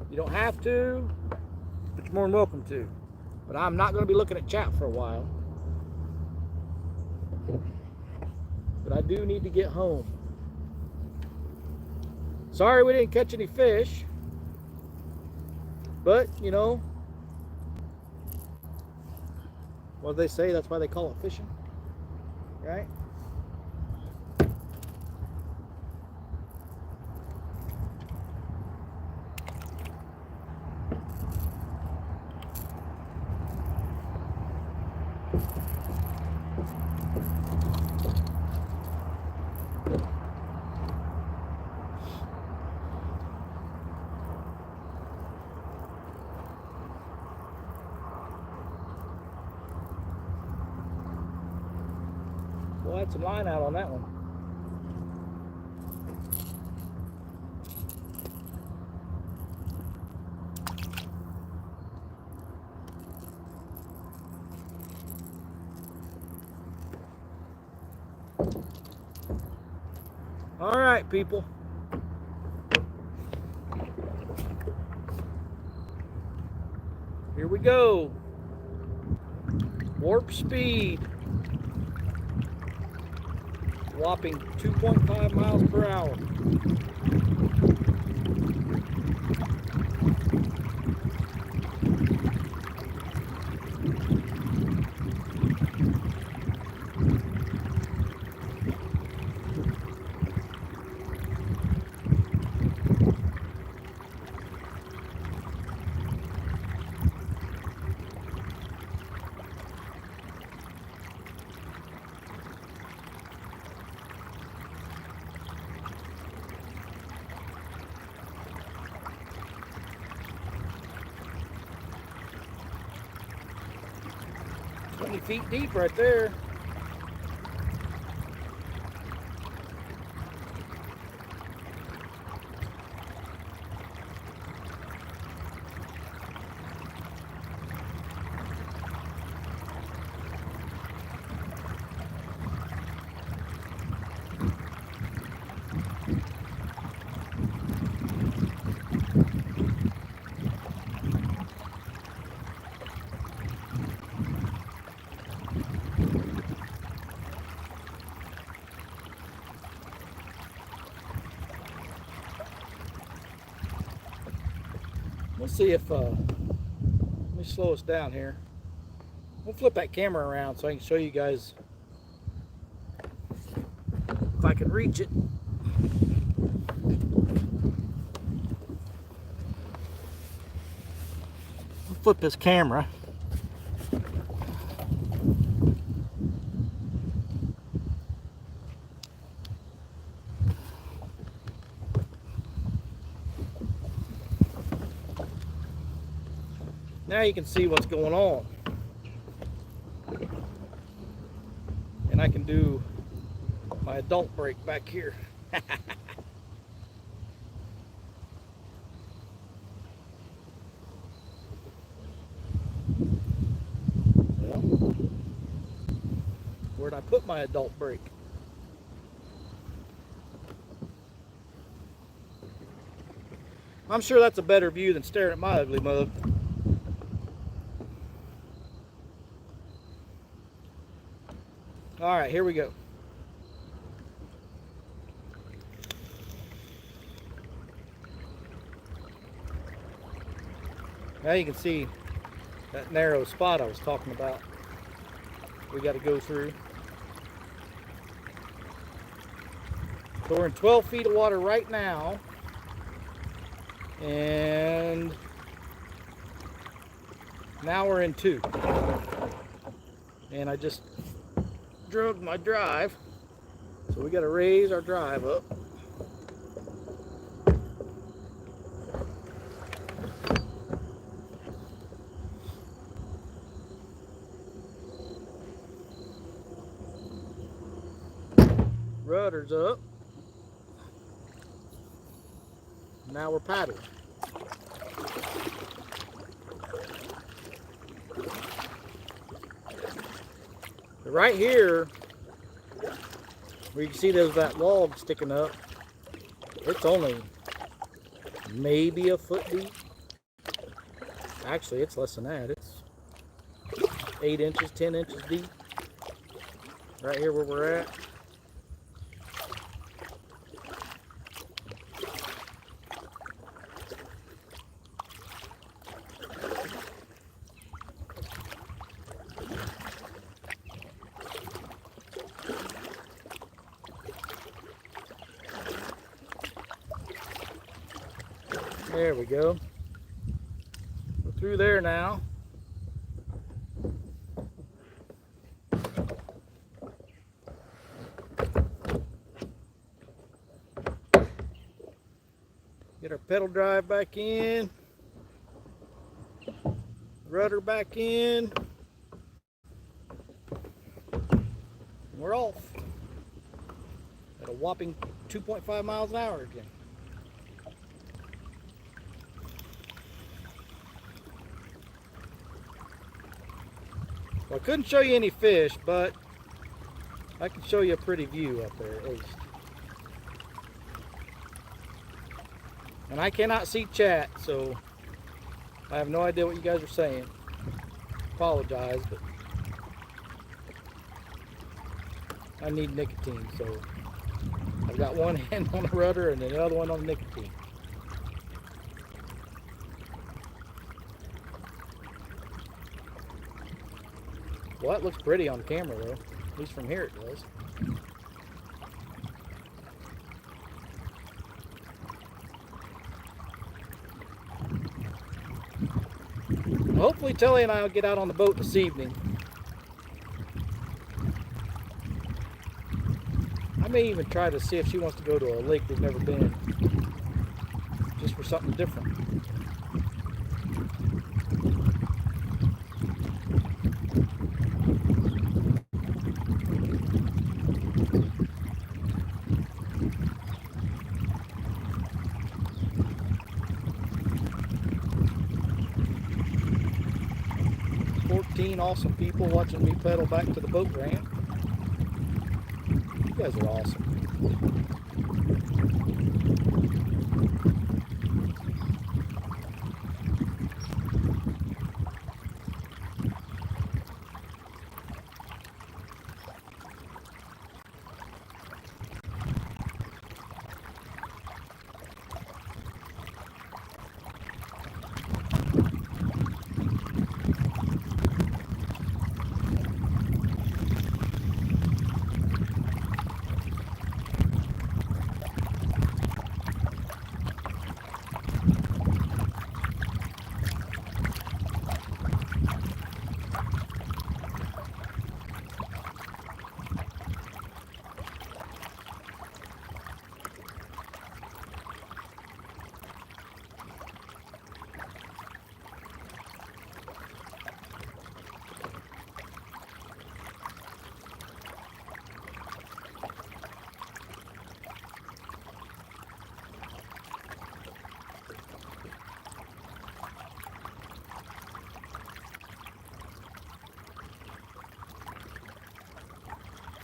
You don't have to, but you're more than welcome to. But I'm not gonna be looking at chat for a while. But I do need to get home. Sorry we didn't catch any fish. But, what do they say? That's why they call it fishing, right? Well, I had some line out on that one. All right, people. Here we go. Warp speed. Whopping 2.5 miles per hour. Feet deep right there. Let's see if, let me slow us down here. We'll flip that camera around so I can show you guys if I can reach it. flip this camera. Now you can see what's going on. And I can do my adult brake back here. Well, where'd I put my adult brake? I'm sure that's a better view than staring at my ugly mug. All right, here we go. Now you can see that narrow spot I was talking about. We got to go through. So we're in 12 feet of water right now. And now we're in 2. And I just drove my drive, so we got to raise our drive up. Rudder's up. Now we're paddling. Right here, where you can see there's that log sticking up, it's only maybe a foot deep. Actually, it's less than that. It's 8 inches, 10 inches deep. Right here where we're at. There we go. We're through there now. Get our pedal drive back in. Rudder back in. We're off. At a whopping 2.5 miles an hour again. Well, I couldn't show you any fish, but I can show you a pretty view up there at least. And I cannot see chat, so I have no idea what you guys are saying. Apologize, but I need nicotine, so I've got one hand on the rudder and the other one on the nicotine. Well, it looks pretty on camera though. At least from here it does. Hopefully Telly and I will get out on the boat this evening. I may even try to see if she wants to go to a lake we've never been. Just for something different. Awesome people watching me pedal back to the boat ramp. You guys are awesome.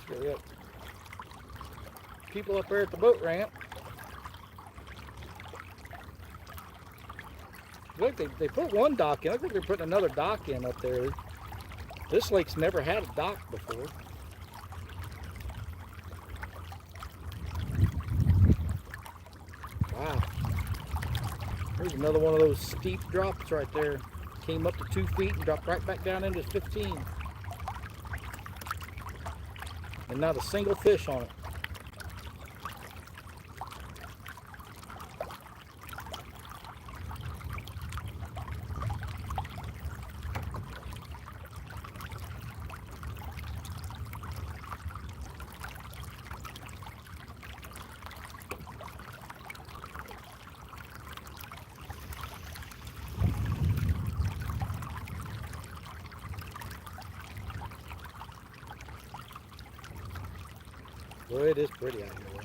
Yeah, we got people up there at the boat ramp. Look, they put one dock in. I think they're putting another dock in up there. This lake's never had a dock before. Wow. There's another one of those steep drops right there. Came up to 2 feet and dropped right back down into 15. And not a single fish on it. Boy, it is pretty out here.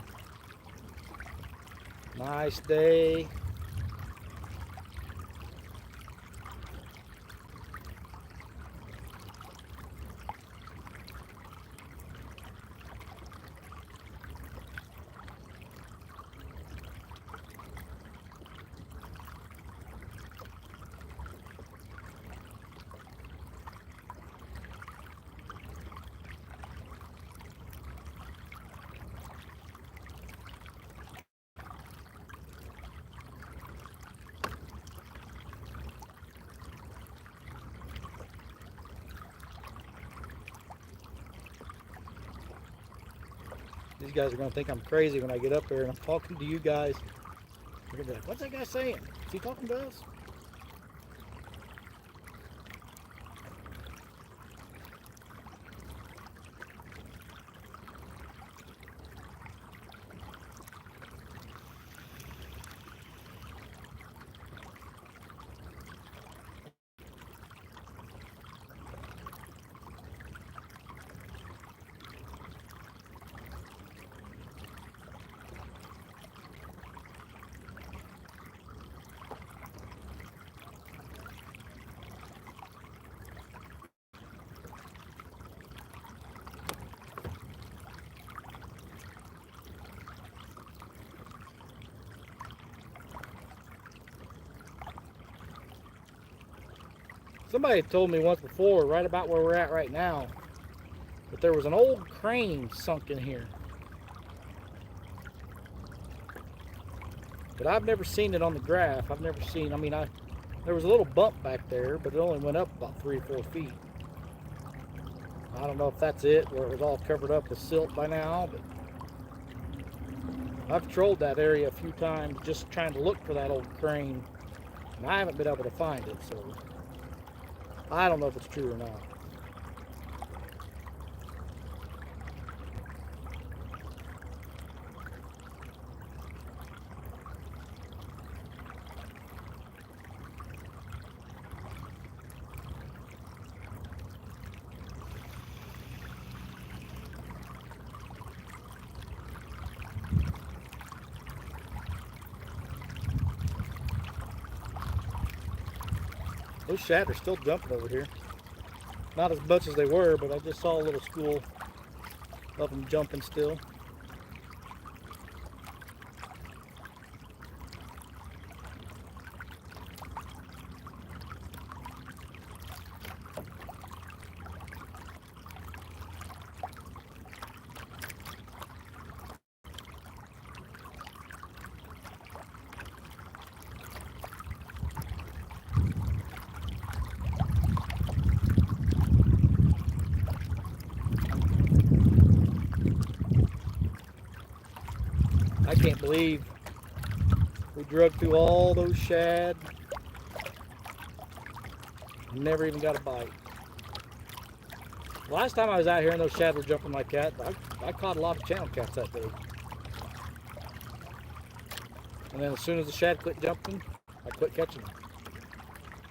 Nice day. These guys are going to think I'm crazy when I get up there and I'm talking to you guys. They're going to be like, what's that guy saying? Is he talking to us? Somebody told me once before, right about where we're at right now, that there was an old crane sunk in here. But I've never seen it on the graph. I've never seen, there was a little bump back there, but it only went up about 3 or 4 feet. I don't know if that's it, where it was all covered up with silt by now, but I've trolled that area a few times just trying to look for that old crane, and I haven't been able to find it, so I don't know if it's true or not. Those shad are still jumping over here. Not as much as they were, but I just saw a little school of them jumping still. I can't believe we drug through all those shad, never even got a bite. Last time I was out here and those shad were jumping like that, I caught a lot of channel cats that day. And then as soon as the shad quit jumping, I quit catching them.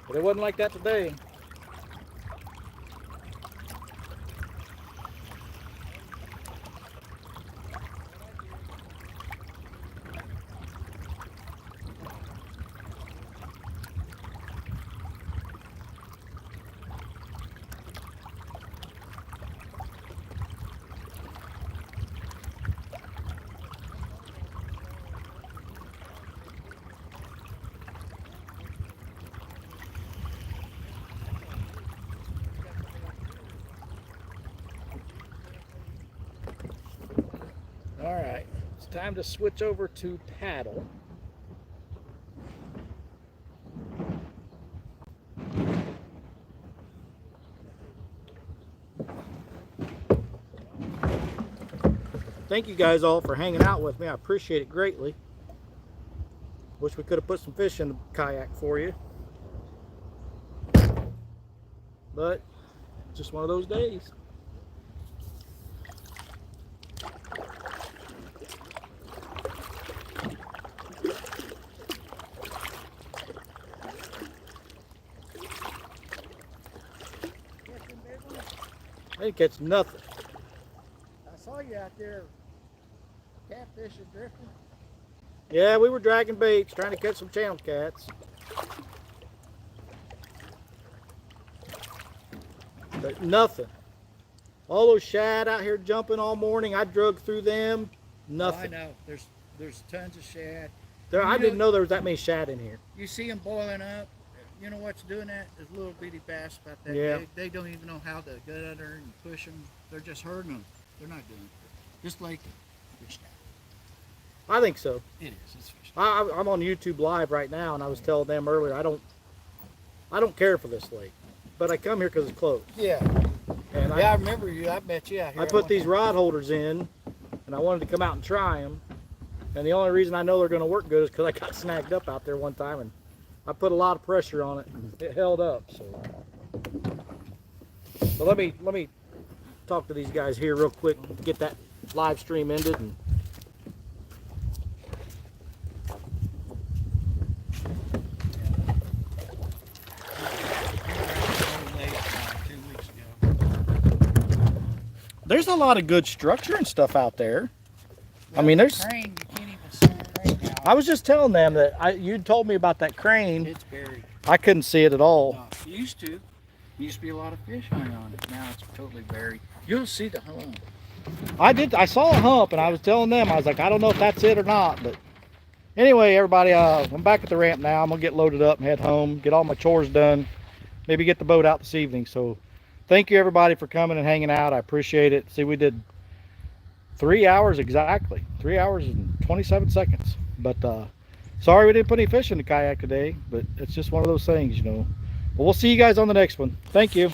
But it wasn't like that today. time to switch over to paddle. Thank you guys all for hanging out with me. I appreciate it greatly. Wish we could have put some fish in the kayak for you. But just one of those days. I didn't catch nothing. I saw you out there catfishing, drifting. Yeah, we were dragging baits, trying to catch some channel cats. But nothing. All those shad out here jumping all morning, I drug through them. Nothing. Oh, I know. There's tons of shad. I didn't know there was that many shad in here. You see them boiling up. You know what's doing that? There's little bitty bass about that Yeah. big. They don't even know how to get under and push them. They're just herding them. They're not doing it. Just like fish now. I think so. It is. It's fish. I'm on YouTube Live right now, and I was telling them earlier, I don't care for this lake, but I come here because it's closed. Yeah. And I remember you. I met you out here. I put these rod holders in, and I wanted to come out and try them. And the only reason I know they're going to work good is because I got snagged up out there one time, and I put a lot of pressure on it, and it held up. So let me talk to these guys here real quick to get that live stream ended. And there's a lot of good structure and stuff out there. I mean, there's. Crane, you can't even see the crane now. I was just telling them that you told me about that crane. It's buried. I couldn't see it at all. No, it used to. Used to be a lot of fish hung on it. Now it's totally buried. You'll see the hump. I saw a hump, and I was telling them, I was like, I don't know if that's it or not. But anyway, everybody, I'm back at the ramp now. I'm gonna get loaded up and head home, get all my chores done, maybe get the boat out this evening. So thank you everybody for coming and hanging out. I appreciate it. See, we did 3 hours exactly, 3 hours and 27 seconds. But sorry we didn't put any fish in the kayak today, but it's just one of those things, you know. But we'll see you guys on the next one. Thank you.